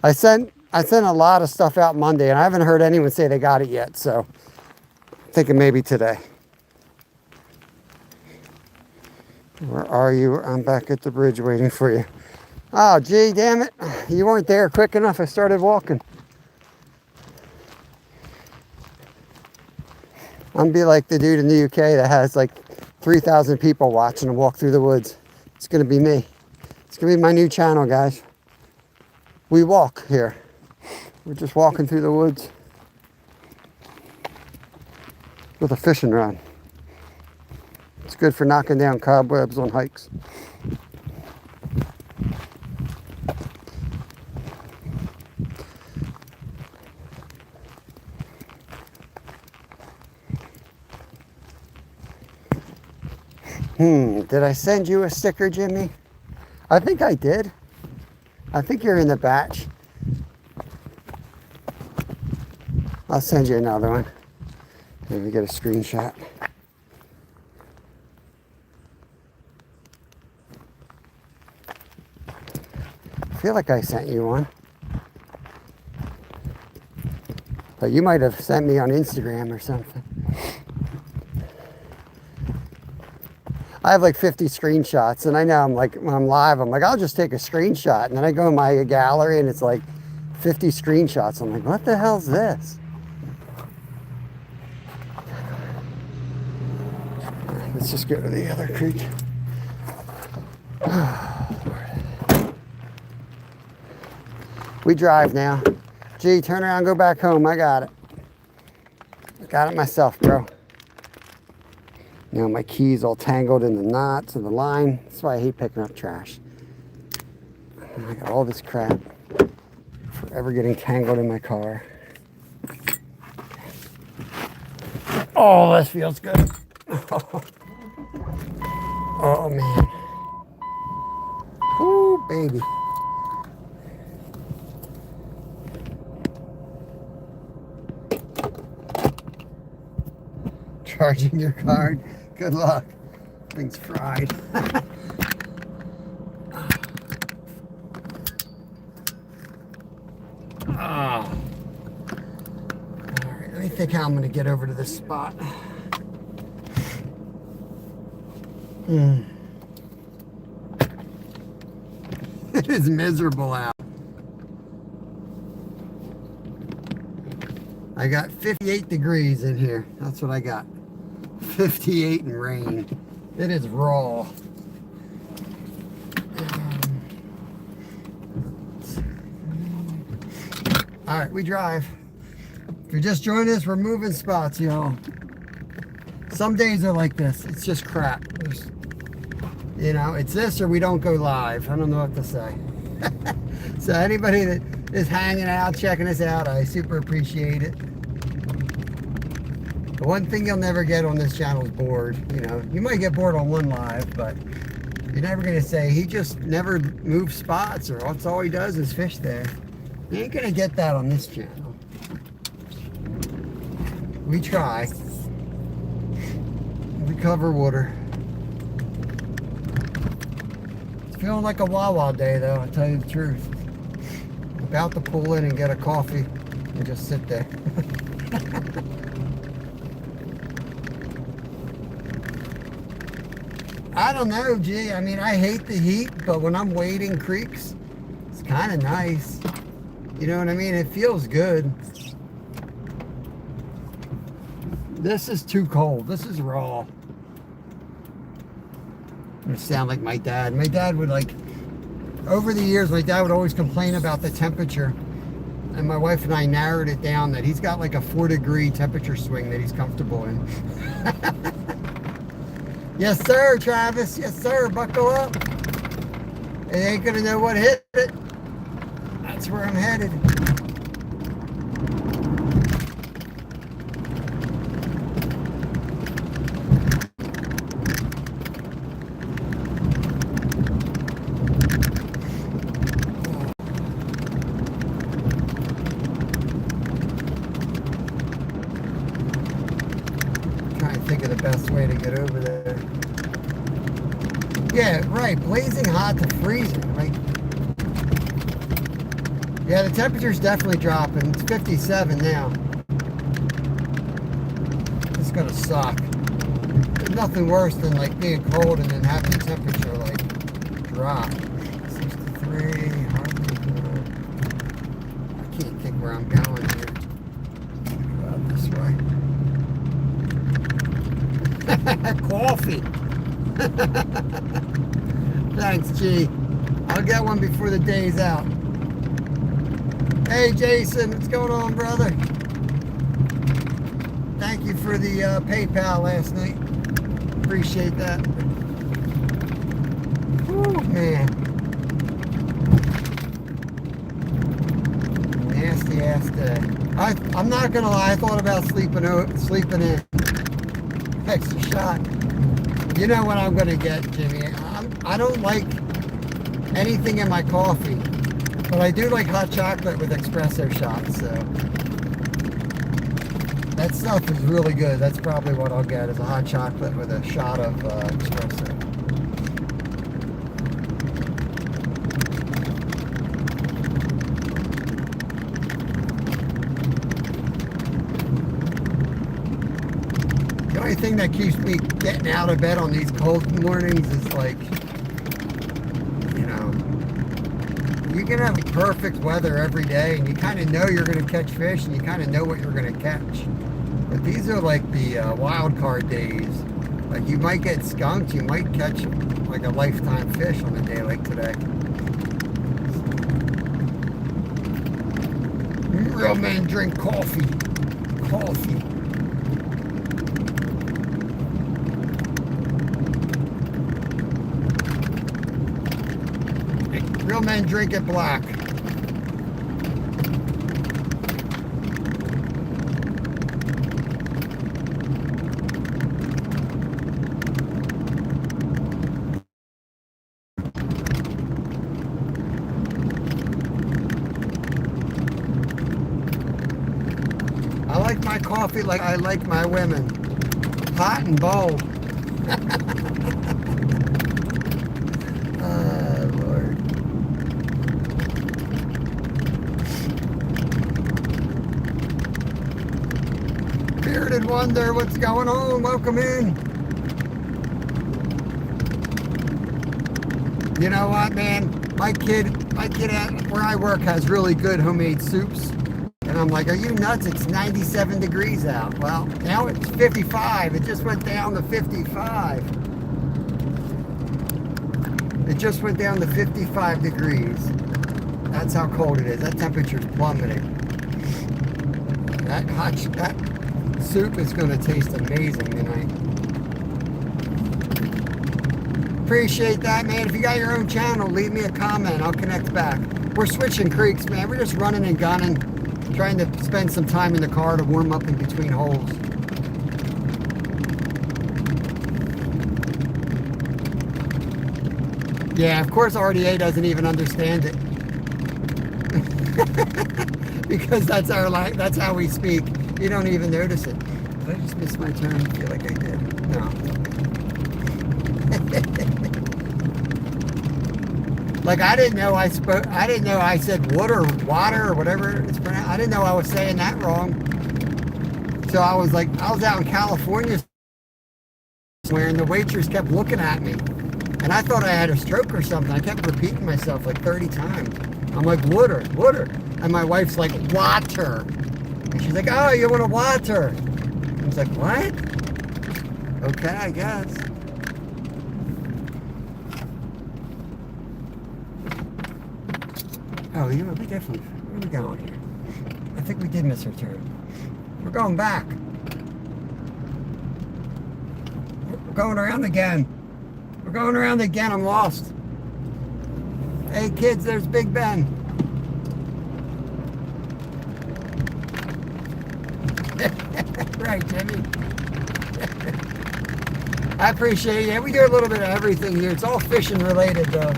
I sent a lot of stuff out Monday, and I haven't heard anyone say they got it yet, so I'm thinking maybe today. Where are you? I'm back at the bridge waiting for you. Oh, gee, damn it. You weren't there quick enough. I started walking. I'm be like the dude in the UK that has like 3,000 people watching him walk through the woods. It's going to be me. It's going to be my new channel, guys. We walk here. We're just walking through the woods with a fishing rod. It's good for knocking down cobwebs on hikes. Did I send you a sticker, Jimmy? I think I did. I think you're in the batch. I'll send you another one. Maybe get a screenshot. I feel like I sent you one. But you might have sent me on Instagram or something. I have like 50 screenshots, and I know I'm like, when I'm live, I'm like, I'll just take a screenshot. And then I go in my gallery and it's like 50 screenshots. I'm like, what the hell's this? Let's just go to the other creek. We drive now. Gee, turn around, go back home. I got it. I got it myself, bro. You know, my keys all tangled in the knots of the line. That's why I hate picking up trash. And I got all this crap forever getting tangled in my car. Oh, this feels good. Oh, man. Ooh, baby. Charging your card. Good luck. Thing's fried. All right, let me think how I'm going to get over to this spot. It is miserable out. I got 58 degrees in here. That's what I got. 58 and rain. It is raw. All right, we drive. If you're just joining us, we're moving spots, y'all. Some days are like this. It's just crap. You know, it's this or we don't go live. I don't know what to say. So anybody that is hanging out, checking us out, I super appreciate it. The one thing you'll never get on this channel is bored. You know, you might get bored on one live, but you're never going to say, he just never moves spots, or that's all he does is fish there. You ain't going to get that on this channel. We try. We cover water. It's feeling like a Wawa day, though, I'll tell you the truth. I'm about to pull in and get a coffee and just sit there. I don't know, gee. I mean, I hate the heat, but when I'm wading creeks, it's kind of nice. You know what I mean? It feels good. This is too cold. This is raw. I'm gonna sound like my dad. My dad would like over the years, my dad would always complain about the temperature. And my wife and I narrowed it down that he's got like a 4-degree temperature swing that he's comfortable in. Yes, sir, Travis. Yes, sir. Buckle up. It ain't going to know what hit it. That's where I'm headed. Think of the best way to get over there. Yeah, right. Blazing hot to freezing. Like, yeah, the temperature's definitely dropping. It's 57 now. It's gonna suck. There's nothing worse than like being cold and then having the temperature like drop. 63. I can't think where I'm going here. Go out this way. Coffee. Thanks, G. I'll get one before the day's out. Hey, Jason, what's going on, brother? Thank you for the PayPal last night. Appreciate that. Whew, man. Nasty ass day. I'm not gonna lie. I thought about sleeping in. Extra shot. You know what I'm gonna get, Jimmy? I don't like anything in my coffee, but I do like hot chocolate with espresso shots. So that stuff is really good. That's probably what I'll get, is a hot chocolate with a shot of espresso. The only thing that keeps me getting out of bed on these cold mornings is like, you know, you can have perfect weather every day and you kind of know you're going to catch fish and you kind of know what you're going to catch. But these are like the wild card days. Like you might get skunked, you might catch like a lifetime fish on a day like today. Real men drink coffee. Coffee. Real men drink it black. I like my coffee like I like my women. Hot and bold. Lord. Bearded Wonder, what's going on? Welcome in. You know what, man? My kid at where I work has really good homemade soups. And I'm like, are you nuts? It's 97 degrees out. Well, now it's 55. It just went down to 55. It just went down to 55 degrees. That's how cold it is. That temperature's plummeting. That soup is going to taste amazing tonight. Appreciate that, man. If you got your own channel, leave me a comment. I'll connect back. We're switching creeks, man. We're just running and gunning. Trying to spend some time in the car to warm up in between holes. Yeah, of course RDA doesn't even understand it. Because that's how we speak. You don't even notice it. Did I just miss my turn? I feel like I did. No. Like I didn't know I said water or whatever it's pronounced. I didn't know I was saying that wrong. So I was out in California somewhere and the waitress kept looking at me. And I thought I had a stroke or something. I kept repeating myself like 30 times. I'm like, water. And my wife's like, water. And she's like, oh, you want a water? I was like, what? Okay, I guess. Oh, you know, we definitely, where are we going here? I think we did miss our turn. We're going back. We're going around again. We're going around again. I'm lost. Hey, kids, there's Big Ben. Right, Jimmy. I appreciate it. Yeah, we do a little bit of everything here. It's all fishing related, though.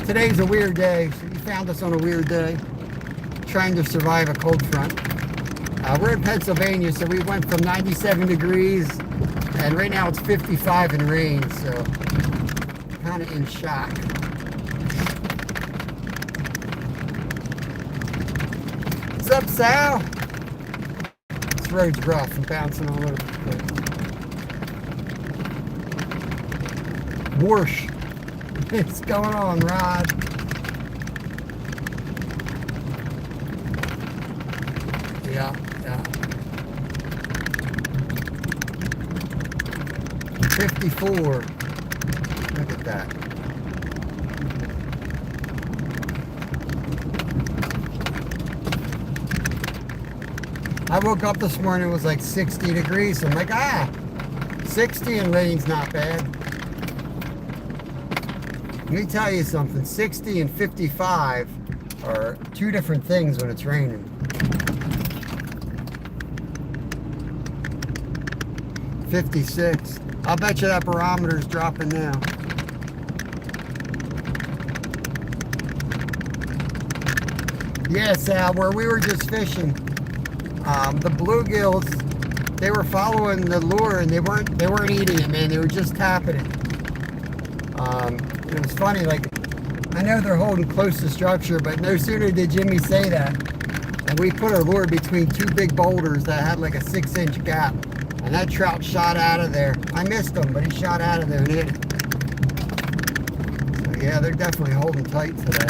Today's a weird day. So you found us on a weird day, trying to survive a cold front. We're in Pennsylvania, so we went from 97 degrees, and right now it's 55 and rain, so kind of in shock. What's up, Sal? This road's rough. I'm bouncing all over the place. Whoosh. What's going on, Rod? Yeah. 54. Look at that. I woke up this morning, it was like 60 degrees. I'm like, 60 and rain's not bad. Let me tell you something, 60 and 55 are two different things when it's raining. $56. I'll bet you that barometer's dropping now. Yeah, Sal, where we were just fishing, the bluegills, they were following the lure and they weren't eating it, man. They were just tapping it. It was funny, like, I know they're holding close to structure, but no sooner did Jimmy say that, and we put our lure between two big boulders that had like a 6-inch gap, and that trout shot out of there. I missed him, but he shot out of there and hit it. So yeah, they're definitely holding tight today.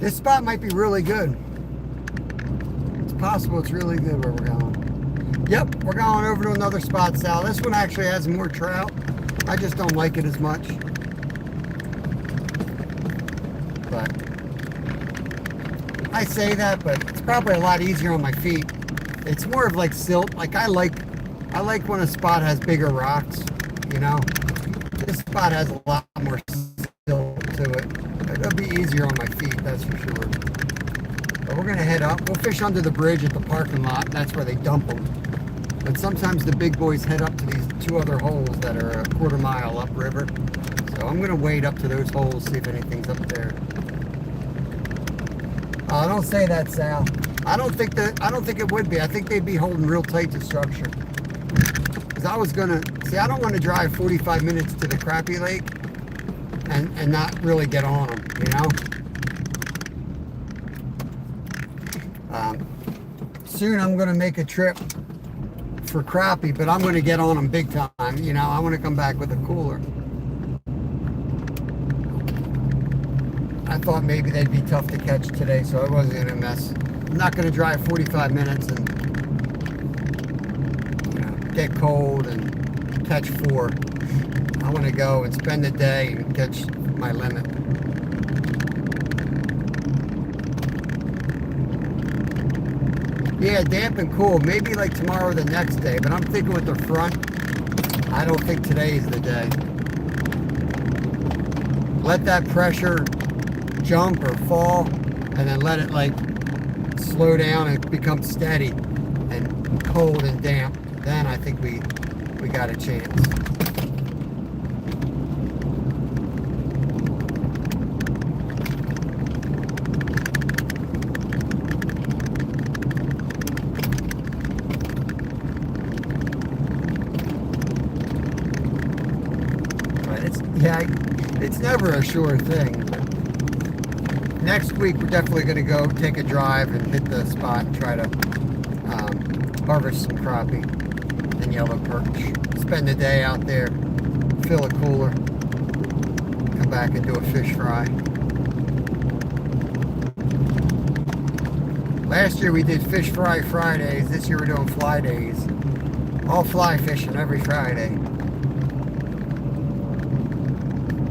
This spot might be really good. It's possible it's really good where we're going. Yep, we're going over to another spot, Sal. This one actually has more trout. I just don't like it as much. But I say that, but it's probably a lot easier on my feet. It's more of like silt. Like I like when a spot has bigger rocks, you know. This spot has a lot more silt to it. It'll be easier on my feet, that's for sure. But we're gonna head up. We'll fish under the bridge at the parking lot. That's where they dump them. But sometimes the big boys head up to these two other holes that are a quarter mile upriver. So I'm gonna wade up to those holes, see if anything's up there. Don't say that, Sal. I don't think it would be. I think they'd be holding real tight to structure. Because I was gonna see, I don't want to drive 45 minutes to the Crappie Lake and not really get on them, you know. Soon I'm going to make a trip for crappie, but I'm going to get on them big time, you know. I want to come back with a cooler. I thought maybe they'd be tough to catch today, so I wasn't going to mess. I'm not going to drive 45 minutes and, you know, get cold and catch 4. I want to go and spend the day and catch my limit. Yeah, damp and cool. Maybe like tomorrow or the next day, but I'm thinking with the front, I don't think today is the day. Let that pressure jump or fall, and then let it like slow down and become steady and cold and damp. Then I think we got a chance. It's never a sure thing. Next week, we're definitely going to go take a drive and hit the spot and try to harvest some crappie and yellow perch. Spend the day out there, fill a cooler, come back and do a fish fry. Last year we did fish fry Fridays. This year we're doing fly days. All fly fishing every Friday.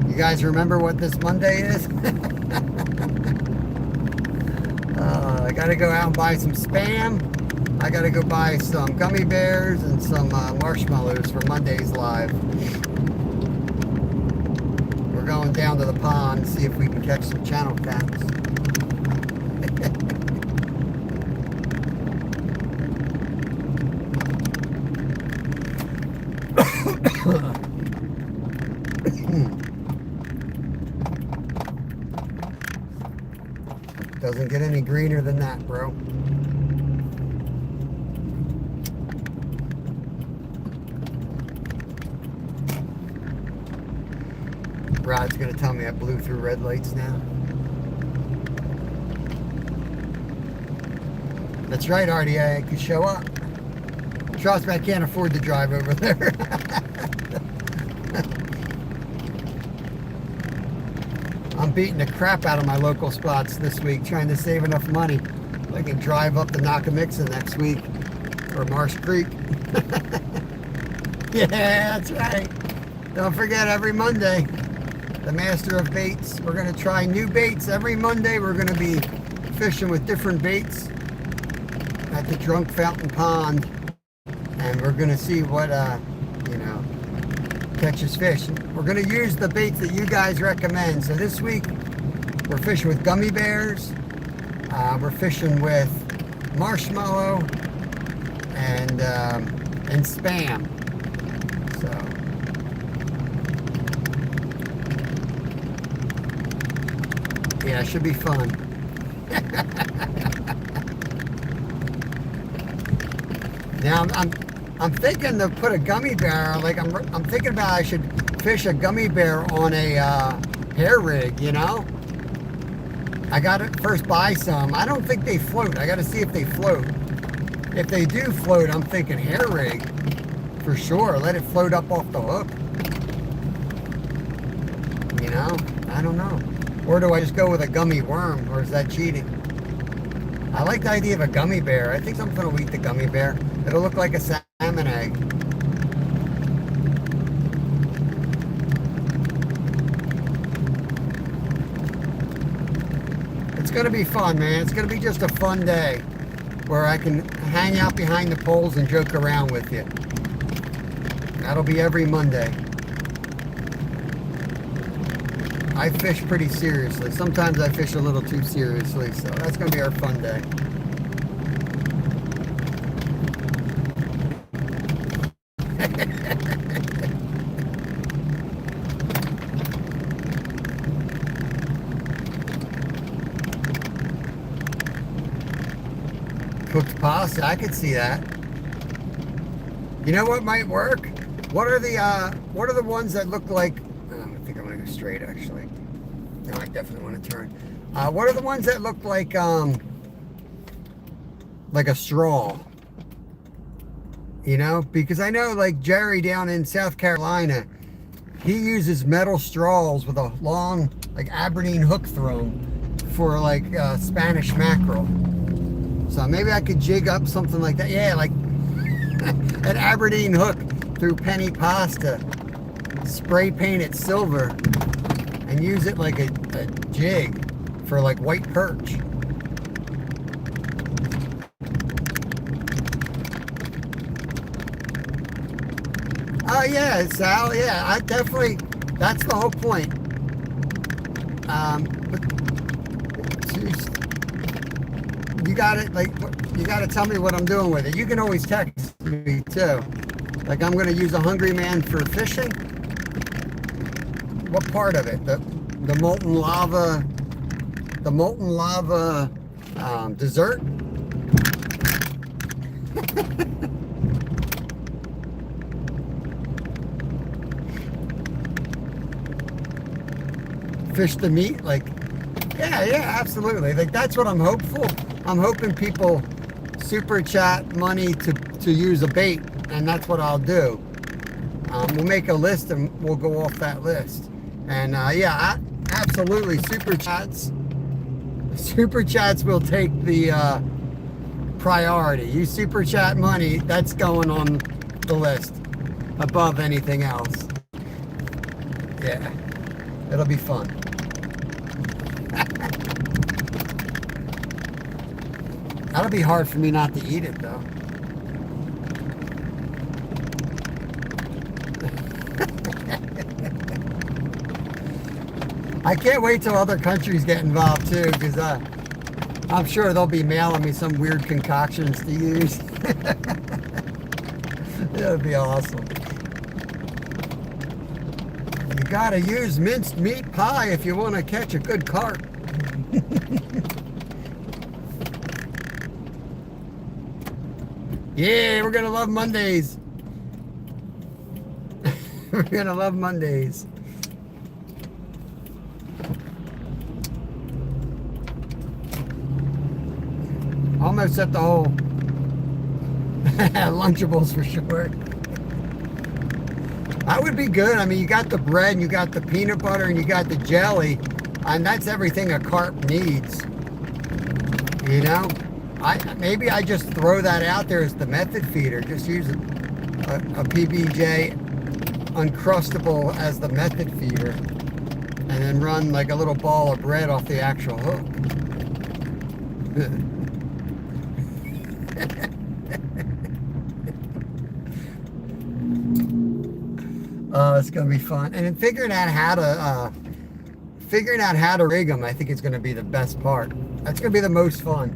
You guys remember what this Monday is? I gotta go out and buy some Spam. I gotta go buy some gummy bears and some marshmallows for Monday's live. We're going down to the pond to see if we can catch some channel cats. Doesn't get any greener than that, bro. Rod's gonna tell me I blew through red lights now. That's right, RDA, I could show up. Trust me, I can't afford to drive over there. I'm beating the crap out of my local spots this week, trying to save enough money so I can drive up to Nakamixa next week, or Marsh Creek. Yeah, that's right. Don't forget, every Monday, the Master of Baits. We're going to try new baits. Every Monday, we're going to be fishing with different baits at the Drunk Fountain Pond. And we're going to see what, catches fish. We're going to use the baits that you guys recommend. So this week we're fishing with gummy bears, we're fishing with marshmallow and Spam. So yeah, it should be fun. Now I'm thinking to put a gummy bear, like I'm thinking about I should fish a gummy bear on a hair rig, you know? I gotta first buy some. I don't think they float. I gotta see if they float. If they do float, I'm thinking hair rig for sure. Let it float up off the hook. You know? I don't know. Or do I just go with a gummy worm, or is that cheating? I like the idea of a gummy bear. I think I'm gonna eat the gummy bear. It'll look like a salmon egg. It's gonna be fun, man. It's gonna be just a fun day where I can hang out behind the poles and joke around with you. That'll be every Monday. I fish pretty seriously. Sometimes I fish a little too seriously, so that's gonna be our fun day. Cooked pasta, I could see that. You know what might work? What are the ones that look like? I think I'm gonna go straight actually. No, I definitely want to turn. What are the ones that look like a straw? You know, because I know like Jerry down in South Carolina, he uses metal straws with a long like Aberdeen hook through 'em for like Spanish mackerel. So maybe I could jig up something like that. Yeah, like an Aberdeen hook through penny pasta, spray paint it silver, and use it like a jig for like white perch. Oh yeah, Sal, yeah, I definitely, that's the whole point. But you got it, like, you got to tell me what I'm doing with it. You can always text me too. Like, I'm going to use a Hungry Man for fishing. What part of it? The molten lava dessert? Fish the meat, like, yeah, absolutely. Like, that's what I'm hopeful. I'm hoping people super chat money to use a bait, and that's what I'll do. We'll make a list and we'll go off that list. And yeah, absolutely, super chats will take the priority. You super chat money, that's going on the list above anything else. Yeah, it'll be fun. That'll be hard for me not to eat it though. I can't wait till other countries get involved too, because I'm sure they'll be mailing me some weird concoctions to use. That'll be awesome. You gotta use minced meat pie if you want to catch a good carp. Yeah, we're gonna love Mondays. We're gonna love Mondays. Almost at the whole Lunchables for sure. That would be good. I mean, you got the bread, and you got the peanut butter, and you got the jelly, and that's everything a carp needs. You know, maybe I just throw that out there as the method feeder. Just use a PBJ Uncrustable as the method feeder, and then run like a little ball of bread off the actual hook. Oh, it's gonna be fun. And then figuring out how to rig them, I think is gonna be the best part. That's gonna be the most fun.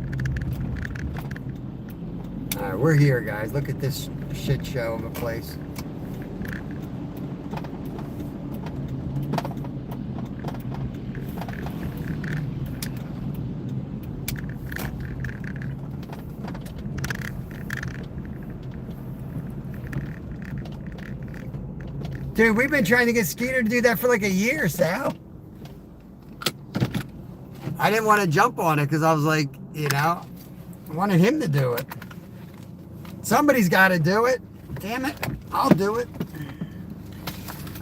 All right, we're here, guys. Look at this shit show of a place. Dude, we've been trying to get Skeeter to do that for like a year, Sal. I didn't want to jump on it because I was like, you know, I wanted him to do it. Somebody's got to do it. Damn it, I'll do it.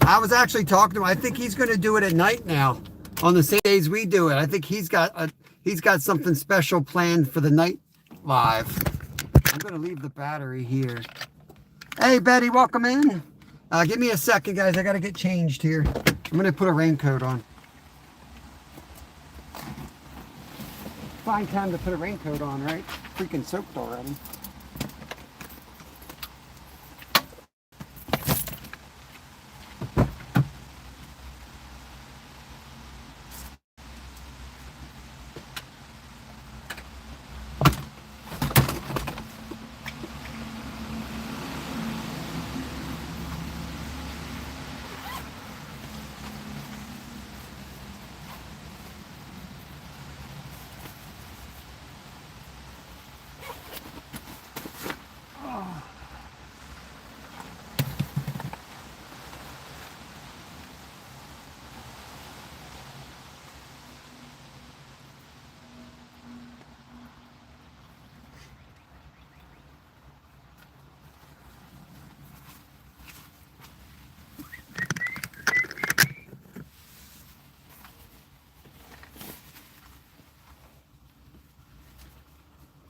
I was actually talking to him. I think he's going to do it at night now, on the same days we do it. I think he's got something special planned for the night live. I'm going to leave the battery here. Hey, Betty, welcome in. Give me a second, guys. I got to get changed here. I'm going to put a raincoat on. Fine time to put a raincoat on, right? Freaking soaked already.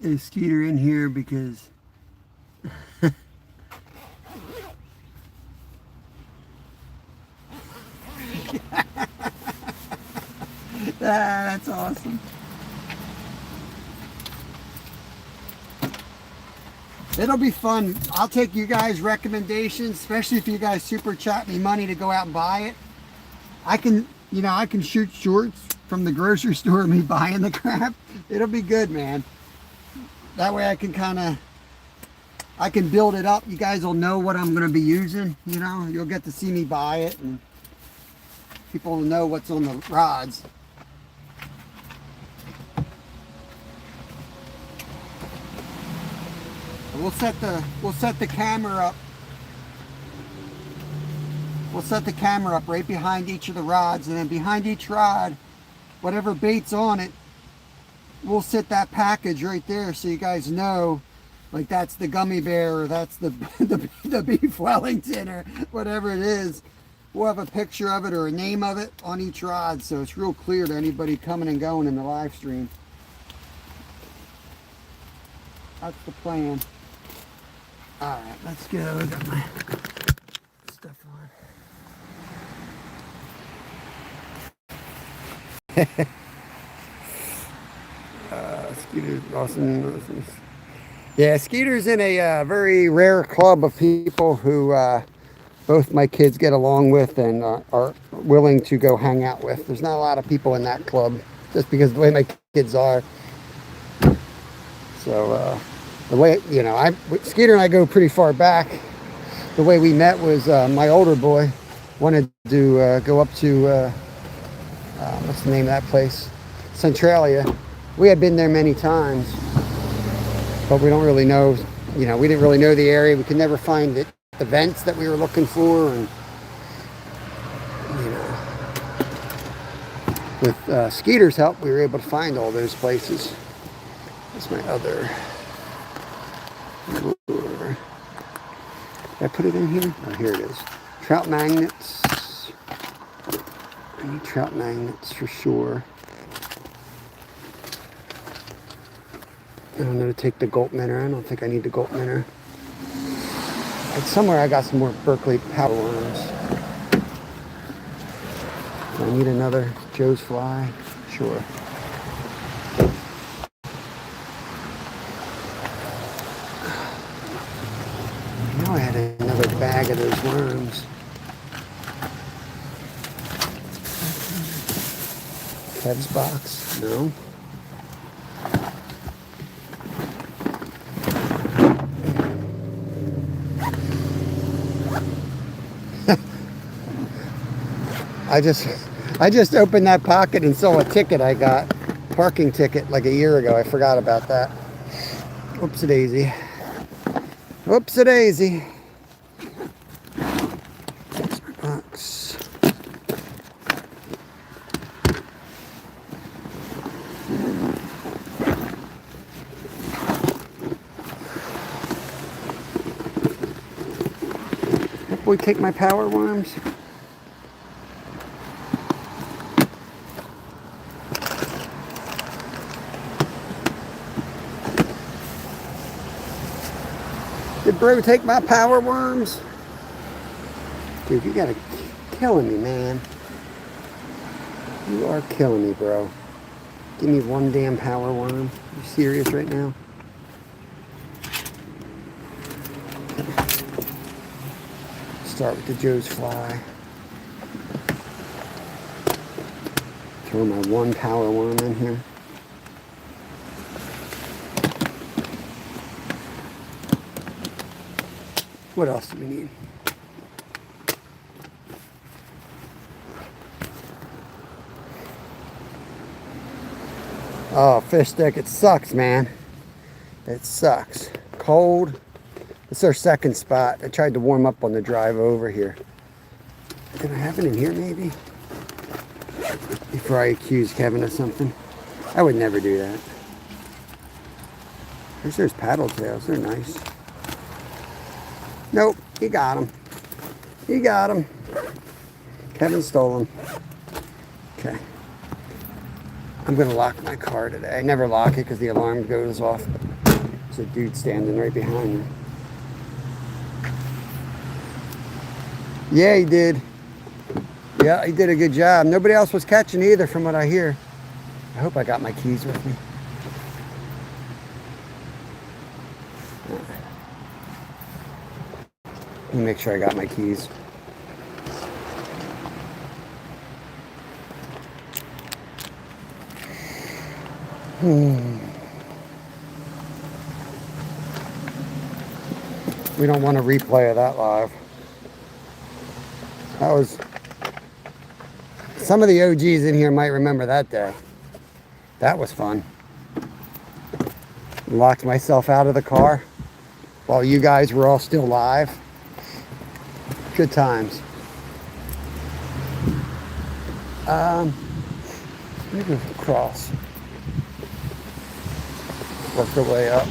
Get a Skeeter in here because that's awesome. It'll be fun. I'll take you guys' recommendations, especially if you guys super chat me money to go out and buy it. I can shoot shorts from the grocery store of me buying the crap. It'll be good, man. That way I can build it up. You guys will know what I'm going to be using. You know, you'll get to see me buy it, and people will know what's on the rods. We'll set the camera up. We'll set the camera up right behind each of the rods, and then behind each rod, whatever bait's on it, we'll sit that package right there so you guys know, like that's the gummy bear or that's the the beef Wellington or whatever it is. We'll have a picture of it or a name of it on each rod, so it's real clear to anybody coming and going in the live stream. That's the plan. All right, let's go. I got my stuff on. Skeeter's awesome. Yeah, Skeeter's in a very rare club of people who both my kids get along with and are willing to go hang out with. There's not a lot of people in that club just because of the way my kids are. So the way, you know, Skeeter and I go pretty far back. The way we met was my older boy wanted to go up to, what's the name of that place? Centralia. We had been there many times, but we don't really know, you know, we didn't really know the area. We could never find the events that we were looking for. And, you know, with Skeeter's help, we were able to find all those places. That's my other lure. Did I put it in here? Oh, here it is. Trout magnets. I need trout magnets for sure. I don't know to take the gulp minnow. I don't think I need the gulp minnow. Somewhere I got some more Berkeley powder worms. Do I need another Joe's fly? Sure. I know I had another bag of those worms. Kev's box? No. I just opened that pocket and saw a ticket I got. Parking ticket like a year ago. I forgot about that. Oops-a-daisy. Oops-a-daisy. That's my box. Hope we take my power worms. Did bro take my power worms? Dude, you gotta killing me, man. You are killing me, bro. Give me one damn power worm. You serious right now? Start with the Joe's fly. Throw my one power worm in here. What else do we need? Oh, fish stick, it sucks, man. It sucks. Cold. It's our second spot. I tried to warm up on the drive over here. Did I have it in here maybe? Before I accuse Kevin of something. I would never do that. There's those paddle tails. They're nice. Nope, he got him. He got him. Kevin stole him. Okay. I'm going to lock my car today. I never lock it because the alarm goes off. There's a dude standing right behind me. Yeah, he did. Yeah, he did a good job. Nobody else was catching either from what I hear. I hope I got my keys with me. Let me make sure I got my keys. We don't want to replay of that live. That was... Some of the OGs in here might remember that day. That was fun. Locked myself out of the car while you guys were all still live. Good times. Let me go across. work their way up.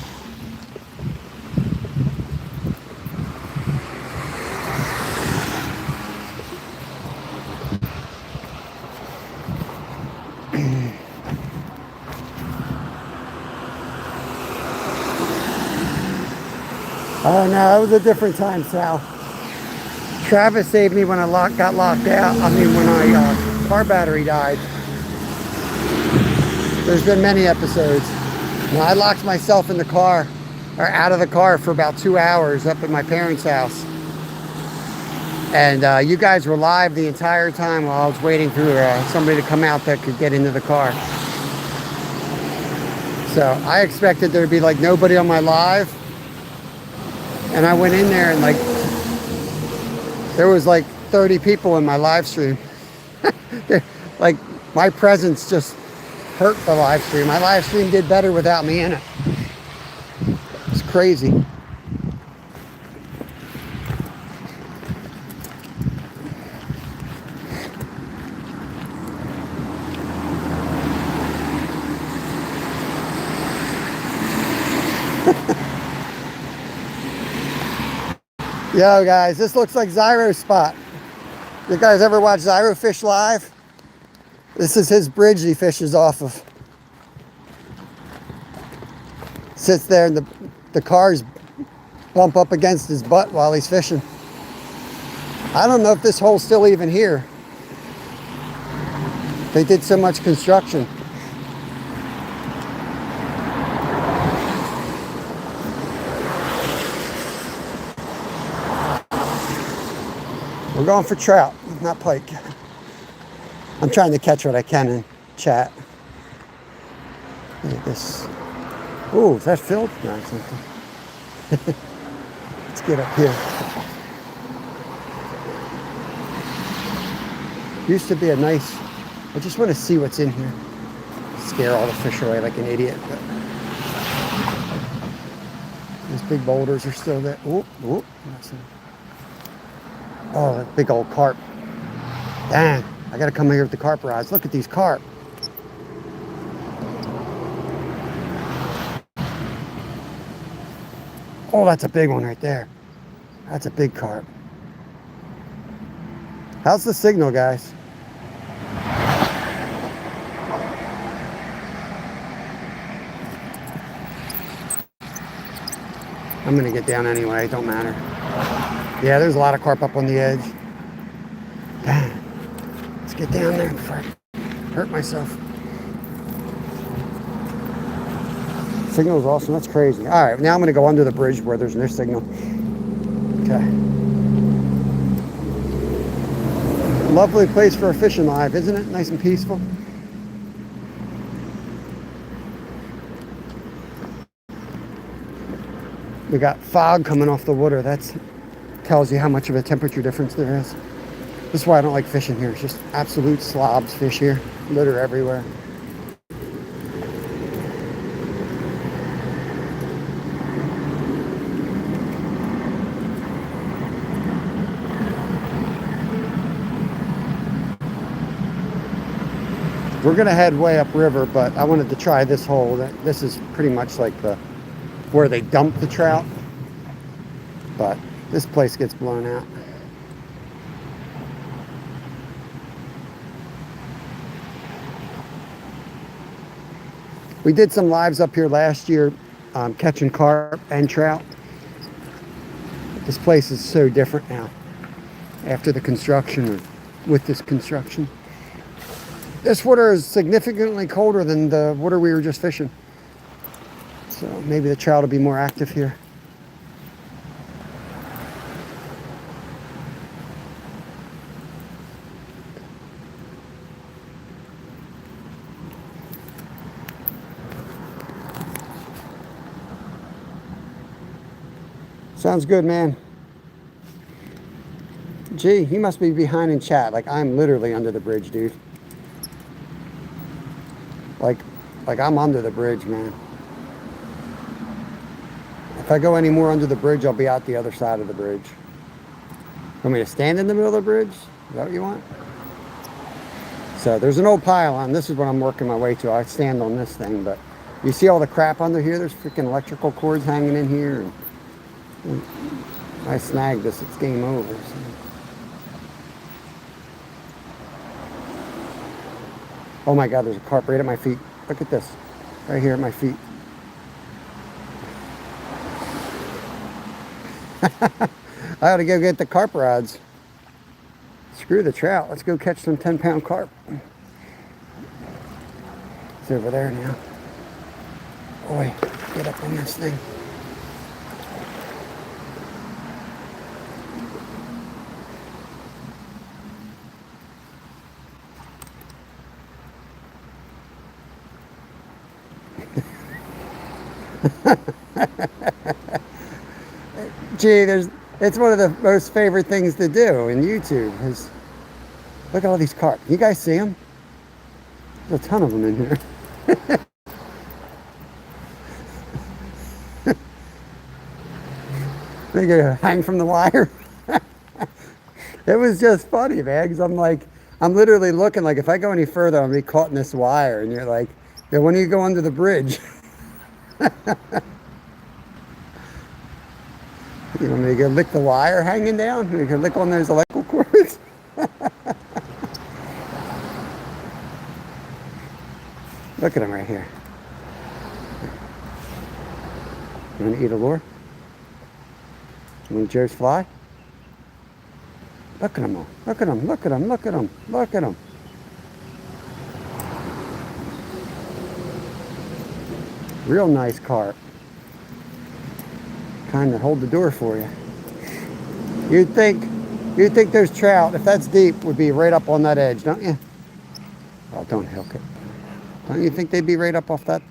Oh no, it was a different time, Sal. Travis saved me when I got locked out. I mean, when my car battery died. There's been many episodes. Now, I locked myself in the car, or out of the car for about 2 hours up at my parents' house. And you guys were live the entire time while I was waiting for somebody to come out that could get into the car. So I expected there to be like nobody on my live. And I went in there and like, there was like 30 people in my live stream. Like my presence just hurt the live stream. My live stream did better without me in it. It's crazy. Yo guys, this looks like Zyro's spot. You guys ever watch Zyro fish live? This is his bridge he fishes off of. Sits there and the cars bump up against his butt while he's fishing. I don't know if this hole's still even here. They did so much construction. We're going for trout, not pike. I'm trying to catch what I can in chat. Look at this. Ooh, is that filled? No, it's empty. Let's get up here. Used to be a nice, I just want to see what's in here. Scare all the fish away like an idiot. But these big boulders are still there. Ooh, ooh. Oh, that big old carp. Dang, I gotta come here with the carp rods. Look at these carp. Oh, that's a big one right there. That's a big carp. How's the signal, guys? I'm gonna get down anyway, it don't matter. Yeah, there's a lot of carp up on the edge. Dang. Let's get down there before I hurt myself. Signal's awesome. That's crazy. All right, now I'm going to go under the bridge where there's no signal. Okay. Lovely place for a fishing live, isn't it? Nice and peaceful. We got fog coming off the water. That tells you how much of a temperature difference there is. This is why I don't like fishing here. It's just absolute slobs fish here. Litter everywhere. We're gonna head way upriver, but I wanted to try this hole. This is pretty much like where they dump the trout, but this place gets blown out. We did some lives up here last year, catching carp and trout. This place is so different now after the construction, or with this construction. This water is significantly colder than the water we were just fishing. So maybe the trout will be more active here. Sounds good, man. Gee, he must be behind in chat. Like, I'm literally under the bridge, dude. Like I'm under the bridge, man. If I go any more under the bridge, I'll be out the other side of the bridge. Want me to stand in the middle of the bridge? Is that what you want? So there's an old pylon. This is what I'm working my way to. I stand on this thing, but You see all the crap under here? There's freaking electrical cords hanging in here. And I snagged this, it's game over. So. Oh my God, there's a carp right at my feet. Look at this, right here at my feet. I ought to go get the carp rods. Screw the trout, let's go catch some 10-pound carp. It's over there now. Boy, get up on this thing. Gee, it's one of the most favorite things to do in YouTube is look at all these carp. You guys see them? There's a ton of them in here. They gonna hang from the wire. It was just funny, man, because I'm literally looking like if I go any further, I'm gonna be caught in this wire. And you're like, yeah, when do you go under the bridge? You want me to go lick the wire hanging down? You can lick on those electrical cords? Look at them right here. You want to eat a lure? You want Joe's fly? Look at them all. Look at them, look at them, look at them, look at them. Real nice carp. Kind of hold the door for you. You'd think those trout, if that's deep, would be right up on that edge, don't you? Oh, don't hook it. Don't you think they'd be right up off that?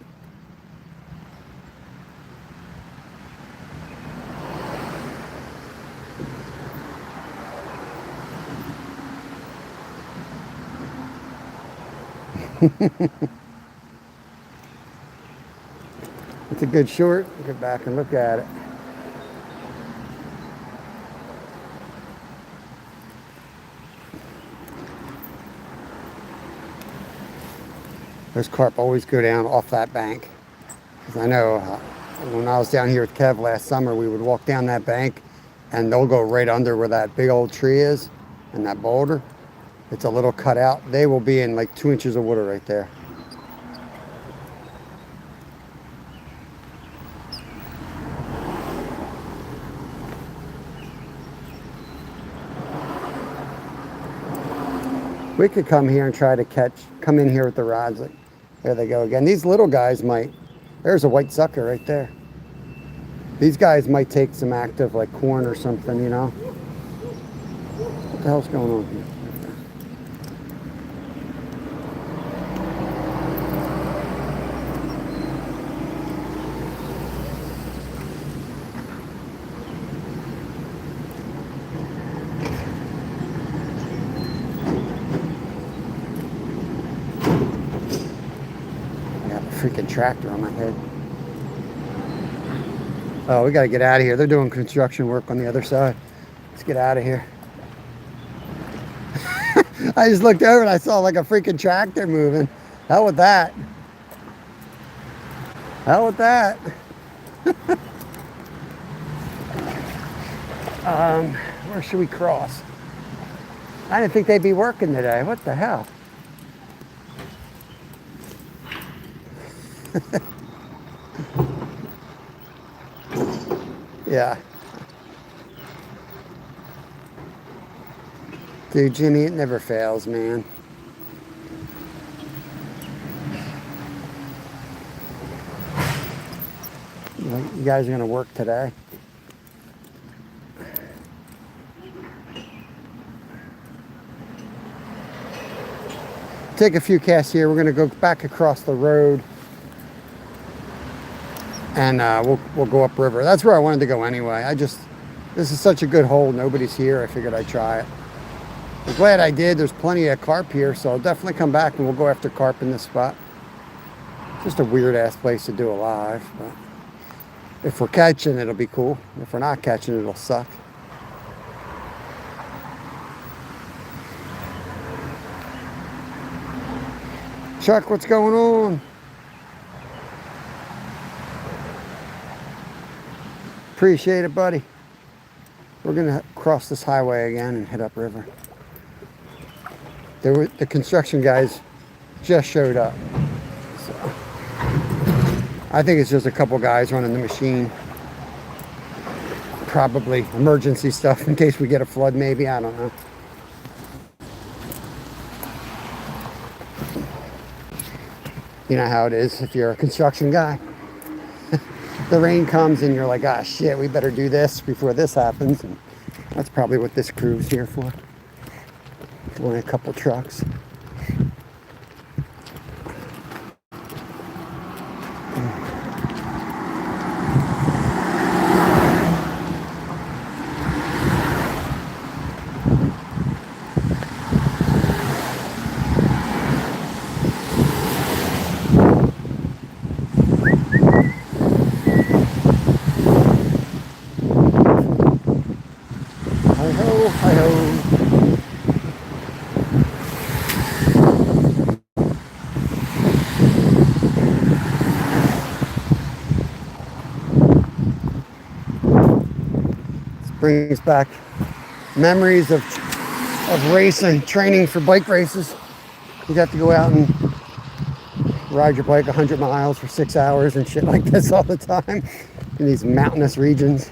It's a good short. Get back and look at it. Those carp always go down off that bank. Because I know when I was down here with Kev last summer, we would walk down that bank and they'll go right under where that big old tree is and that boulder. It's a little cutout. They will be in like 2 inches of water right there. We could come here and try to come in here with the rods. Like, there they go again. These little guys might, there's a white sucker right there. These guys might take some active like corn or something, you know. What the hell's going on here? Freaking tractor on my head. Oh, we got to get out of here. They're doing construction work on the other side. Let's get out of here. I just looked over and I saw like a freaking tractor moving. Hell with that. Hell with that. Where should we cross? I didn't think they'd be working today. What the hell? Yeah. Dude, Jimmy, it never fails, man. You guys are going to work today? Take a few casts here. We're going to go back across the road. And we'll go upriver. That's where I wanted to go anyway. This is such a good hole. Nobody's here. I figured I'd try it. I'm glad I did. There's plenty of carp here, so I'll definitely come back and we'll go after carp in this spot. Just a weird ass place to do a live, but if we're catching, it'll be cool. If we're not catching, it'll suck. Chuck, what's going on? Appreciate it, buddy. We're going to cross this highway again and head upriver. The construction guys just showed up. So I think it's just a couple guys running the machine. Probably emergency stuff in case we get a flood, maybe. I don't know. You know how it is if you're a construction guy. The rain comes and you're like, ah, shit, we better do this before this happens. And that's probably what this crew's here for. Only a couple trucks. Hi-ho, hi-ho. Brings back memories of racing, training for bike races. You got to go out and ride your bike 100 miles for 6 hours and shit like this all the time in these mountainous regions.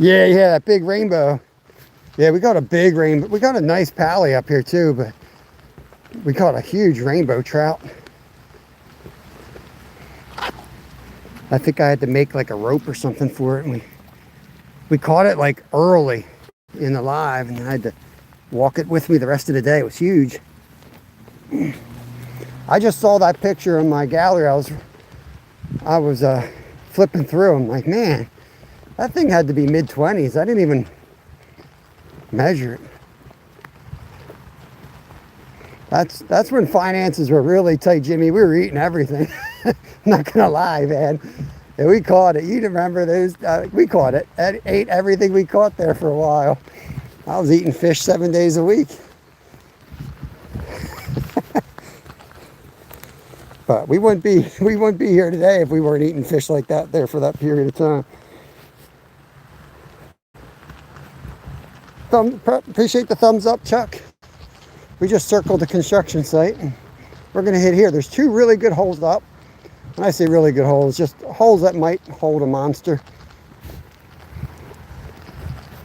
Yeah, that big rainbow. Yeah, we got a big rainbow. We got a nice pally up here too, but we caught a huge rainbow trout. I think I had to make like a rope or something for it, and we caught it like early in the live, and I had to walk it with me the rest of the day. It was huge. I just saw that picture in my gallery. I was flipping through. I'm like, man, that thing had to be mid-20s. I didn't even measure it. That's when finances were really tight, Jimmy. We were eating everything. I'm not gonna lie, man. And we caught it. You remember those? We caught it. Ate everything we caught there for a while. I was eating fish 7 days a week. But we wouldn't be here today if we weren't eating fish like that there for that period of time. Appreciate the thumbs up, Chuck. We just circled the construction site and we're gonna hit here. There's two really good holes up. When I say really good holes, just holes that might hold a monster.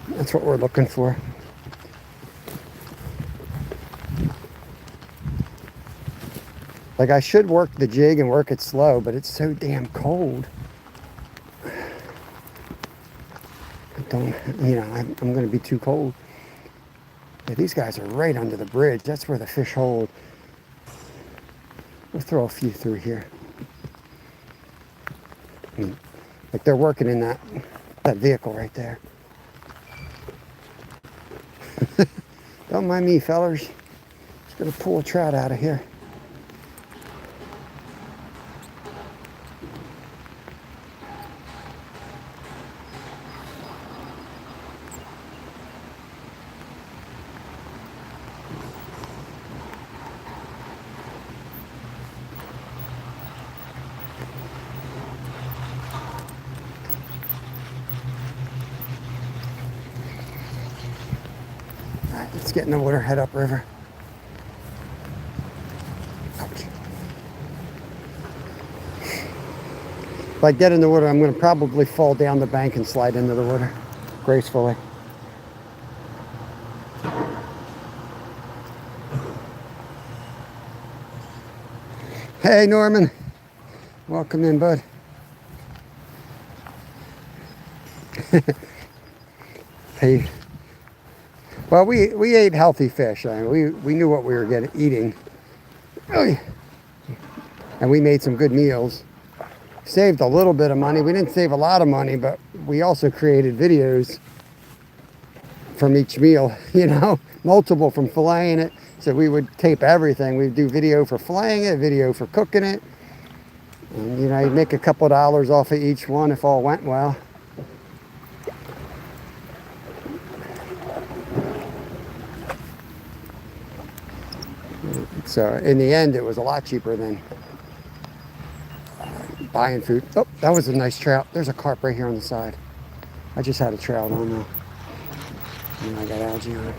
That's what we're looking for. Like, I should work the jig and work it slow, but it's so damn cold. I'm going to be too cold. Yeah, these guys are right under the bridge. That's where the fish hold. We'll throw a few through here. Like they're working in that vehicle right there. Don't mind me, fellers. Just going to pull a trout out of here. Let's get in the water, head upriver. Ouch. If I get in the water, I'm going to probably fall down the bank and slide into the water gracefully. Hey, Norman. Welcome in, bud. Hey. Well, we ate healthy fish. I mean, we knew what we were eating. And we made some good meals. Saved a little bit of money. We didn't save a lot of money, but we also created videos from each meal, multiple from filleting it. So we would tape everything. We'd do video for filleting it, video for cooking it. And you know, you'd make a couple dollars off of each one if all went well. So in the end, it was a lot cheaper than buying food. Oh, that was a nice trout. There's a carp right here on the side. I just had a trout on though. And I got algae on it.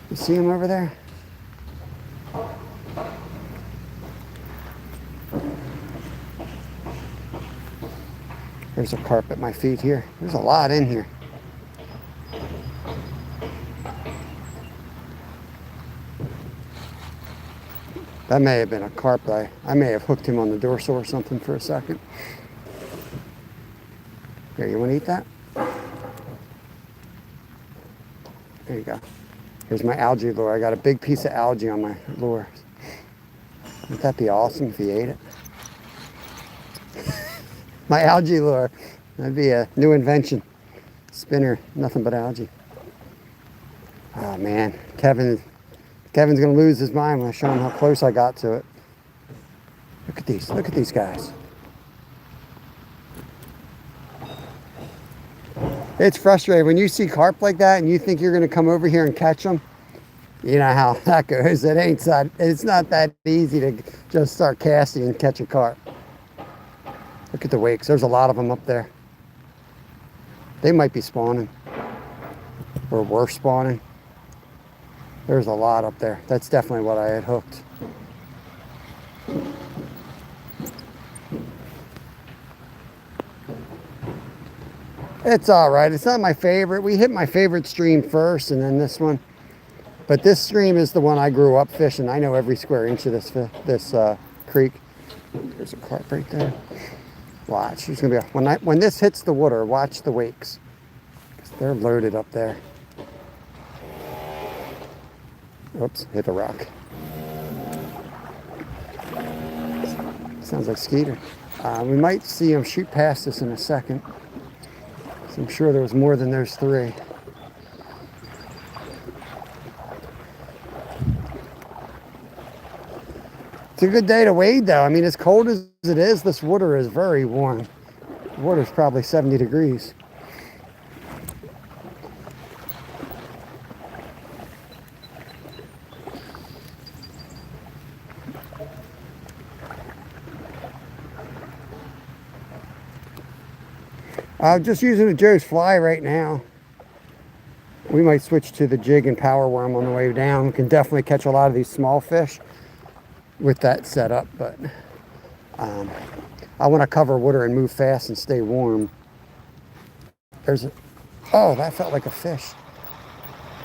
You see him over there? There's a carp at my feet here. There's a lot in here. That may have been a carp. I may have hooked him on the dorsal or something for a second. Here, you want to eat that? There you go. Here's my algae lure. I got a big piece of algae on my lure. Wouldn't that be awesome if he ate it? My algae lure. That'd be a new invention. Spinner, nothing but algae. Oh man, Kevin's gonna lose his mind when I show him how close I got to it. Look at these guys. It's frustrating when you see carp like that and you think you're gonna come over here and catch them. You know how that goes. It's not that easy to just start casting and catch a carp. Look at the wakes. There's a lot of them up there. They might be spawning. Or were spawning. There's a lot up there. That's definitely what I had hooked. It's all right. It's not my favorite. We hit my favorite stream first and then this one. But this stream is the one I grew up fishing. I know every square inch of this creek. There's a carp right there. Watch. There's gonna be when this hits the water, watch the wakes. 'Cause they're loaded up there. Oops, hit a rock. Sounds like Skeeter. We might see him shoot past us in a second. So I'm sure there was more than those three. It's a good day to wade though. I mean, as cold as it is, this water is very warm. The water's probably 70 degrees. I'm just using a Joe's fly right now. We might switch to the jig and power worm on the way down. We can definitely catch a lot of these small fish with that setup, but I want to cover water and move fast and stay warm. Oh, that felt like a fish.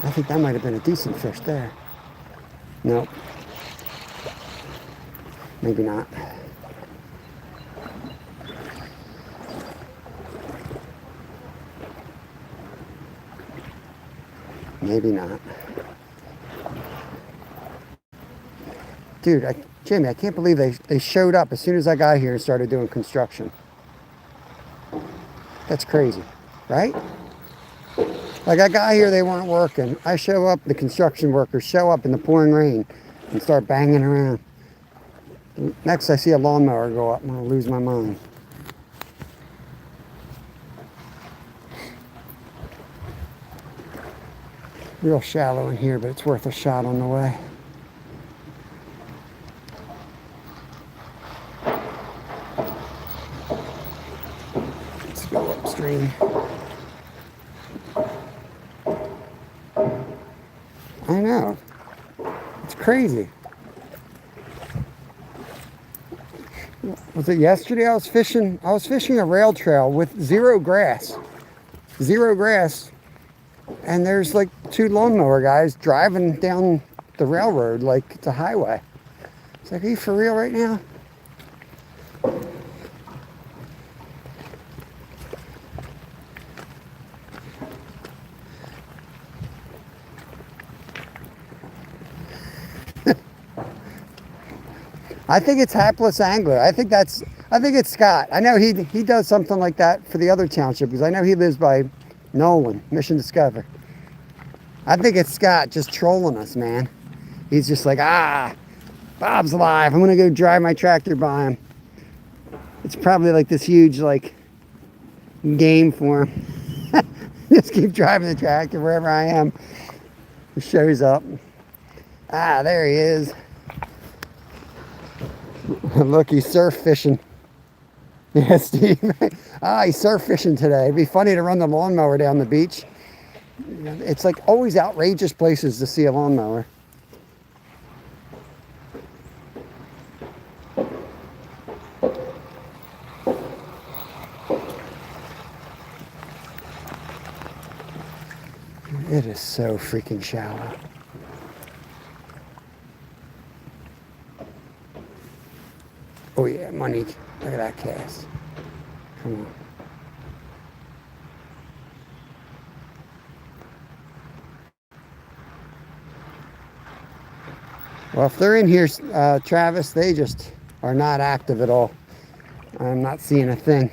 I think that might have been a decent fish there. Nope. Maybe not. Maybe not. Dude, Jamie, I can't believe they showed up as soon as I got here and started doing construction. That's crazy, right? Like I got here, they weren't working. I show up, the construction workers show up in the pouring rain and start banging around. Next, I see a lawnmower go up, I'm gonna lose my mind. Real shallow in here, but it's worth a shot on the way. Let's go upstream. I know. It's crazy. Was it yesterday I was fishing a rail trail with zero grass. Zero grass. And there's like two lawnmower guys driving down the railroad like it's a highway. It's like, are you for real right now? I think it's Hapless Angler. I think it's Scott. I know he does something like that for the other township because I know he lives by Nolan, Mission Discover. I think it's Scott just trolling us, man. He's just like, Bob's alive. I'm going to go drive my tractor by him. It's probably like this huge like game for him. Just keep driving the tractor wherever I am. He shows up. Ah, there he is. Look, he's surf fishing. Yeah, Steve. He's surf fishing today. It'd be funny to run the lawnmower down the beach. It's like always outrageous places to see a lawnmower. It is so freaking shallow. Oh yeah, Monique, look at that cast. Come on. Well, if they're in here, Travis, they just are not active at all. I'm not seeing a thing.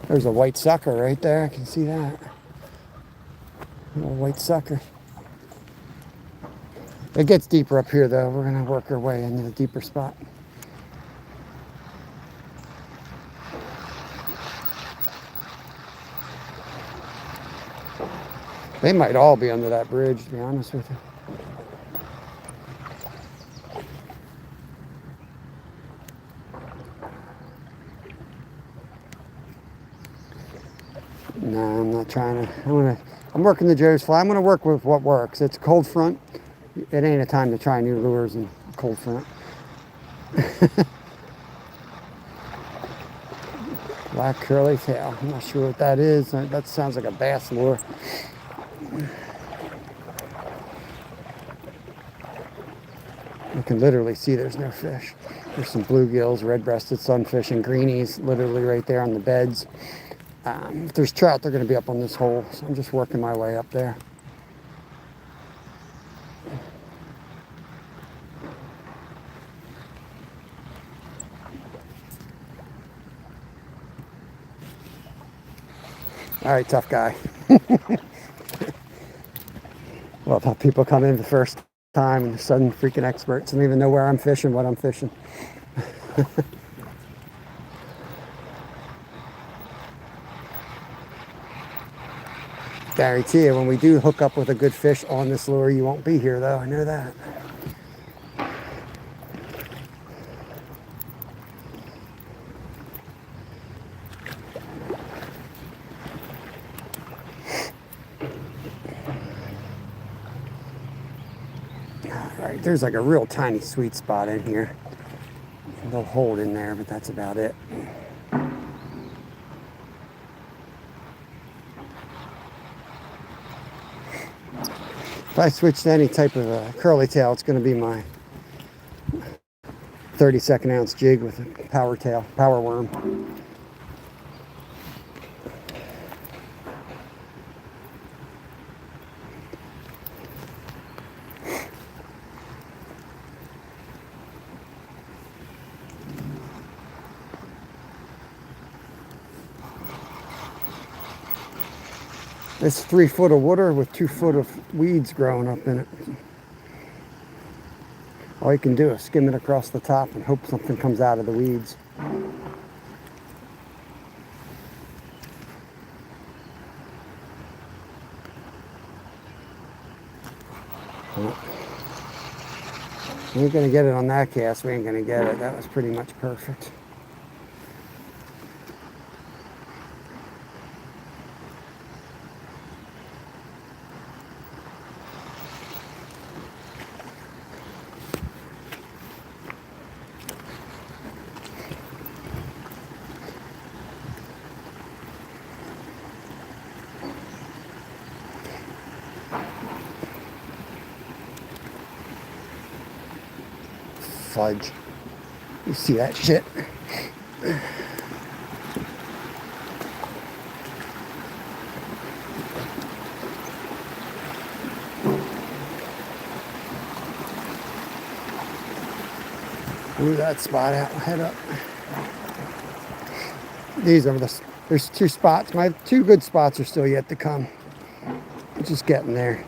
There's a white sucker right there. I can see that. A little white sucker. It gets deeper up here, though. We're going to work our way into the deeper spot. They might all be under that bridge, to be honest with you. No, I'm not trying to. I'm working the Joe's fly. I'm going to work with what works. It's a cold front. It ain't a time to try new lures in cold front. Black curly tail. I'm not sure what that is. That sounds like a bass lure. You can literally see there's no fish. There's some bluegills, red-breasted sunfish, and greenies literally right there on the beds. If there's trout, they're going to be up on this hole, so I'm just working my way up there. All right, tough guy. Love how people come in the first time and sudden freaking experts and don't even know where I'm fishing, what I'm fishing. Guarantee you, when we do hook up with a good fish on this lure, you won't be here, though. I know that. All right, there's like a real tiny sweet spot in here. They'll hold in there, but that's about it. If I switch to any type of a curly tail, it's going to be my 32nd ounce jig with a power tail, power worm. It's 3 foot of water with 2 foot of weeds growing up in it. All you can do is skim it across the top and hope something comes out of the weeds. We ain't gonna get it on that cast. We ain't gonna get it. That was pretty much perfect. Fudge. You see that shit? Move that spot out, head up. These are there's 2 spots. My 2 good spots are still yet to come. I'm just getting there.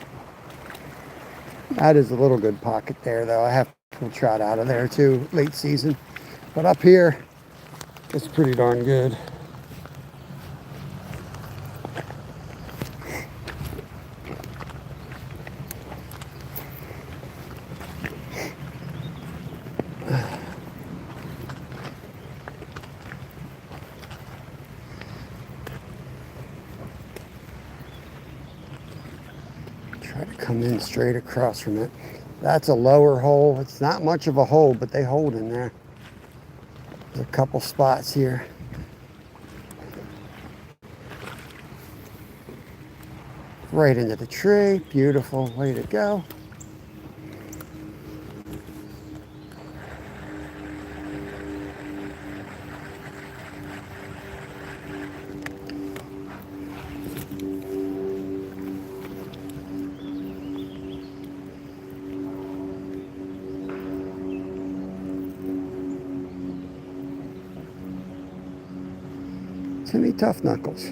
That is a little good pocket there, though. I have cool trout out of there too, late season. But up here, it's pretty darn good. Try to come in straight across from it. That's a lower hole. It's not much of a hole, but they hold in there. There's a couple spots here. Right into the tree. Beautiful. Way to go. Timmy Tough Knuckles.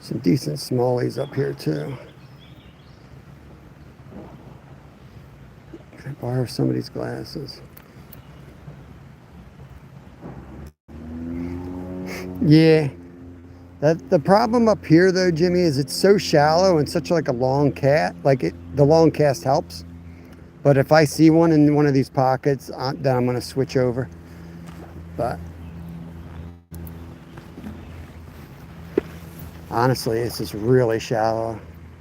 Some decent smallies up here too. Can I borrow somebody's glasses? Yeah. The problem up here though, Jimmy, is it's so shallow and such like a long cast. The long cast helps. But if I see one in one of these pockets, then I'm going to switch over. But honestly, it's just really shallow.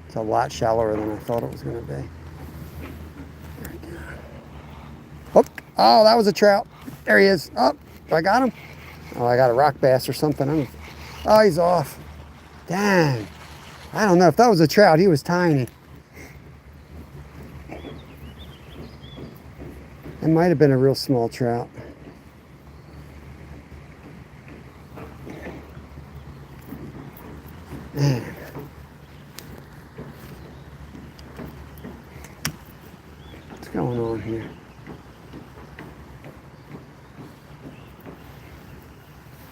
It's a lot shallower than I thought it was going to be. There we go. Oh, that was a trout. There he is. Oh, I got him. Oh, I got a rock bass or something. Oh, he's off. Dang. I don't know. If that was a trout, he was tiny. It might have been a real small trout. Man. What's going on here?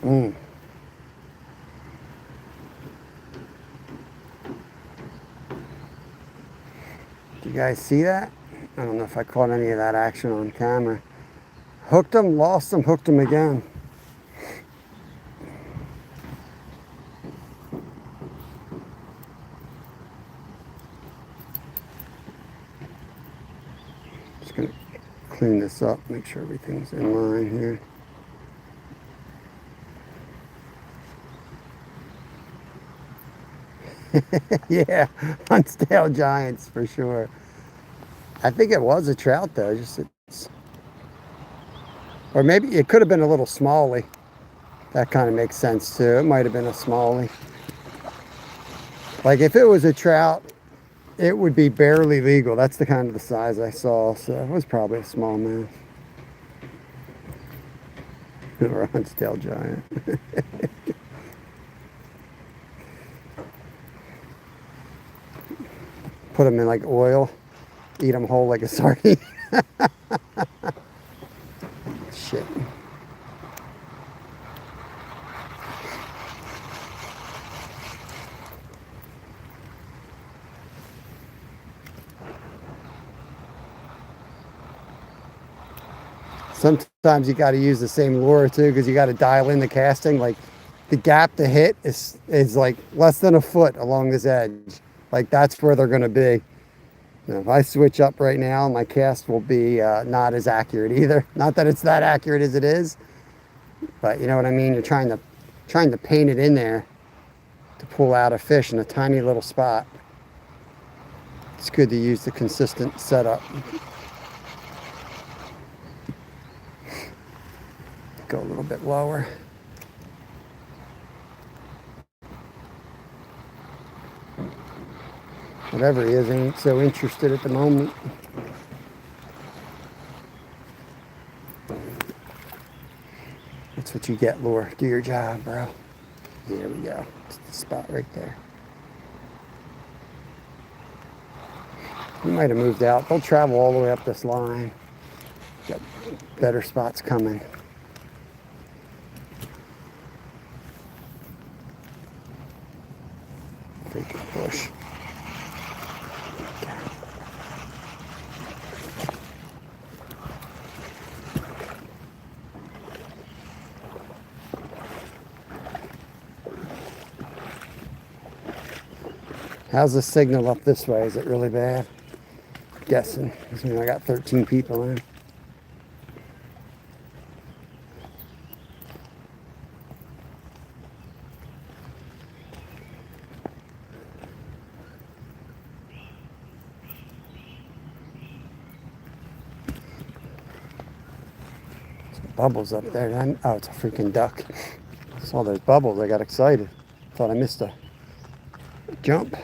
Do you guys see that? I don't know if I caught any of that action on camera. Hooked him, lost him, hooked him again. Just gonna clean this up, make sure everything's in line here. Yeah, Huntsdale Giants for sure. I think it was a trout though, or maybe it could have been a little smallie. That kind of makes sense too. It might have been a smallie. Like if it was a trout, it would be barely legal. That's the kind of the size I saw, so it was probably a smallmouth. Or a Huntsdale Giant. Put them in like oil. Eat them whole like a sardine. Shit. Sometimes you got to use the same lure too, because you got to dial in the casting. Like the gap to hit is like less than a foot along this edge. Like that's where they're going to be. Now, if I switch up right now, my cast will be not as accurate either. Not that it's that accurate as it is, but you know what I mean? You're trying to paint it in there to pull out a fish in a tiny little spot. It's good to use the consistent setup. Go a little bit lower. Whatever he is, ain't so interested at the moment. That's what you get, lure. Do your job, bro. There we go. It's the spot right there. He might have moved out. They'll travel all the way up this line. Got better spots coming. freaking bush. How's the signal up this way? Is it really bad? Guessing. I got 13 people in. Bubbles up there. Oh, it's a freaking duck. I saw those bubbles. I got excited. Thought I missed a jump.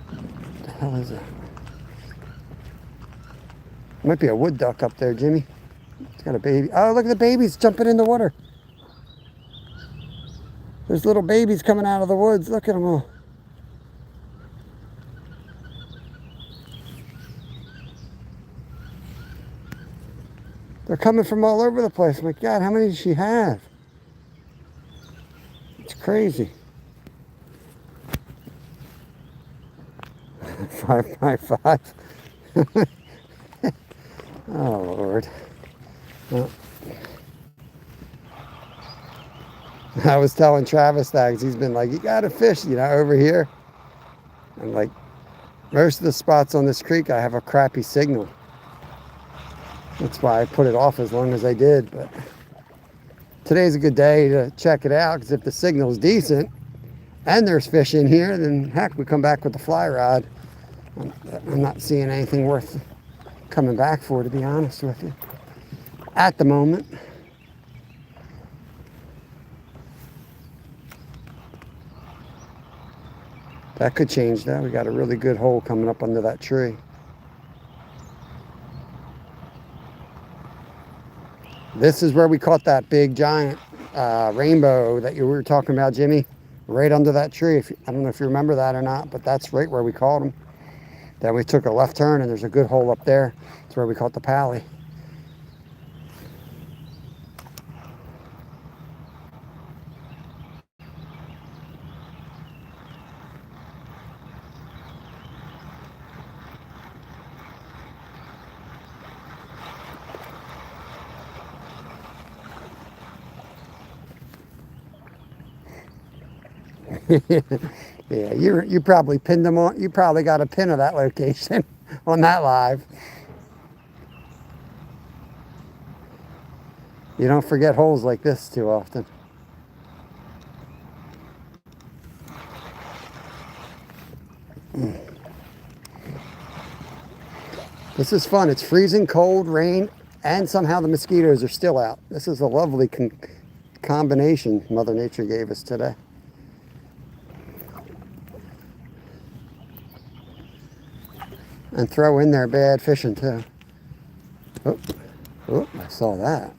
What the hell is that? Might be a wood duck up there, Jimmy. It's got a baby. Oh, look at the babies jumping in the water. There's little babies coming out of the woods. Look at them all. They're coming from all over the place. My God, how many does she have? It's crazy. 5x5. Oh, Lord. Well, I was telling Travis that because he's been like, you got to fish, over here. And like, most of the spots on this creek, I have a crappy signal. That's why I put it off as long as I did. But today's a good day to check it out, because if the signal's decent and there's fish in here, then heck, we come back with the fly rod. I'm not seeing anything worth coming back for, to be honest with you, at the moment. That could change though. We got a really good hole coming up under that tree. This is where we caught that big giant rainbow that you were talking about, Jimmy, right under that tree. I don't know if you remember that or not, but that's right where we caught them. Then we took a left turn and there's a good hole up there. That's where we caught the pally. Yeah, you probably pinned them on. You probably got a pin of that location on that live. You don't forget holes like this too often. This is fun. It's freezing cold, rain, and somehow the mosquitoes are still out. This is a lovely combination Mother Nature gave us today. And throw in there bad fishing too. Oh, I saw that.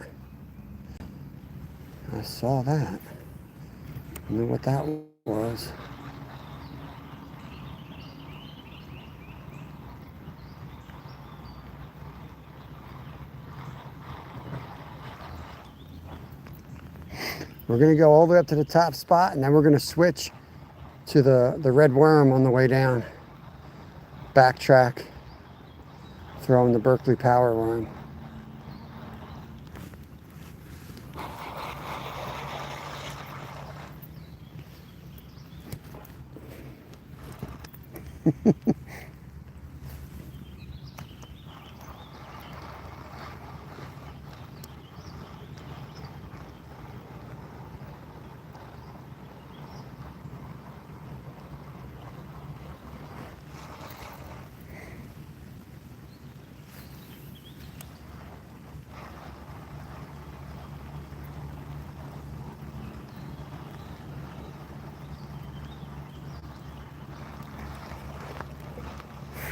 I saw that. I knew what that was. We're gonna go all the way up to the top spot, and then we're gonna switch to the red worm on the way down. Backtrack, throwing the Berkeley power worm.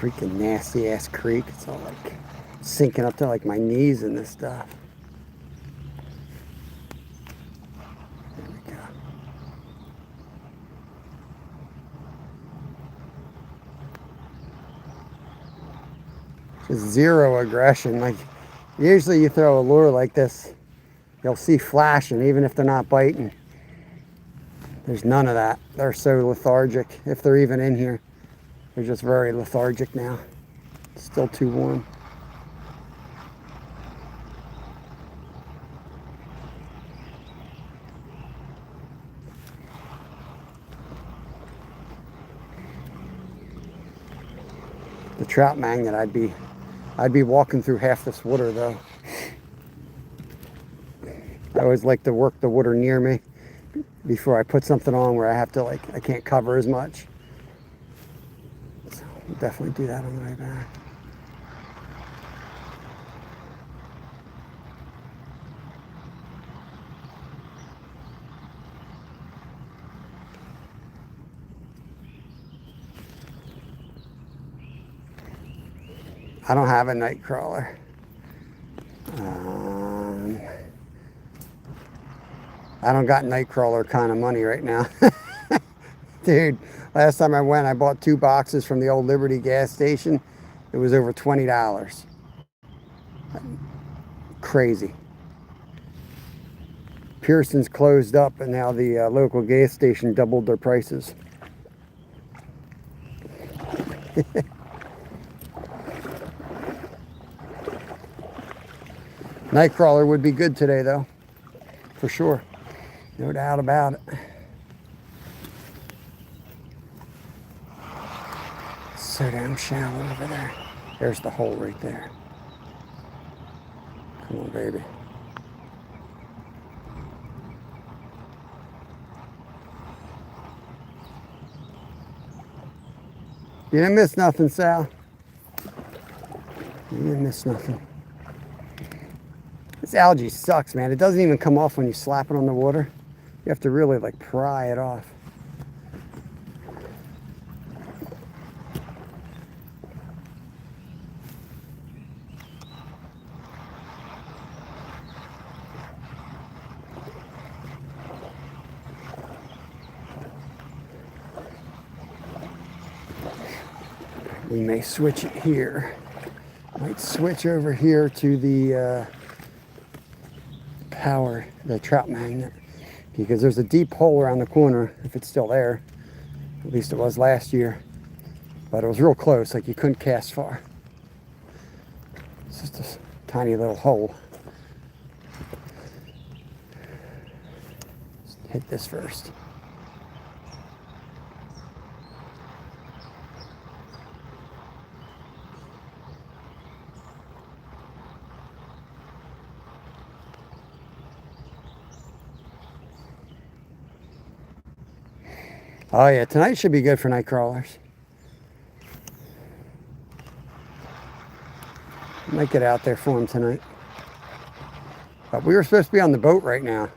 Freaking nasty ass creek. It's all like sinking up to like my knees in this stuff. There we go. Just zero aggression. Like usually you throw a lure like this, you'll see flashing even if they're not biting. There's none of that. They're so lethargic. If they're even in here, they're just very lethargic now. It's still too warm. The trout magnet, I'd be walking through half this water though. I always like to work the water near me before I put something on where I have to, like, I can't cover as much. So I'll definitely do that on the way back. I don't have a night crawler. I don't got night crawler kind of money right now. Dude, last time I went, I bought 2 boxes from the old Liberty gas station. It was over $20. Crazy. Pearson's closed up, and now the local gas station doubled their prices. Nightcrawler would be good today, though, for sure. No doubt about it. So damn shallow over there. There's the hole right there. Come on, baby. You didn't miss nothing, Sal. You didn't miss nothing. This algae sucks, man. It doesn't even come off when you slap it on the water. You have to really, like, pry it off. We may switch it here. Might switch over here to the power, the trout magnet, because there's a deep hole around the corner, if it's still there. At least it was last year, but it was real close, like you couldn't cast far. It's just a tiny little hole. Let's hit this first. Oh yeah, tonight should be good for night crawlers. Might get out there for them tonight. But we were supposed to be on the boat right now.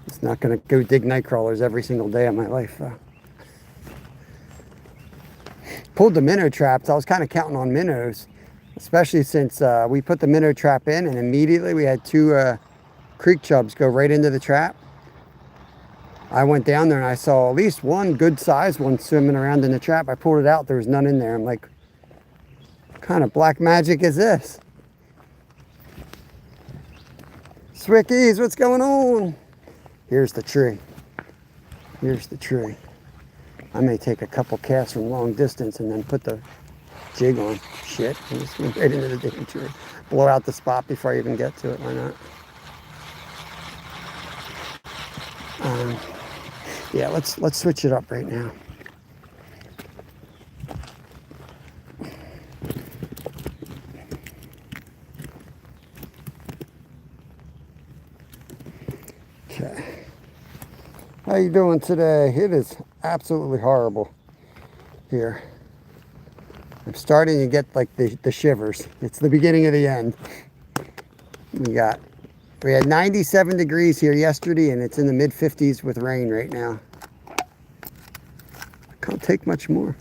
It's not going to go dig night crawlers every single day of my life, though. Pulled the minnow traps. I was kind of counting on minnows, especially since we put the minnow trap in and immediately we had 2 creek chubs go right into the trap. I went down there and I saw at least one good sized one swimming around in the trap. I pulled it out, there was none in there. I'm like, what kind of black magic is this? Swickies, what's going on? Here's the tree. Here's the tree. I may take a couple casts from long distance and then put the jig on. Shit, I just went right into the damn tree. Blow out the spot before I even get to it, why not? Yeah, let's switch it up right now. Okay. How you doing today? It is absolutely horrible here. I'm starting to get like the shivers. It's the beginning of the end. We had 97 degrees here yesterday, and it's in the mid-50s with rain right now. I can't take much more.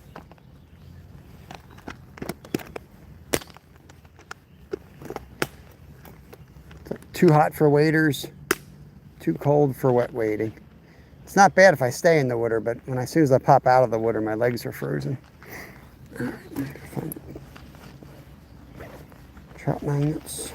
It's like too hot for waders, too cold for wet wading. It's not bad if I stay in the water, but as soon as I pop out of the water, my legs are frozen. All right, trout magnets.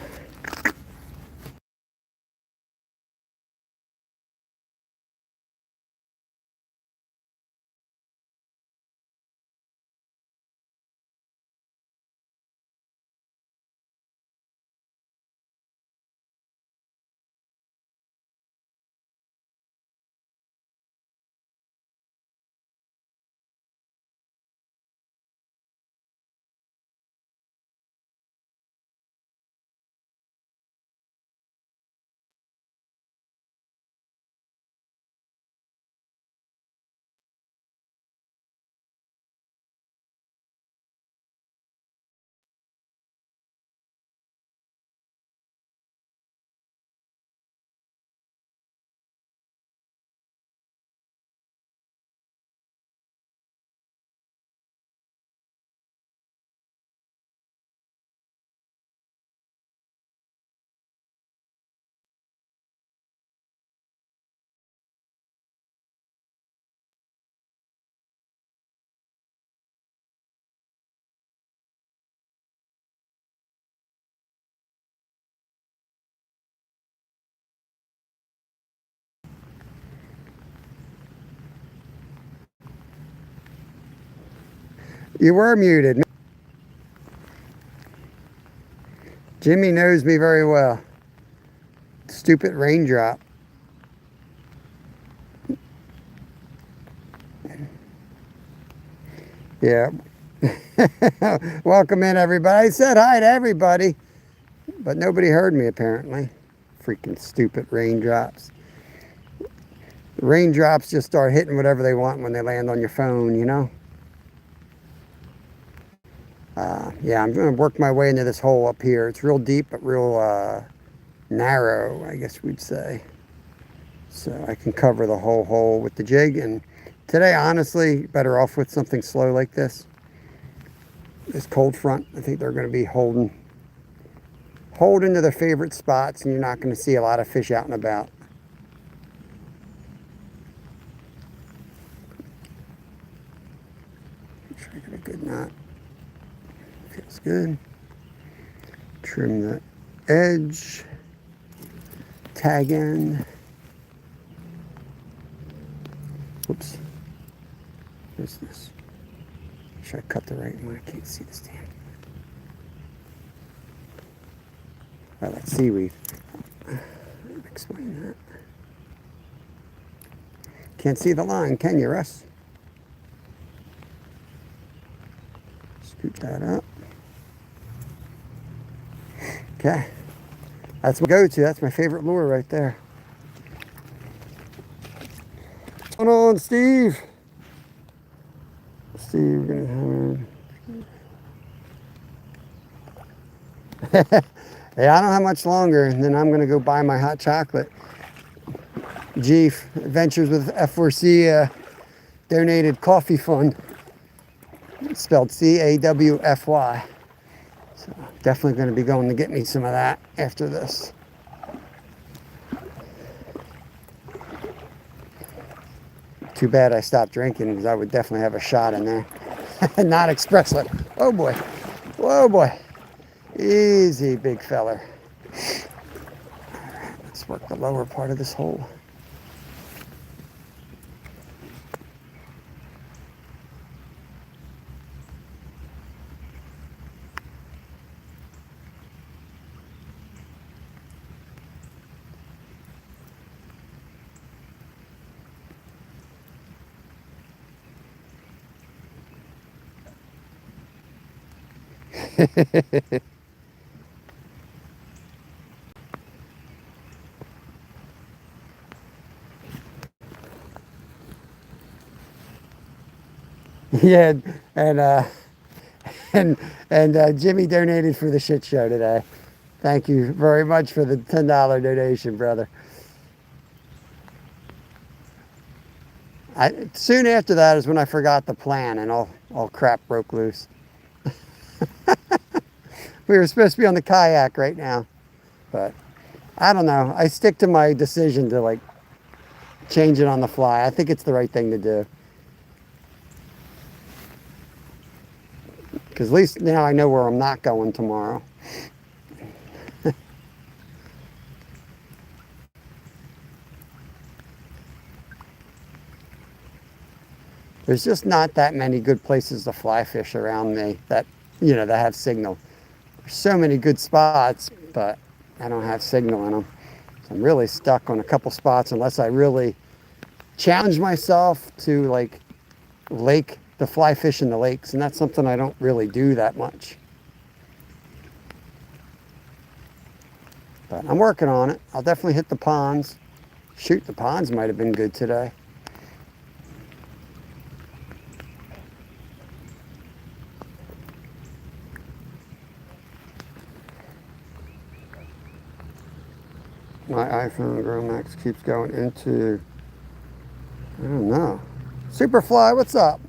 You were muted. Jimmy knows me very well. Stupid raindrop. Yeah. Welcome in, everybody. I said hi to everybody, but nobody heard me apparently. Freaking stupid raindrops. Raindrops just start hitting whatever they want when they land on your phone, you know? Yeah, I'm going to work my way into this hole up here. It's real deep, but real narrow, I guess we'd say. So I can cover the whole hole with the jig. And today, honestly, better off with something slow like this. This cold front, I think they're going to be holding to their favorite spots, and you're not going to see a lot of fish out and about. Try to get a good knot. Feels good. Trim the edge. Tag end. Whoops. What's this? Should I cut the right one? I can't see this damn. Oh, that's seaweed. Explain that. Can't see the line, can you, Russ? Scoot that up. Okay. That's my go-to. That's my favorite lure right there. What's going on, Steve? Steve, we're gonna have... Hey, I don't have much longer, and then I'm gonna go buy my hot chocolate. Jeef Adventures with F4C donated coffee fund. It's spelled C-A-W-F-Y. So definitely going to be going to get me some of that after this. Too bad I stopped drinking, because I would definitely have a shot in there. Not espresso. Oh boy. Whoa boy. Easy, big feller. All right, let's work the lower part of this hole. Yeah, and Jimmy donated for the shit show today. Thank you very much for the $10 donation, brother. Soon after that is when I forgot the plan, and all crap broke loose. We were supposed to be on the kayak right now, but I don't know. I stick to my decision to like change it on the fly. I think it's the right thing to do. Because at least now I know where I'm not going tomorrow. There's just not that many good places to fly fish around me that, that have signal. There's so many good spots, but I don't have signal in them. So I'm really stuck on a couple spots unless I really challenge myself to like the fly fish in the lakes, and that's something I don't really do that much. But I'm working on it. I'll definitely hit the ponds. Shoot, the ponds might have been good today. My iPhone Grow Max keeps going into, I don't know. Superfly, what's up?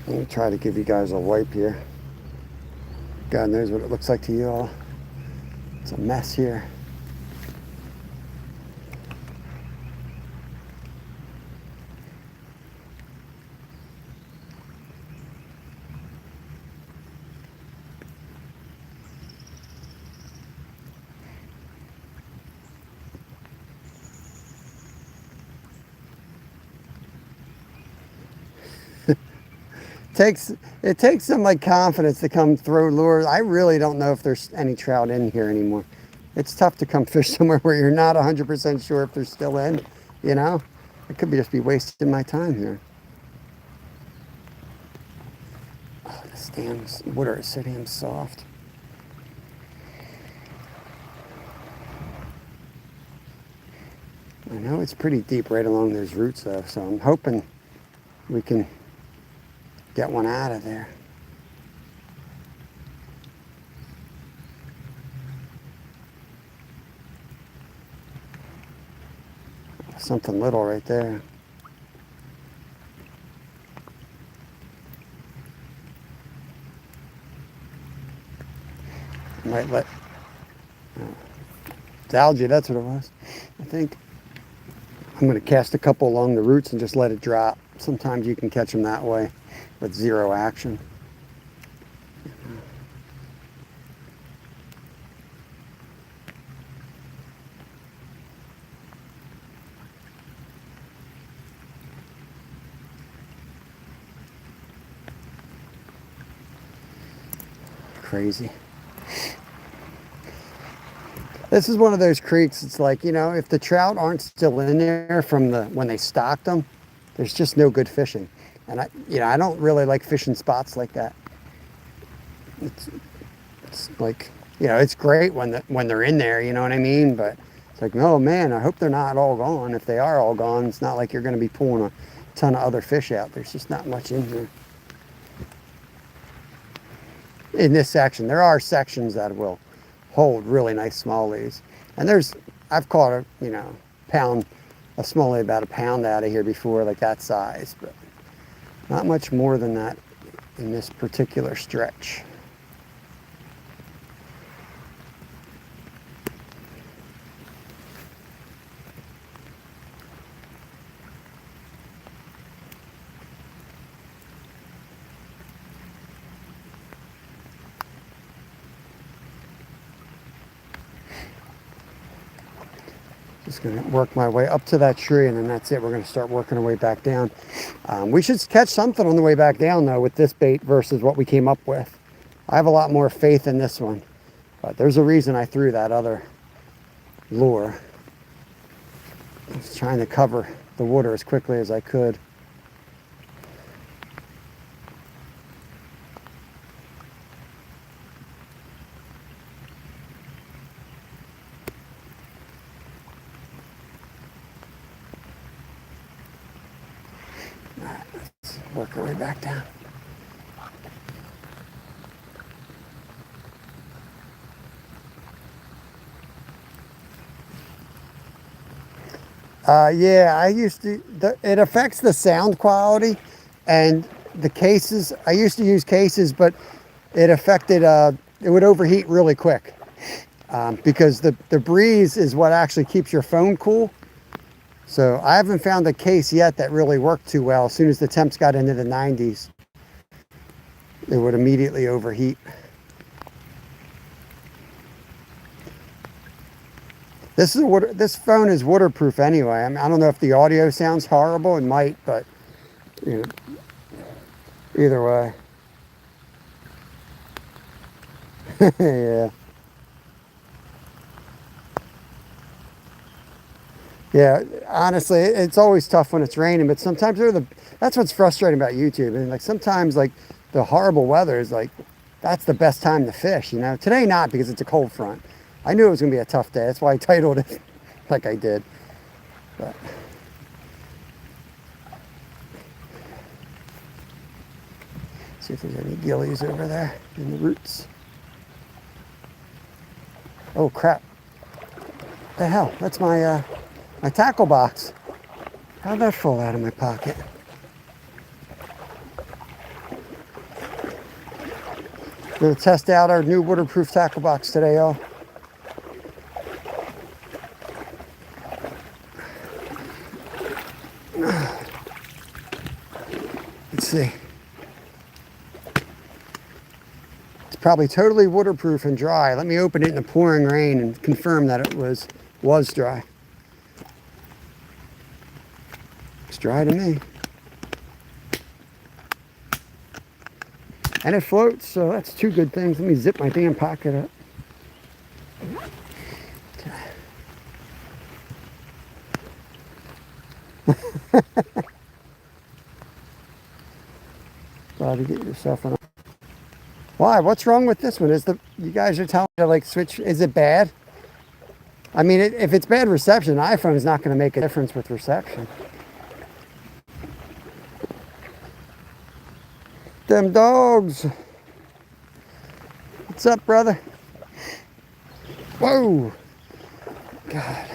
Let me try to give you guys a wipe here. God knows what it looks like to you all. It's a mess here. takes some like confidence to come throw lures. I really don't know if there's any trout in here anymore. It's tough to come fish somewhere where you're not 100% sure if they're still in, you know? I could just be wasting my time here. Oh, this damn water is so damn soft. I know it's pretty deep right along those roots though, so I'm hoping we can get one out of there. Something little right there. Might let, it's algae, that's what it was, I think. I'm going to cast a couple along the roots and just let it drop. Sometimes you can catch them that way with zero action. Crazy. This is one of those creeks, it's like, you know, if the trout aren't still in there from when they stocked them, there's just no good fishing. And I don't really like fishing spots like that. It's like, it's great when they're in there, you know what I mean? But it's like, oh man, I hope they're not all gone. If they are all gone, it's not like you're going to be pulling a ton of other fish out. There's just not much in here. In this section, there are sections that will hold really nice smallies. And I've caught a smallie about a pound out of here before, like that size, but not much more than that in this particular stretch. Just going to work my way up to that tree, and then that's it. We're going to start working our way back down. We should catch something on the way back down, though, with this bait versus what we came up with. I have a lot more faith in this one, but there's a reason I threw that other lure. I was trying to cover the water as quickly as I could. Work our way back down. Yeah, it affects the sound quality and the cases. I used to use cases, but it affected, it would overheat really quick because the breeze is what actually keeps your phone cool. So I haven't found a case yet that really worked too well. As soon as the temps got into the 90s, it would immediately overheat. This phone is waterproof anyway. I mean, I don't know if the audio sounds horrible. It might, but either way. Yeah. Yeah, honestly, it's always tough when it's raining, but sometimes that's what's frustrating about YouTube. And like sometimes like the horrible weather is like, that's the best time to fish, Today not, because it's a cold front. I knew it was gonna be a tough day. That's why I titled it like I did. But see if there's any gillies over there in the roots. Oh crap. What the hell? That's my tackle box. How'd that fall out of my pocket? We're gonna test out our new waterproof tackle box today, y'all. Let's see. It's probably totally waterproof and dry. Let me open it in the pouring rain and confirm that it was dry. It's dry to me. And it floats, so that's two good things. Let me zip my damn pocket up. Glad to get yourself in. Why? What's wrong with this one? You guys are telling me to like switch? Is it bad? I mean, if it's bad reception, the iPhone is not going to make a difference with reception. Them dogs. What's up, brother? Whoa. God.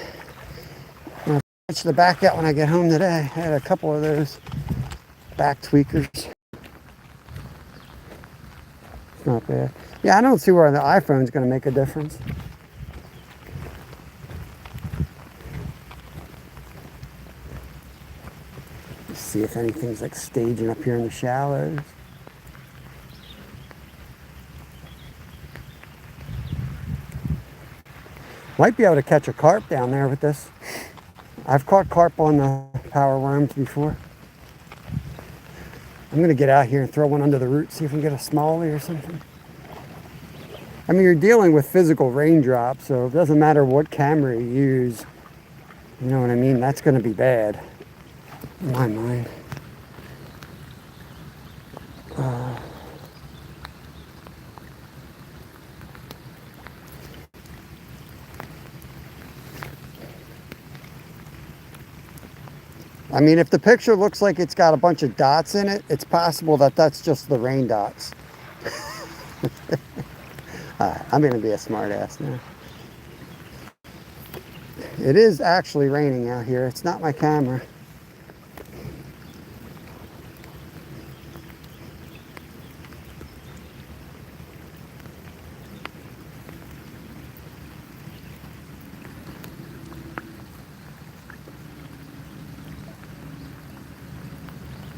I'm going to switch the back out when I get home today. I had a couple of those back tweakers. Not bad. Yeah, I don't see where the iPhone's going to make a difference. Let's see if anything's like staging up here in the shallows. Might be able to catch a carp down there with this. I've caught carp on the power worms before. I'm going to get out here and throw one under the root, see if we can get a smallie or something. I mean, you're dealing with physical raindrops, so it doesn't matter what camera you use. You know what I mean? That's going to be bad, in my mind. I mean, if the picture looks like it's got a bunch of dots in it, it's possible that that's just the rain dots. I'm going to be a smart ass now. It is actually raining out here. It's not my camera.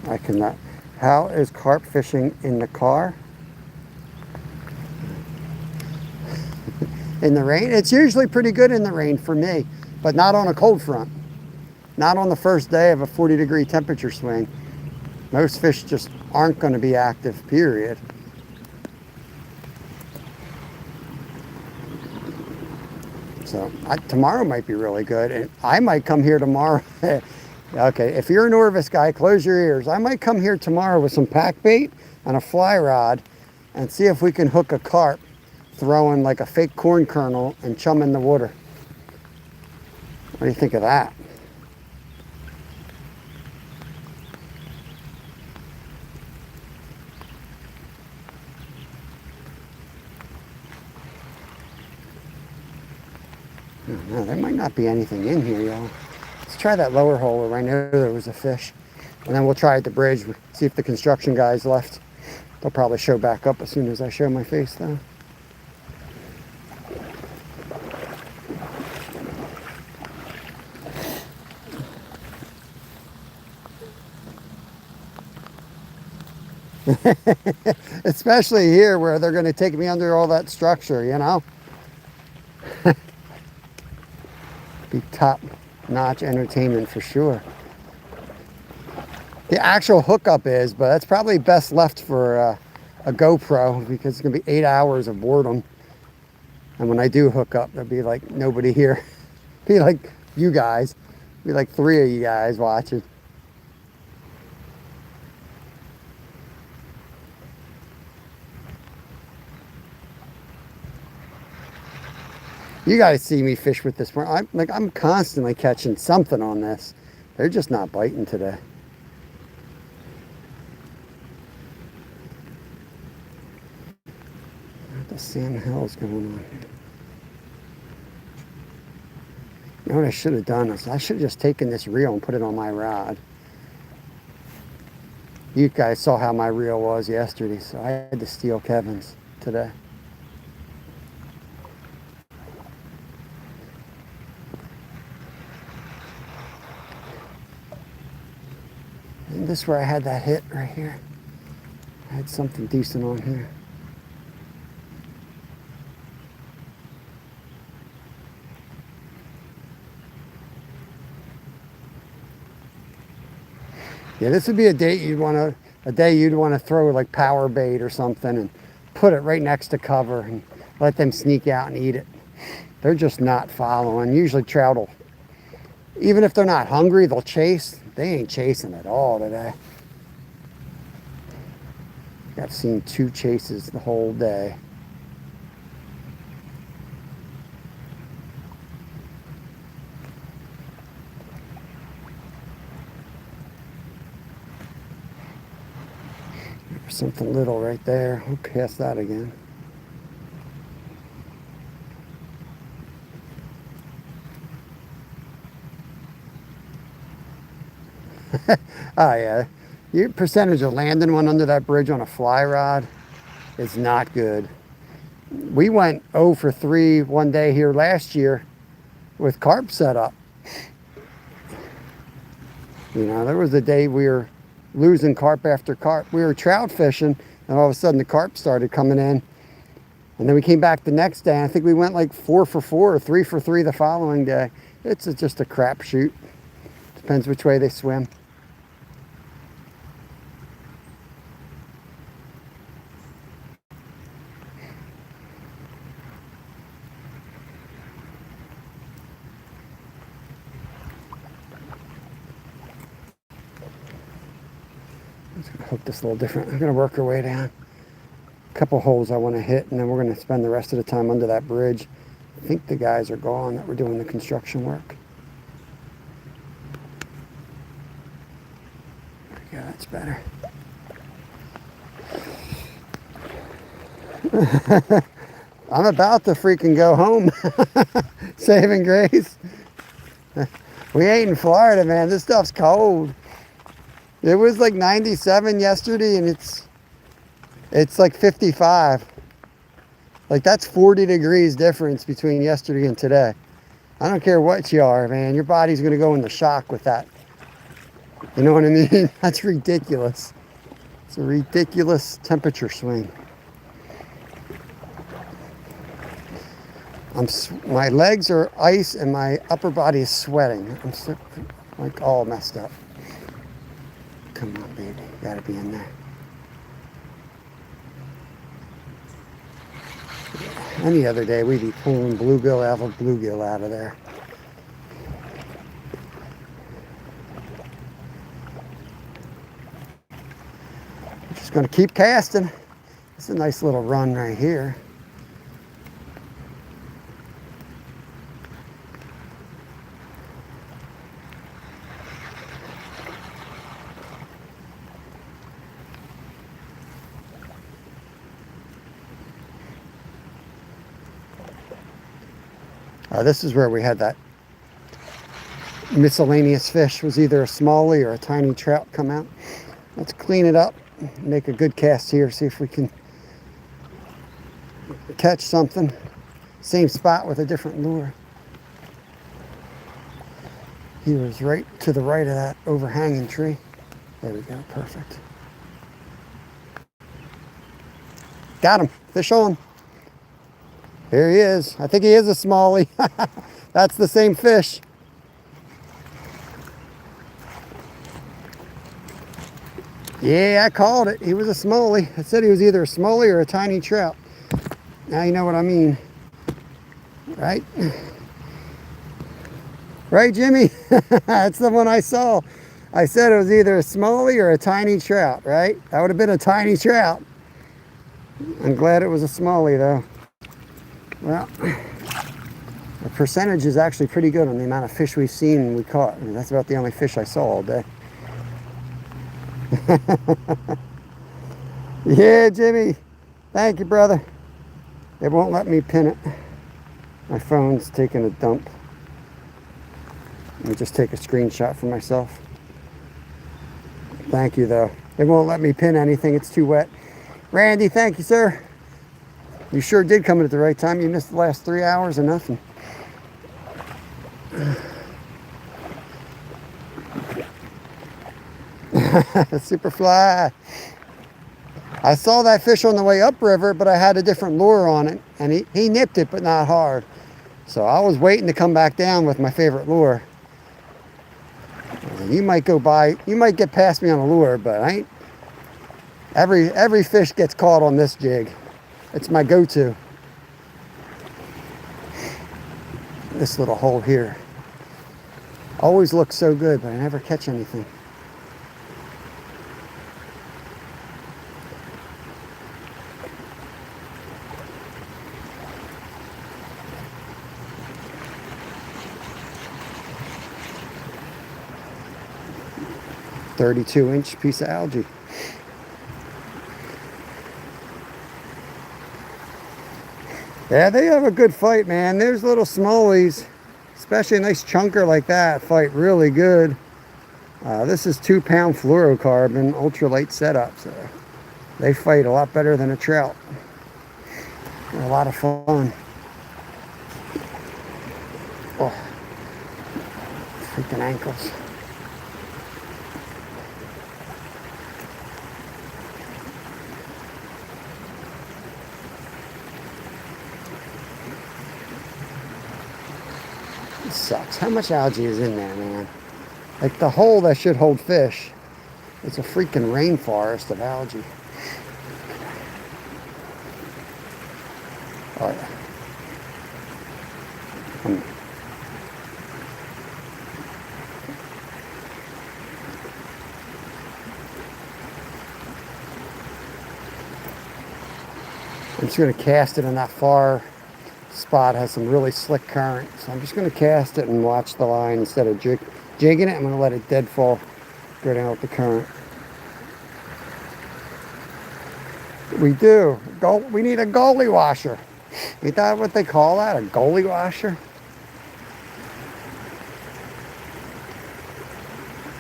I cannot. How is carp fishing in the car? In the rain? It's usually pretty good in the rain for me, but not on a cold front. Not on the first day of a 40-degree temperature swing. Most fish just aren't going to be active, period. So tomorrow might be really good, and I might come here tomorrow. Okay, if you're a Norvis guy, close your ears. I might come here tomorrow with some pack bait and a fly rod and see if we can hook a carp throwing like a fake corn kernel and chum in the water. What do you think of that? No, there might not be anything in here, y'all. Let's try that lower hole where I know there was a fish. And then we'll try at the bridge, see if the construction guys left. They'll probably show back up as soon as I show my face, though. Especially here where they're going to take me under all that structure, you know? Be top-notch entertainment for sure. The actual hookup is, but that's probably best left for a GoPro because it's going to be 8 hours of boredom. And when I do hook up, there'll be like nobody here. Be like you guys. Be like 3 of you guys watching. You guys see me fish with this one. I'm constantly catching something on this. They're just not biting today. What the Sam hell's going on here? You know what I should have done is I should have just taken this reel and put it on my rod. You guys saw how my reel was yesterday, so I had to steal Kevin's today. And this is where I had that hit right here. I had something decent on here. Yeah, this would be a date you'd want to, a day you'd want to throw like power bait or something and put it right next to cover and let them sneak out and eat it. They're just not following. Usually trout will, even if they're not hungry, they'll chase. They ain't chasing at all today. I've seen 2 chases the whole day. There's something little right there. We'll cast that again. Oh yeah, your percentage of landing one under that bridge on a fly rod is not good. We went 0 for 3 one day here last year with carp set up. You know, there was a day we were losing carp after carp. We were trout fishing, and all of a sudden the carp started coming in. And then we came back the next day, and I think we went like 4 for 4 or 3 for 3 the following day. It's just a crapshoot. Depends which way they swim. Hook this a little different. I'm going to work our way down. A couple holes I want to hit, and then we're going to spend the rest of the time under that bridge. I think the guys are gone that were doing the construction work. Yeah, that's better. I'm about to freaking go home. Saving grace. We ain't in Florida, man. This stuff's cold. It was like 97 yesterday, and it's like 55. Like, that's 40 degrees difference between yesterday and today. I don't care what you are, man. Your body's going to go into shock with that. You know what I mean? That's ridiculous. It's a ridiculous temperature swing. My legs are ice, and my upper body is sweating. I'm so, like, all messed up. Come on, baby. You gotta be in there. Any other day, we'd be pulling bluegill out of there. I'm just gonna keep casting. It's a nice little run right here. This is where we had that miscellaneous fish. It was either a smallie or a tiny trout come out. Let's clean it up, make a good cast here, see if we can catch something. Same spot with a different lure. He was right to the right of that overhanging tree. There we go, perfect. Got him, fish on. Here he is. I think he is a smallie. That's the same fish. Yeah, I called it. He was a smallie. I said he was either a smallie or a tiny trout. Now you know what I mean. Right? Right, Jimmy? That's the one I saw. I said it was either a smallie or a tiny trout, right? That would have been a tiny trout. I'm glad it was a smallie, though. Well, the percentage is actually pretty good on the amount of fish we've seen and we caught. I mean, that's about the only fish I saw all day. Yeah, Jimmy. Thank you, brother. It won't let me pin it. My phone's taking a dump. Let me just take a screenshot for myself. Thank you, though. It won't let me pin anything. It's too wet. Randy, thank you, sir. You sure did come in at the right time. You missed the last 3 hours of nothing. Superfly. I saw that fish on the way upriver, but I had a different lure on it, and he nipped it, but not hard. So I was waiting to come back down with my favorite lure. You might go by, you might get past me on a lure, but Every fish gets caught on this jig. It's my go-to. This little hole here always looks so good, but I never catch anything. "32-inch piece of algae." Yeah, they have a good fight, man. There's little smallies, especially a nice chunker like that, fight really good. This is 2-pound fluorocarbon, ultralight setup, so they fight a lot better than a trout. They're a lot of fun. Oh, freaking ankles. This sucks. How much algae is in there, man? Like the hole that should hold fish, it's a freaking rainforest of algae. Oh yeah. I'm just going to cast it in that far spot. Has some really slick current, so I'm just going to cast it and watch the line instead of jigging it. I'm going to let it deadfall, go down with the current. We do. We need a goalie washer. Ain't that what they call that? A goalie washer?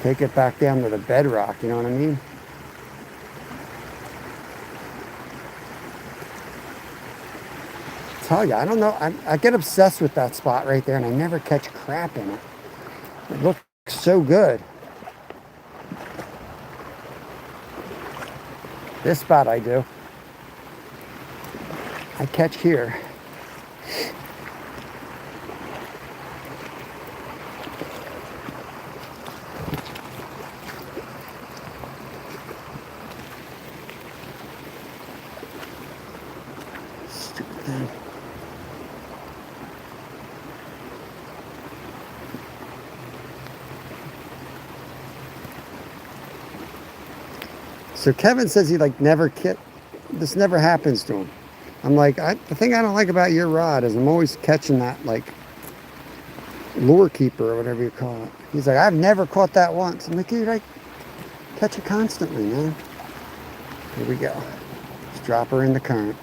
Take it back down to the bedrock, you know what I mean? Tell you, I don't know. I get obsessed with that spot right there, and I never catch crap in it. It looks so good. This spot I do. I catch here. Stupid thing. So Kevin says he never this never happens to him. I'm like, the thing I don't like about your rod is I'm always catching that lure keeper or whatever you call it. He's like, I've never caught that once. I'm like, dude, I catch it constantly, man. Here we go. Just drop her in the current.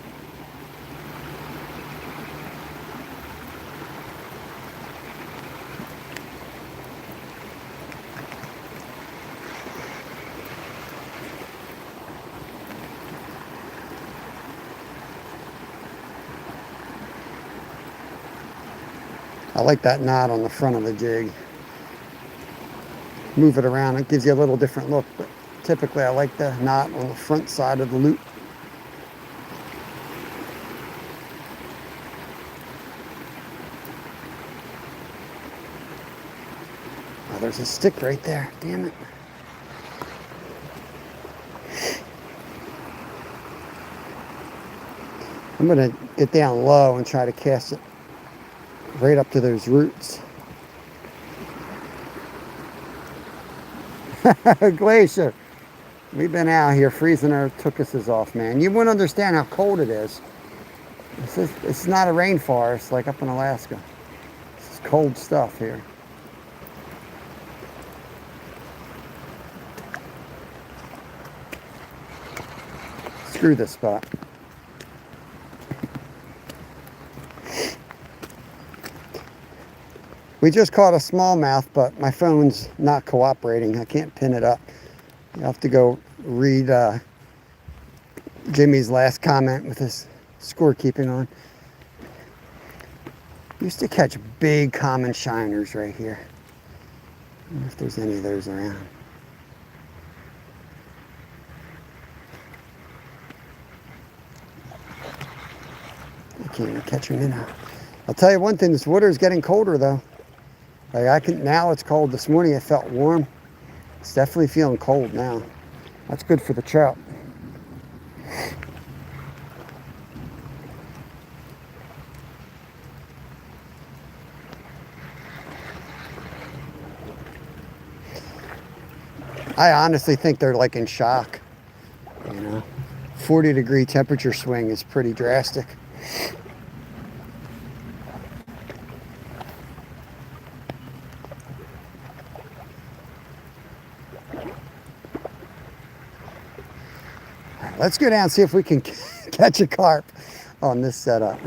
I like that knot on the front of the jig. Move it around, it gives you a little different look, but typically I like the knot on the front side of the loop. Oh, there's a stick right there, damn it. I'm gonna get down low and try to cast it right up to those roots. Glacier. We've been out here freezing our tuchuses off, man. You wouldn't understand how cold it is. It's not a rainforest like up in Alaska. This is cold stuff here. Screw this spot. We just caught a smallmouth, but my phone's not cooperating. I can't pin it up. You have to go read Jimmy's last comment with his scorekeeping on. Used to catch big common shiners right here. I wonder if there's any of those around. I can't even catch them now. I'll tell you one thing, this water is getting colder though. Now it's cold. This morning it felt warm. It's definitely feeling cold now. That's good for the trout. I honestly think they're like in shock, you know. 40-degree temperature swing is pretty drastic. Let's go down and see if we can catch a carp on this setup.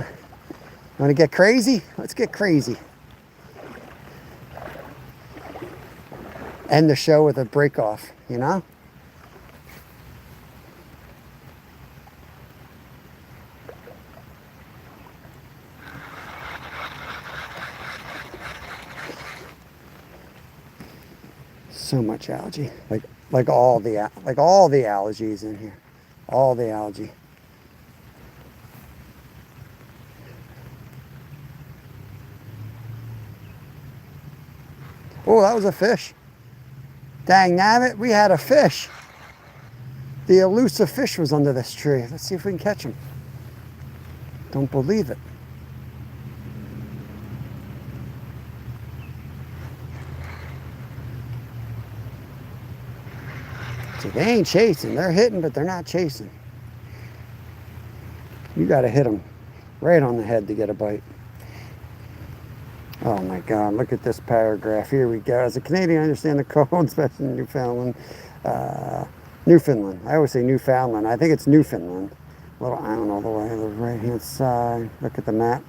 Want to get crazy? Let's get crazy. End the show with a break off, you know? So much algae, like all the algae is in here, all the algae. Oh, that was a fish. Dang nabbit, we had a fish. The elusive fish was under this tree. Let's see if we can catch him. Don't believe it. So they ain't chasing. They're hitting, but they're not chasing. You got to hit them right on the head to get a bite. Oh my God, look at this paragraph. Here we go. As a Canadian, I understand the code, especially in Newfoundland. Newfoundland. I always say Newfoundland. I think it's Newfoundland. A little island all the way to the right-hand side. Look at the map.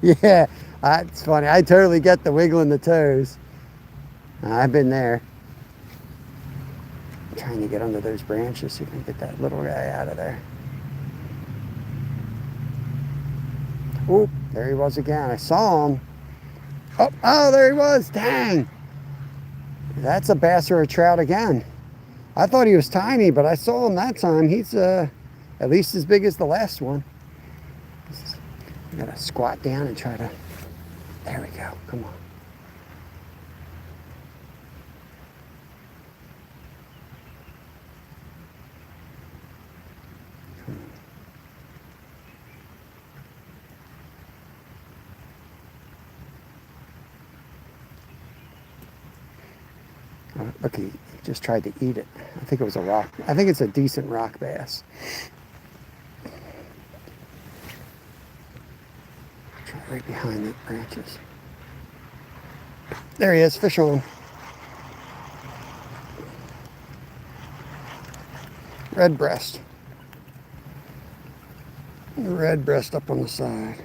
Yeah, it's funny. I totally get the wiggling the toes. I've been there. I'm trying to get under those branches so you can get that little guy out of there. Oh, there he was again. I saw him. Oh, there he was. Dang. That's a bass or a trout again. I thought he was tiny, but I saw him that time. He's at least as big as the last one. I gotta squat down and try to. There we go. Come on. Look, he just tried to eat it. I think it was a rock. I think it's a decent rock bass. Try right behind the branches. There he is, fish on. Red breast. Red breast up on the side.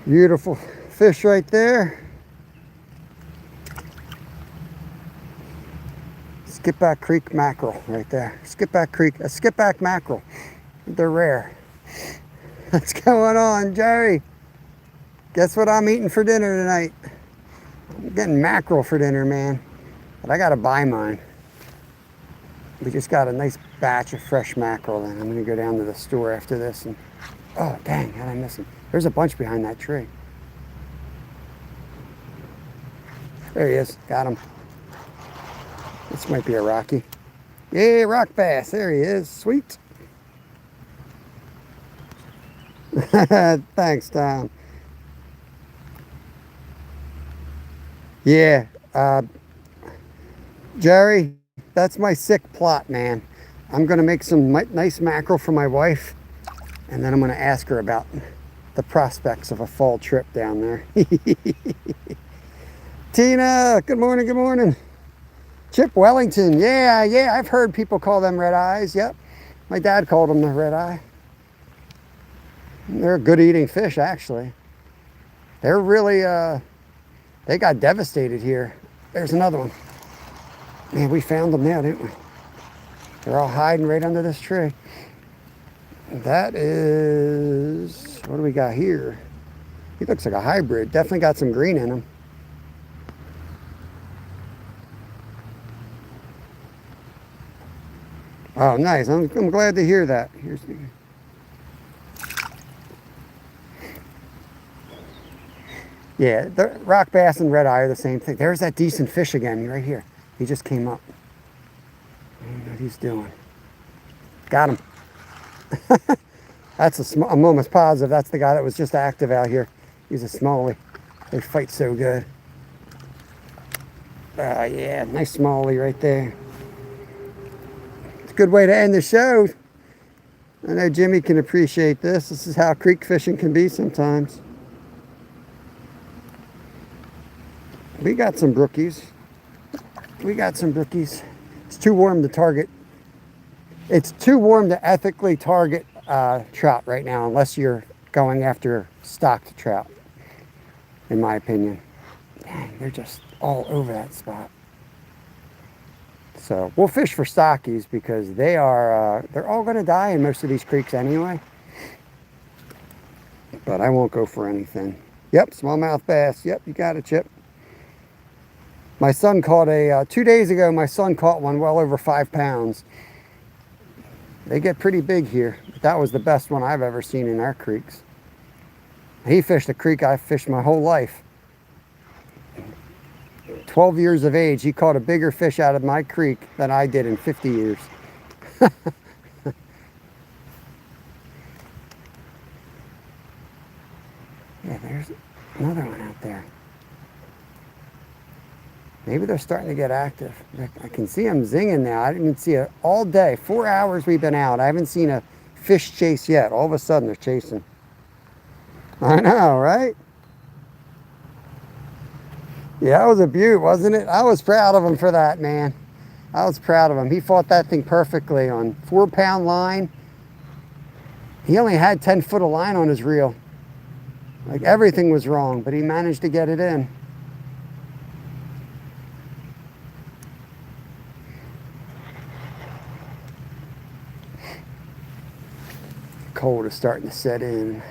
Beautiful fish right there. Skipback Creek mackerel right there. Skipback Creek, a skipback mackerel. They're rare. What's going on, Jerry? Guess what I'm eating for dinner tonight? I'm getting mackerel for dinner, man. But I gotta buy mine. We just got a nice batch of fresh mackerel and I'm gonna go down to the store after this and oh dang, how'd I miss him? There's a bunch behind that tree. There he is, got him. This might be a Rocky. Yeah, rock bass, there he is, sweet. Thanks, Tom. Yeah, Jerry, that's my sick plot, man. I'm gonna make some nice mackerel for my wife and then I'm gonna ask her about the prospects of a fall trip down there. Tina, good morning, good morning. Chip Wellington, yeah, I've heard people call them red eyes, yep. My dad called them the red eye. They're a good eating fish, actually. They're really, they got devastated here. There's another one. Man, we found them now, didn't we? They're all hiding right under this tree. That is, what do we got here? He looks like a hybrid. Definitely got some green in him. Oh, nice. I'm glad to hear that. Here's the... Yeah, the rock bass and red eye are the same thing. There's that decent fish again right here. He just came up. I don't know what he's doing. Got him. I'm almost positive that's the guy that was just active out here. He's a smallie. They fight so good. Yeah, nice smallie right there. It's a good way to end the show. I know Jimmy can appreciate this. This is how creek fishing can be sometimes. We got some brookies. It's too warm to target. It's too warm to ethically target trout right now, unless you're going after stocked trout, in my opinion. Dang, they're just all over that spot. So we'll fish for stockies because they're all going to die in most of these creeks anyway. But I won't go for anything. Yep, smallmouth bass. Yep, you got it, Chip. My son caught 2 days ago, my son caught one well over 5 pounds. They get pretty big here. But that was the best one I've ever seen in our creeks. He fished a creek I fished my whole life. 12 years of age, he caught a bigger fish out of my creek than I did in 50 years. Yeah, there's another one out there. Maybe they're starting to get active. I can see them zinging now. I didn't even see it all day. 4 hours we've been out. I haven't seen a fish chase yet. All of a sudden they're chasing. I know, right? Yeah, that was a beaut, wasn't it? I was proud of him for that, man. I was proud of him. He fought that thing perfectly on 4-pound line. He only had 10 foot of line on his reel. Like everything was wrong, but he managed to get it in. Cold is starting to set in.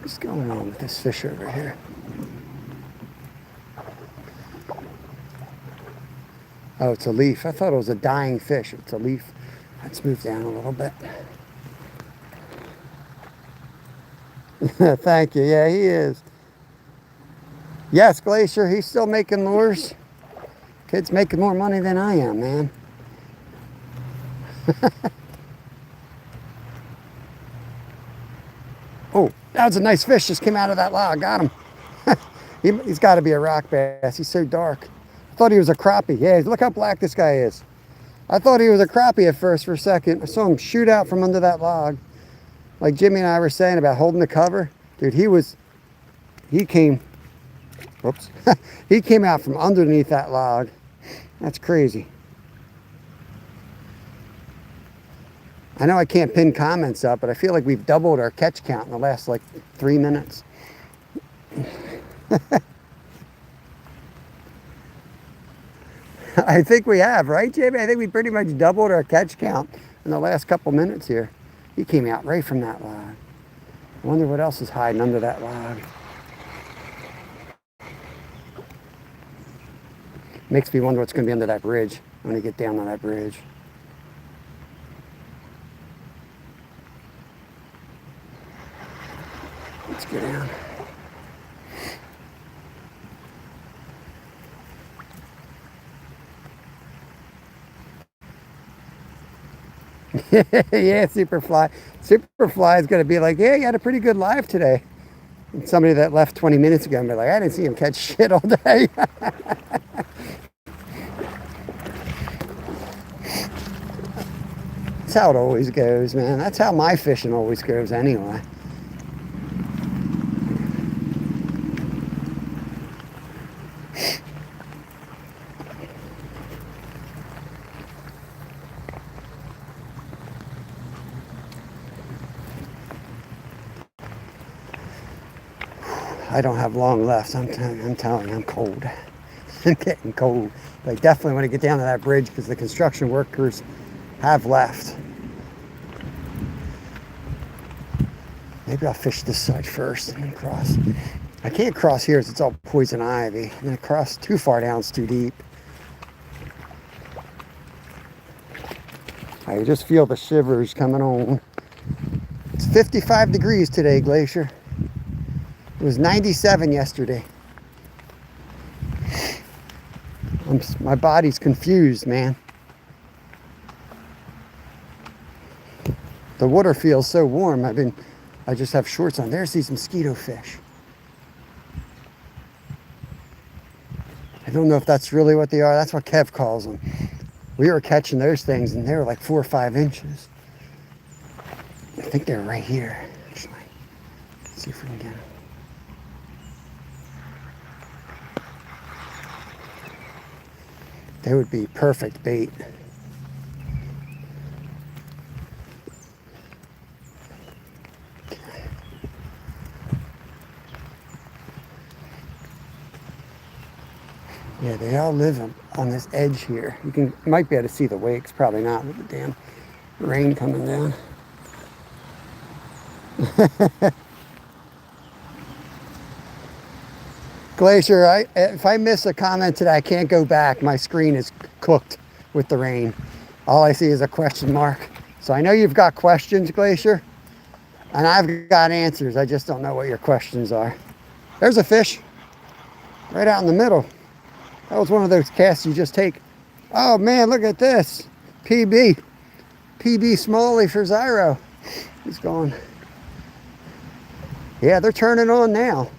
What's going on with this fish over here? Oh, it's a leaf. I thought it was a dying fish. It's a leaf. Let's move down a little bit. Thank you. Yeah, he is. Yes, Glacier, he's still making lures. Kid's making more money than I am, man. Oh, that was a nice fish. Just came out of that log. Got him. He's got to be a rock bass. He's so dark. I thought he was a crappie. Yeah, look how black this guy is. I thought he was a crappie at first for a second. I saw him shoot out from under that log. Like Jimmy and I were saying about holding the cover. Dude, he came out from underneath that log. That's crazy. I know I can't pin comments up, but I feel like we've doubled our catch count in the last like 3 minutes. I think we have, right, Jimmy? I think we pretty much doubled our catch count in the last couple minutes here. He came out right from that log. I wonder what else is hiding under that log. Makes me wonder what's going to be under that bridge when I get down on that bridge. Let's get down. Yeah, Superfly. Superfly is going to be like, yeah, you had a pretty good live today. And somebody that left 20 minutes ago and be like, I didn't see him catch shit all day. That's how it always goes, man. That's how my fishing always goes anyway. I don't have long left. I'm telling you, I'm cold. I'm getting cold. But I definitely want to get down to that bridge because the construction workers have left. Maybe I'll fish this side first and then cross. I can't cross here because it's all poison ivy. I'm going to cross too far down, it's too deep. I just feel the shivers coming on. It's 55 degrees today, Glacier. It was 97 yesterday. My body's confused, man. The water feels so warm. I just have shorts on. There's these mosquito fish. I don't know if that's really what they are. That's what Kev calls them. We were catching those things and they were like 4 or 5 inches. I think they're right here, actually. Let's see if we can get them. They would be perfect bait. Yeah, they all live on this edge here. You might be able to see the wakes, probably not with the damn rain coming down. Glacier, if I miss a comment today, I can't go back. My screen is cooked with the rain. All I see is a question mark. So I know you've got questions, Glacier, and I've got answers. I just don't know what your questions are. There's a fish right out in the middle. That was one of those casts you just take. Oh man, look at this. PB Smalley for Zyro. He's gone. Yeah, they're turning on now.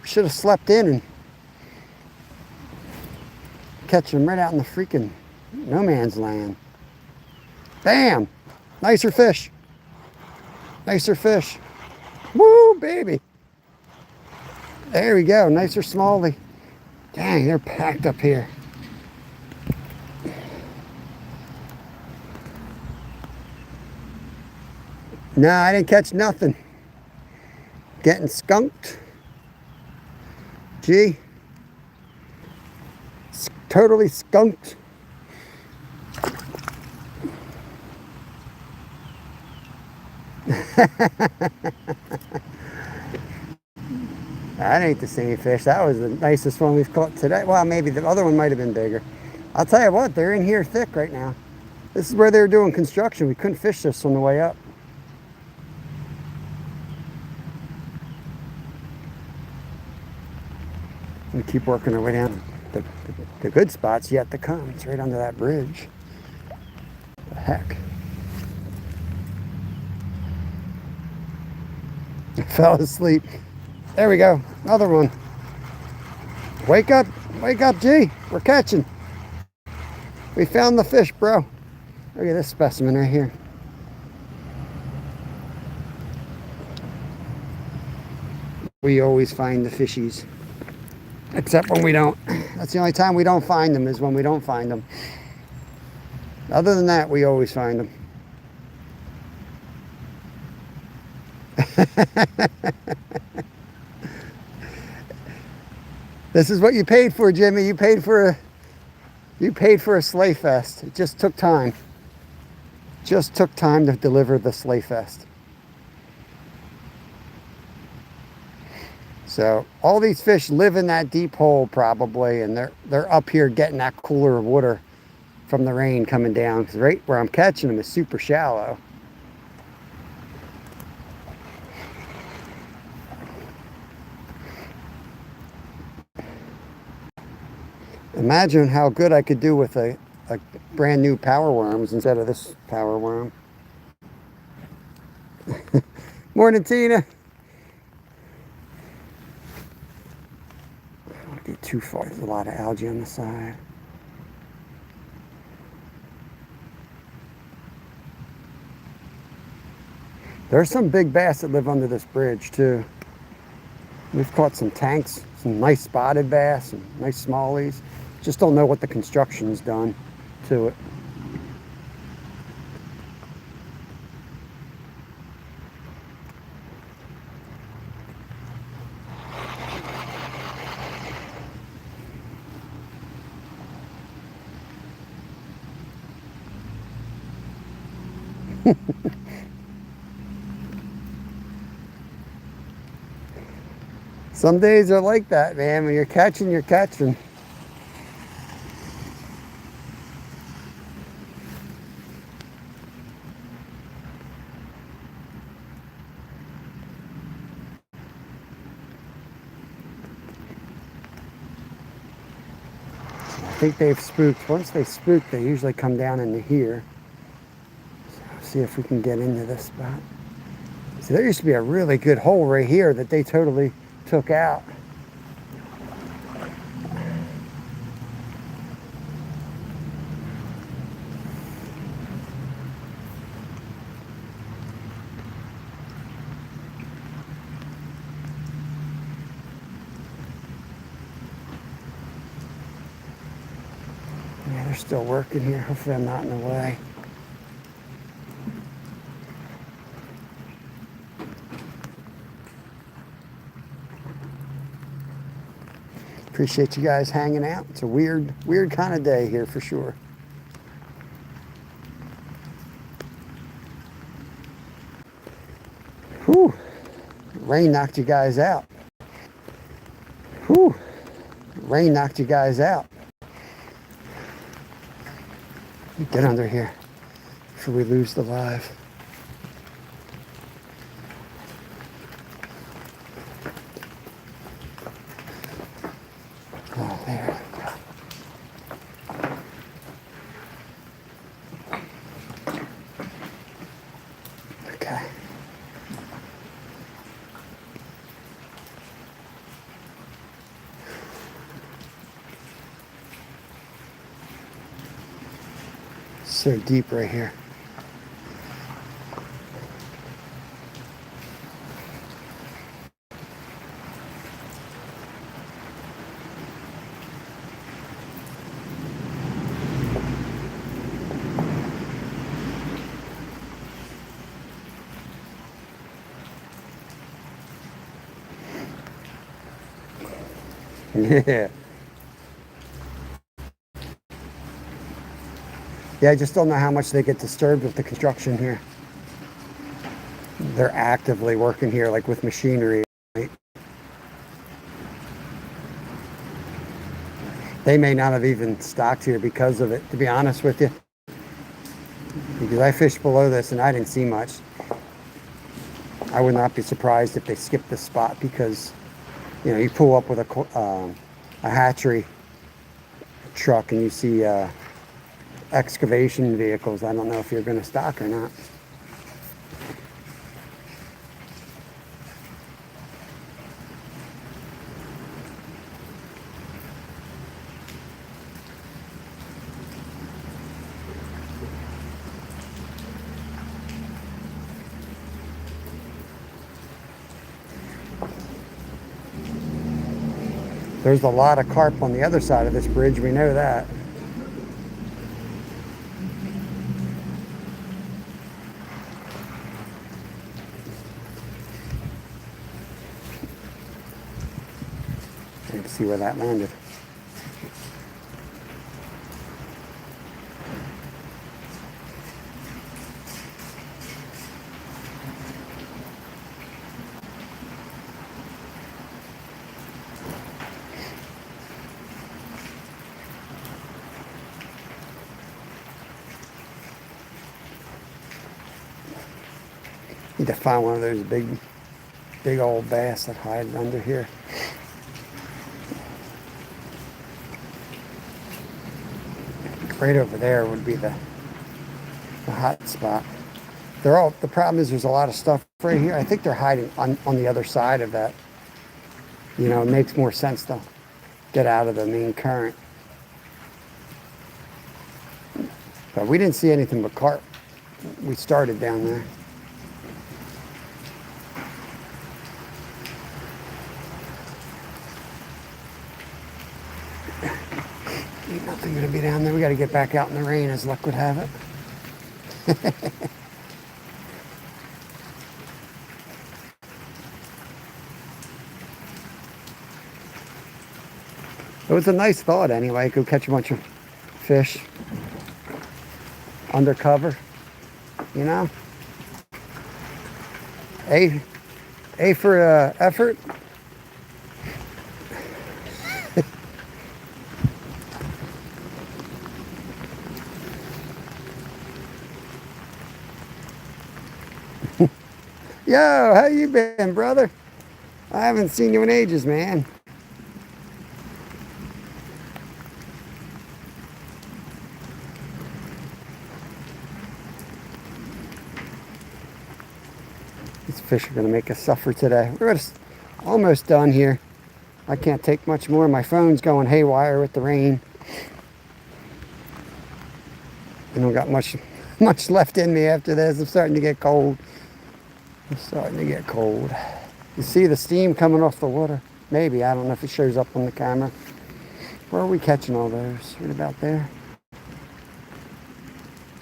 We should have slept in and catch them right out in the freaking no man's land. Bam! Nicer fish. Nicer fish. Woo, baby. There we go, nicer Smalley. Dang, they're packed up here. No, I didn't catch nothing. Getting skunked. Gee. Totally skunked. That ain't the same fish. That was the nicest one we've caught today. Well, maybe the other one might have been bigger. I'll tell you what, they're in here thick right now. This is where they were doing construction. We couldn't fish this on the way up. We keep working our way down. The good spot's yet to come. It's right under that bridge. The heck. I fell asleep. There we go. Another one. Wake up, G. We're catching. We found the fish, bro. Look at this specimen right here. We always find the fishies. Except when we don't. That's the only time we don't find them, is when we don't find them. Other than that, we always find them. This is what you paid for, Jimmy. You paid for a sleigh fest. It just took time. Just took time to deliver the sleigh fest. So all these fish live in that deep hole probably, and they're up here getting that cooler water from the rain coming down, because right where I'm catching them is super shallow. Imagine how good I could do with a brand new power worms instead of this power worm. Morning, Tina. I don't want to get too far. There's a lot of algae on the side. There's some big bass that live under this bridge too. We've caught some tanks, some nice spotted bass, some nice smallies. Just don't know what the construction's done to it. Some days are like that, man. When you're catching, you're catching. think they've spooked. Once they spook, they usually come down into here. So see if we can get into this spot. So there used to be a really good hole right here that they totally took out. Yeah, they're still working here. Hopefully I'm not in the way. Appreciate you guys hanging out. It's a weird kind of day here for sure. Whew. Rain knocked you guys out. Whew. Rain knocked you guys out. Get under here before we lose the live. Oh, there we go. Okay. So deep right here. Yeah. Yeah, I just don't know how much they get disturbed with the construction here. They're actively working here, like with machinery. Right? They may not have even stocked here because of it, to be honest with you. Because I fished below this and I didn't see much. I would not be surprised if they skipped this spot because, you know, you pull up with a hatchery truck and you see excavation vehicles. I don't know if you're going to stock or not. There's a lot of carp on the other side of this bridge, we know that. Let's see where that landed. Need to find one of those big old bass that hide under here. Right over there would be the hot spot. The problem is there's a lot of stuff right here. I think they're hiding on the other side of that. You know, it makes more sense to get out of the main current. But we didn't see anything but carp. We started down there. Ain't nothing gonna be down there. We gotta get back out in the rain as luck would have it. It was a nice thought anyway. Go catch a bunch of fish undercover, you know? A for effort. Yo, how you been, brother? I haven't seen you in ages, man. These fish are going to make us suffer today. We're just almost done here. I can't take much more. My phone's going haywire with the rain. I don't got much left in me after this. I'm starting to get cold. I'm starting to get cold. You see the steam coming off the water? Maybe. I don't know if it shows up on the camera. Where are we catching all those? Right about there.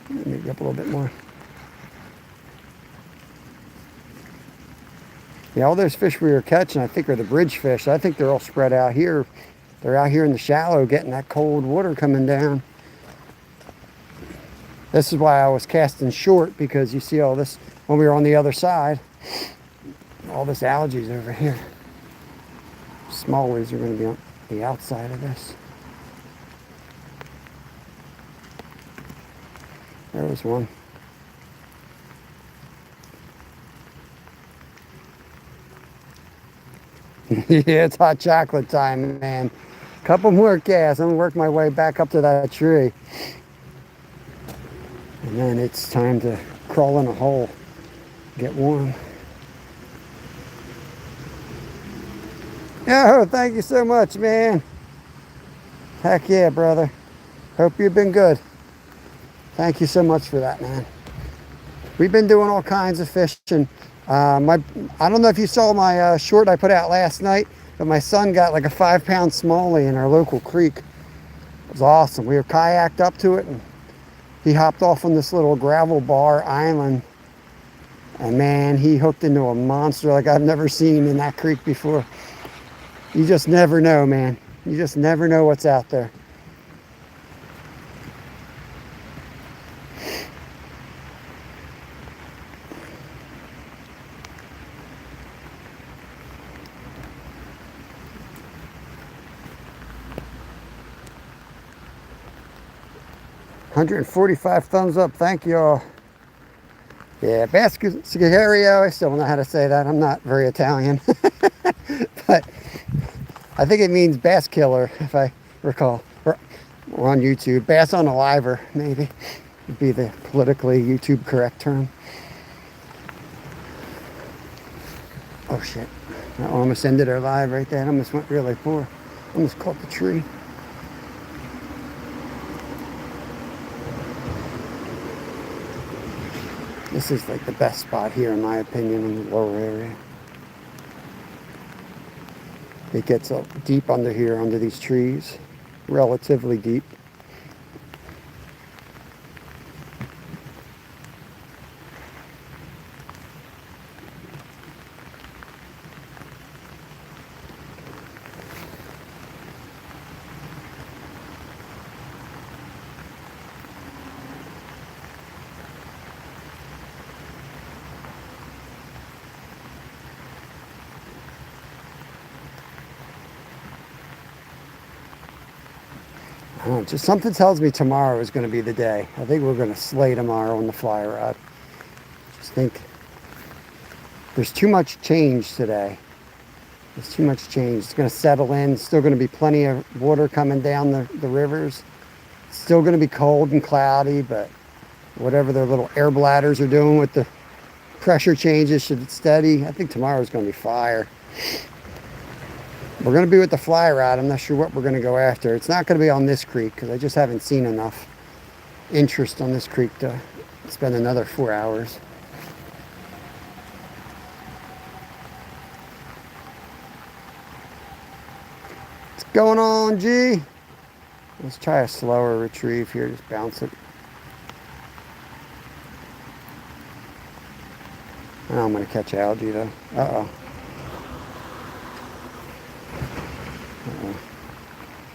Maybe up a little bit more. Yeah, all those fish we were catching, I think, are the bridge fish. I think they're all spread out here. They're out here in the shallow getting that cold water coming down. This is why I was casting short, because you see all this when we were on the other side. All this algae's over here. Smallies are going to be on the outside of this. There was one. Yeah, it's hot chocolate time, man. Couple more casts. I'm gonna work my way back up to that tree. And then it's time to crawl in a hole, get warm. Oh, thank you so much, man. Heck yeah, brother. Hope you've been good. Thank you so much for that, man. We've been doing all kinds of fishing. I don't know if you saw my short I put out last night, but my son got like a 5-pound smallie in our local creek. It was awesome. We were kayaked up to it, and he hopped off on this little gravel bar island. And man, he hooked into a monster like I've never seen in that creek before. You just never know, man. You just never know what's out there. $145 thumbs up. Thank you all. Yeah, Bascario. I still don't know how to say that. I'm not very Italian. But I think it means bass killer, if I recall. Or on YouTube. Bass on a liver, maybe, would be the politically YouTube correct term. Oh shit. I almost ended our live right there. I almost went really poor. Almost caught the tree. This is like the best spot here, in my opinion, in the lower area. It gets up deep under here, under these trees, relatively deep. Just something tells me tomorrow is going to be the day. I think we're going to slay tomorrow on the fly rod. Just think there's too much change today. There's too much change. It's going to settle in. Still going to be plenty of water coming down the rivers. It's still going to be cold and cloudy, but whatever their little air bladders are doing with the pressure changes should steady. I think tomorrow's going to be fire. We're going to be with the fly rod. I'm not sure what we're going to go after. It's not going to be on this creek because I just haven't seen enough interest on this creek to spend another 4 hours. What's going on, G? Let's try a slower retrieve here. Just bounce it. Oh, I'm going to catch algae though. Uh-oh.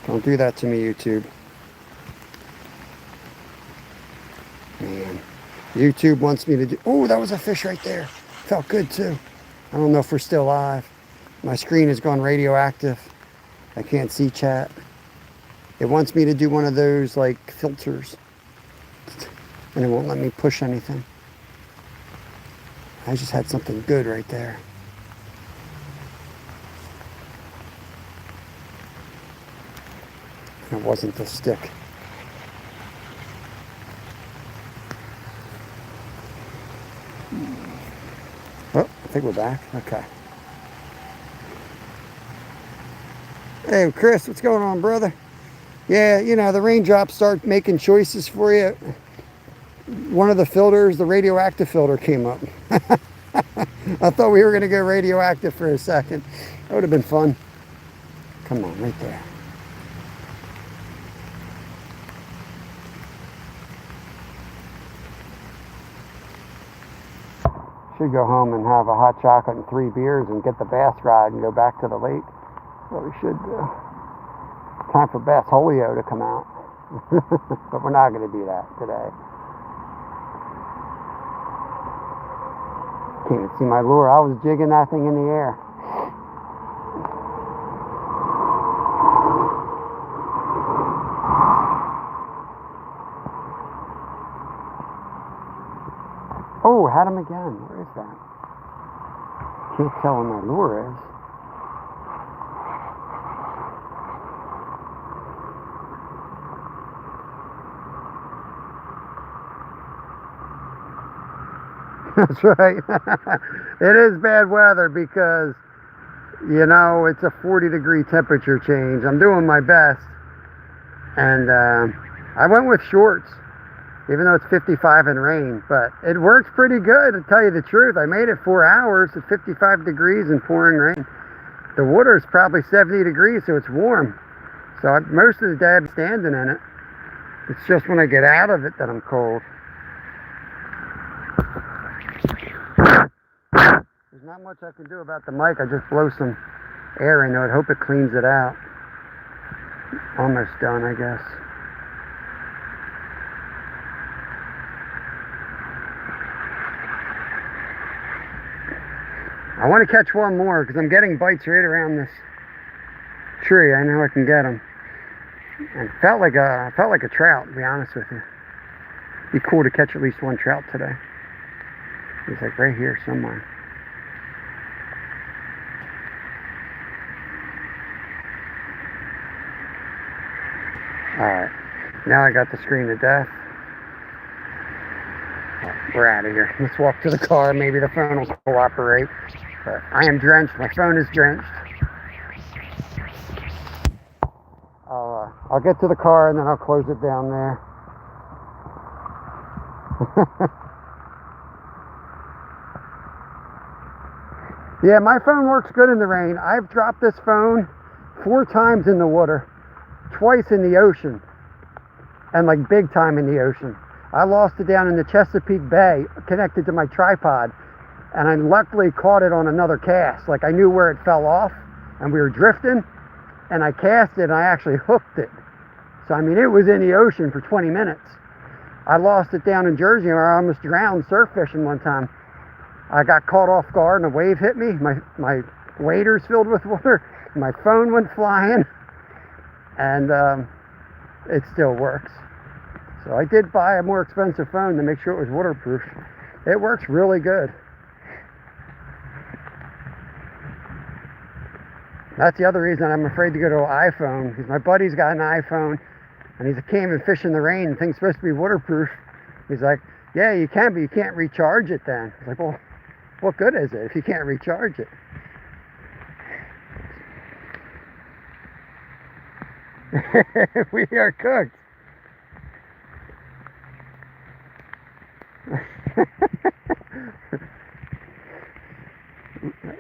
Don't do that to me, YouTube. Man, YouTube wants me to do... Oh, that was a fish right there. Felt good too. I don't know if we're still live. My screen has gone radioactive. I can't see chat. It wants me to do one of those like filters. And it won't let me push anything. I just had something good right there. It wasn't the stick. Oh, think we're back. Okay. Hey, Chris, what's going on, brother? Yeah, you know, the raindrops start making choices for you. One of the filters, the radioactive filter, came up. I thought we were going to go radioactive for a second. That would have been fun. Come on, right there. Should go home and have a hot chocolate and 3 beers and get the bass ride and go back to the lake. What we should do. Time for Bass Holio to come out. But we're not going to do that today. Can't even see my lure. I was jigging that thing in the air. Oh, had him again. Where is that? Can't tell where my lure is. That's right. It is bad weather because, you know, it's a 40-degree temperature change. I'm doing my best. And I went with shorts, even though it's 55 and rain. But it works pretty good, to tell you the truth. I made it 4 hours at 55 degrees and pouring rain. The water is probably 70 degrees, so it's warm. So most of the day I'm standing in it. It's just when I get out of it that I'm cold. There's not much I can do about the mic. I just blow some air into it. Hope it cleans it out. Almost done, I guess. I want to catch one more because I'm getting bites right around this tree. I know I can get them. And felt like a trout, to be honest with you. Be cool to catch at least one trout today. He's like right here somewhere. Alright, now I got the screen to death. Oh, we're out of here. Let's walk to the car. Maybe the phone will cooperate. But I am drenched. My phone is drenched. I'll get to the car and then I'll close it down there. Yeah, my phone works good in the rain. I've dropped this phone 4 times in the water, twice in the ocean, and like big time in the ocean. I lost it down in the Chesapeake Bay, connected to my tripod, and I luckily caught it on another cast. Like I knew where it fell off, and we were drifting, and I cast it, and I actually hooked it. So I mean, it was in the ocean for 20 minutes. I lost it down in Jersey, where I almost drowned surf fishing one time. I got caught off guard and a wave hit me. My waders filled with water. My phone went flying. And it still works. So I did buy a more expensive phone to make sure it was waterproof. It works really good. That's the other reason I'm afraid to go to an iPhone, because my buddy's got an iPhone and he can't even fish in the rain and things supposed to be waterproof. He's like, yeah, you can, but you can't recharge it then. I was like, well, what good is it if you can't recharge it? We are cooked.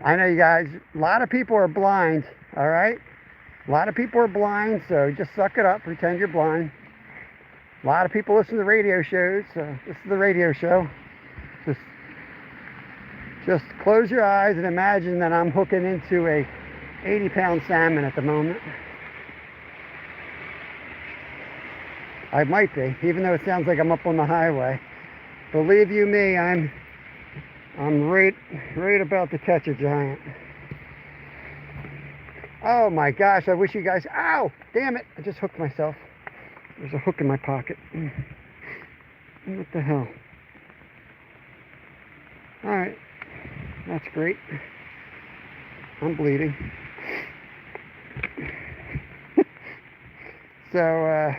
I know you guys, a lot of people are blind, all right? A lot of people are blind, so just suck it up, pretend you're blind. A lot of people listen to radio shows, so this is the radio show. Just close your eyes and imagine that I'm hooking into a 80-pound salmon at the moment. I might be, even though it sounds like I'm up on the highway. Believe you me, I'm right about to catch a giant. Oh my gosh, I wish you guys, ow, damn it, I just hooked myself. There's a hook in my pocket. What the hell? Alright, that's great. I'm bleeding. So,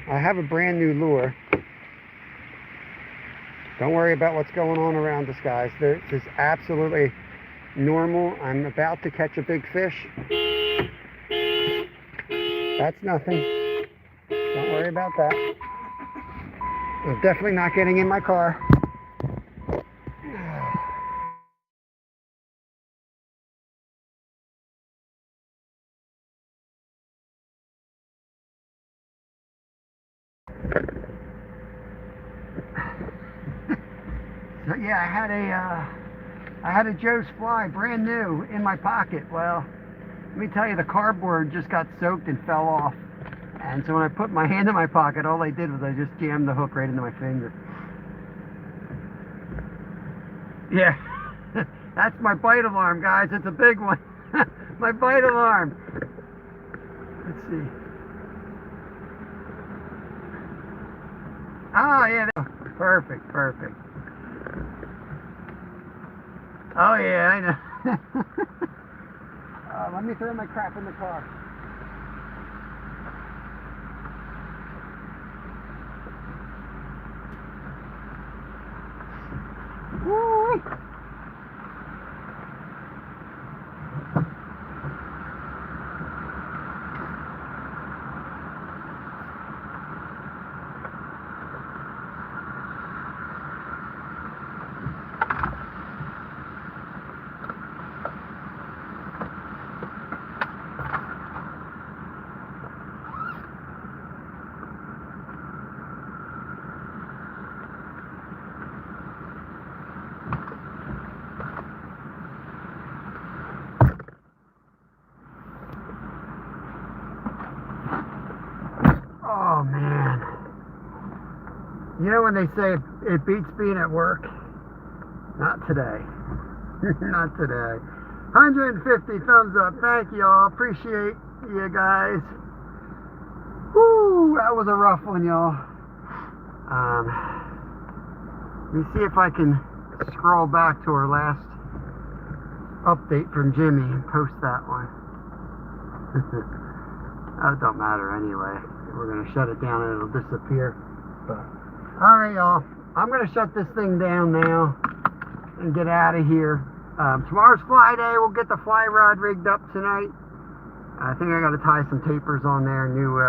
I have a brand new lure. Don't worry about what's going on around us, guys. This is absolutely normal. I'm about to catch a big fish. That's nothing. Don't worry about that. I'm definitely not getting in my car. So yeah, I had a Joe's Fly brand new in my pocket. Well, let me tell you, the cardboard just got soaked and fell off. And so when I put my hand in my pocket, all I did was I just jammed the hook right into my finger. Yeah, that's my bite alarm, guys. It's a big one. My bite alarm. Let's see. Oh, yeah. Perfect, perfect. Oh, yeah, I know. Let me throw my crap in the car. Woo! Oh man, you know when they say it beats being at work? Not today. Not today. 150 thumbs up. Thank you all. Appreciate you guys. Woo, that was a rough one, y'all. Let me see if I can scroll back to our last update from Jimmy and post that one. That don't matter anyway. We're going to shut it down and it'll disappear. But, alright, y'all. I'm going to shut this thing down now and get out of here. Tomorrow's fly day. We'll get the fly rod rigged up tonight. I think I got to tie some tapers on there, new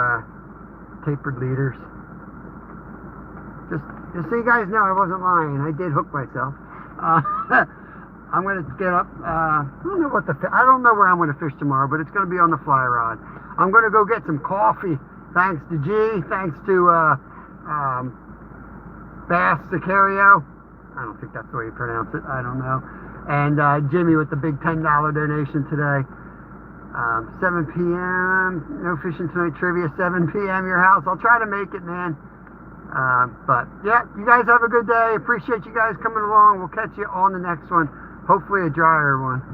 tapered leaders. Just so you guys know, I wasn't lying. I did hook myself. I'm going to get up. I don't know where I'm going to fish tomorrow, but it's going to be on the fly rod. I'm going to go get some coffee. Thanks to G. Thanks to Bass Sicario. I don't think that's the way you pronounce it. I don't know. And Jimmy with the big $10 donation today. 7 p.m. No fishing tonight trivia. 7 p.m. your house. I'll try to make it, man. But yeah, you guys have a good day. Appreciate you guys coming along. We'll catch you on the next one. Hopefully a drier one.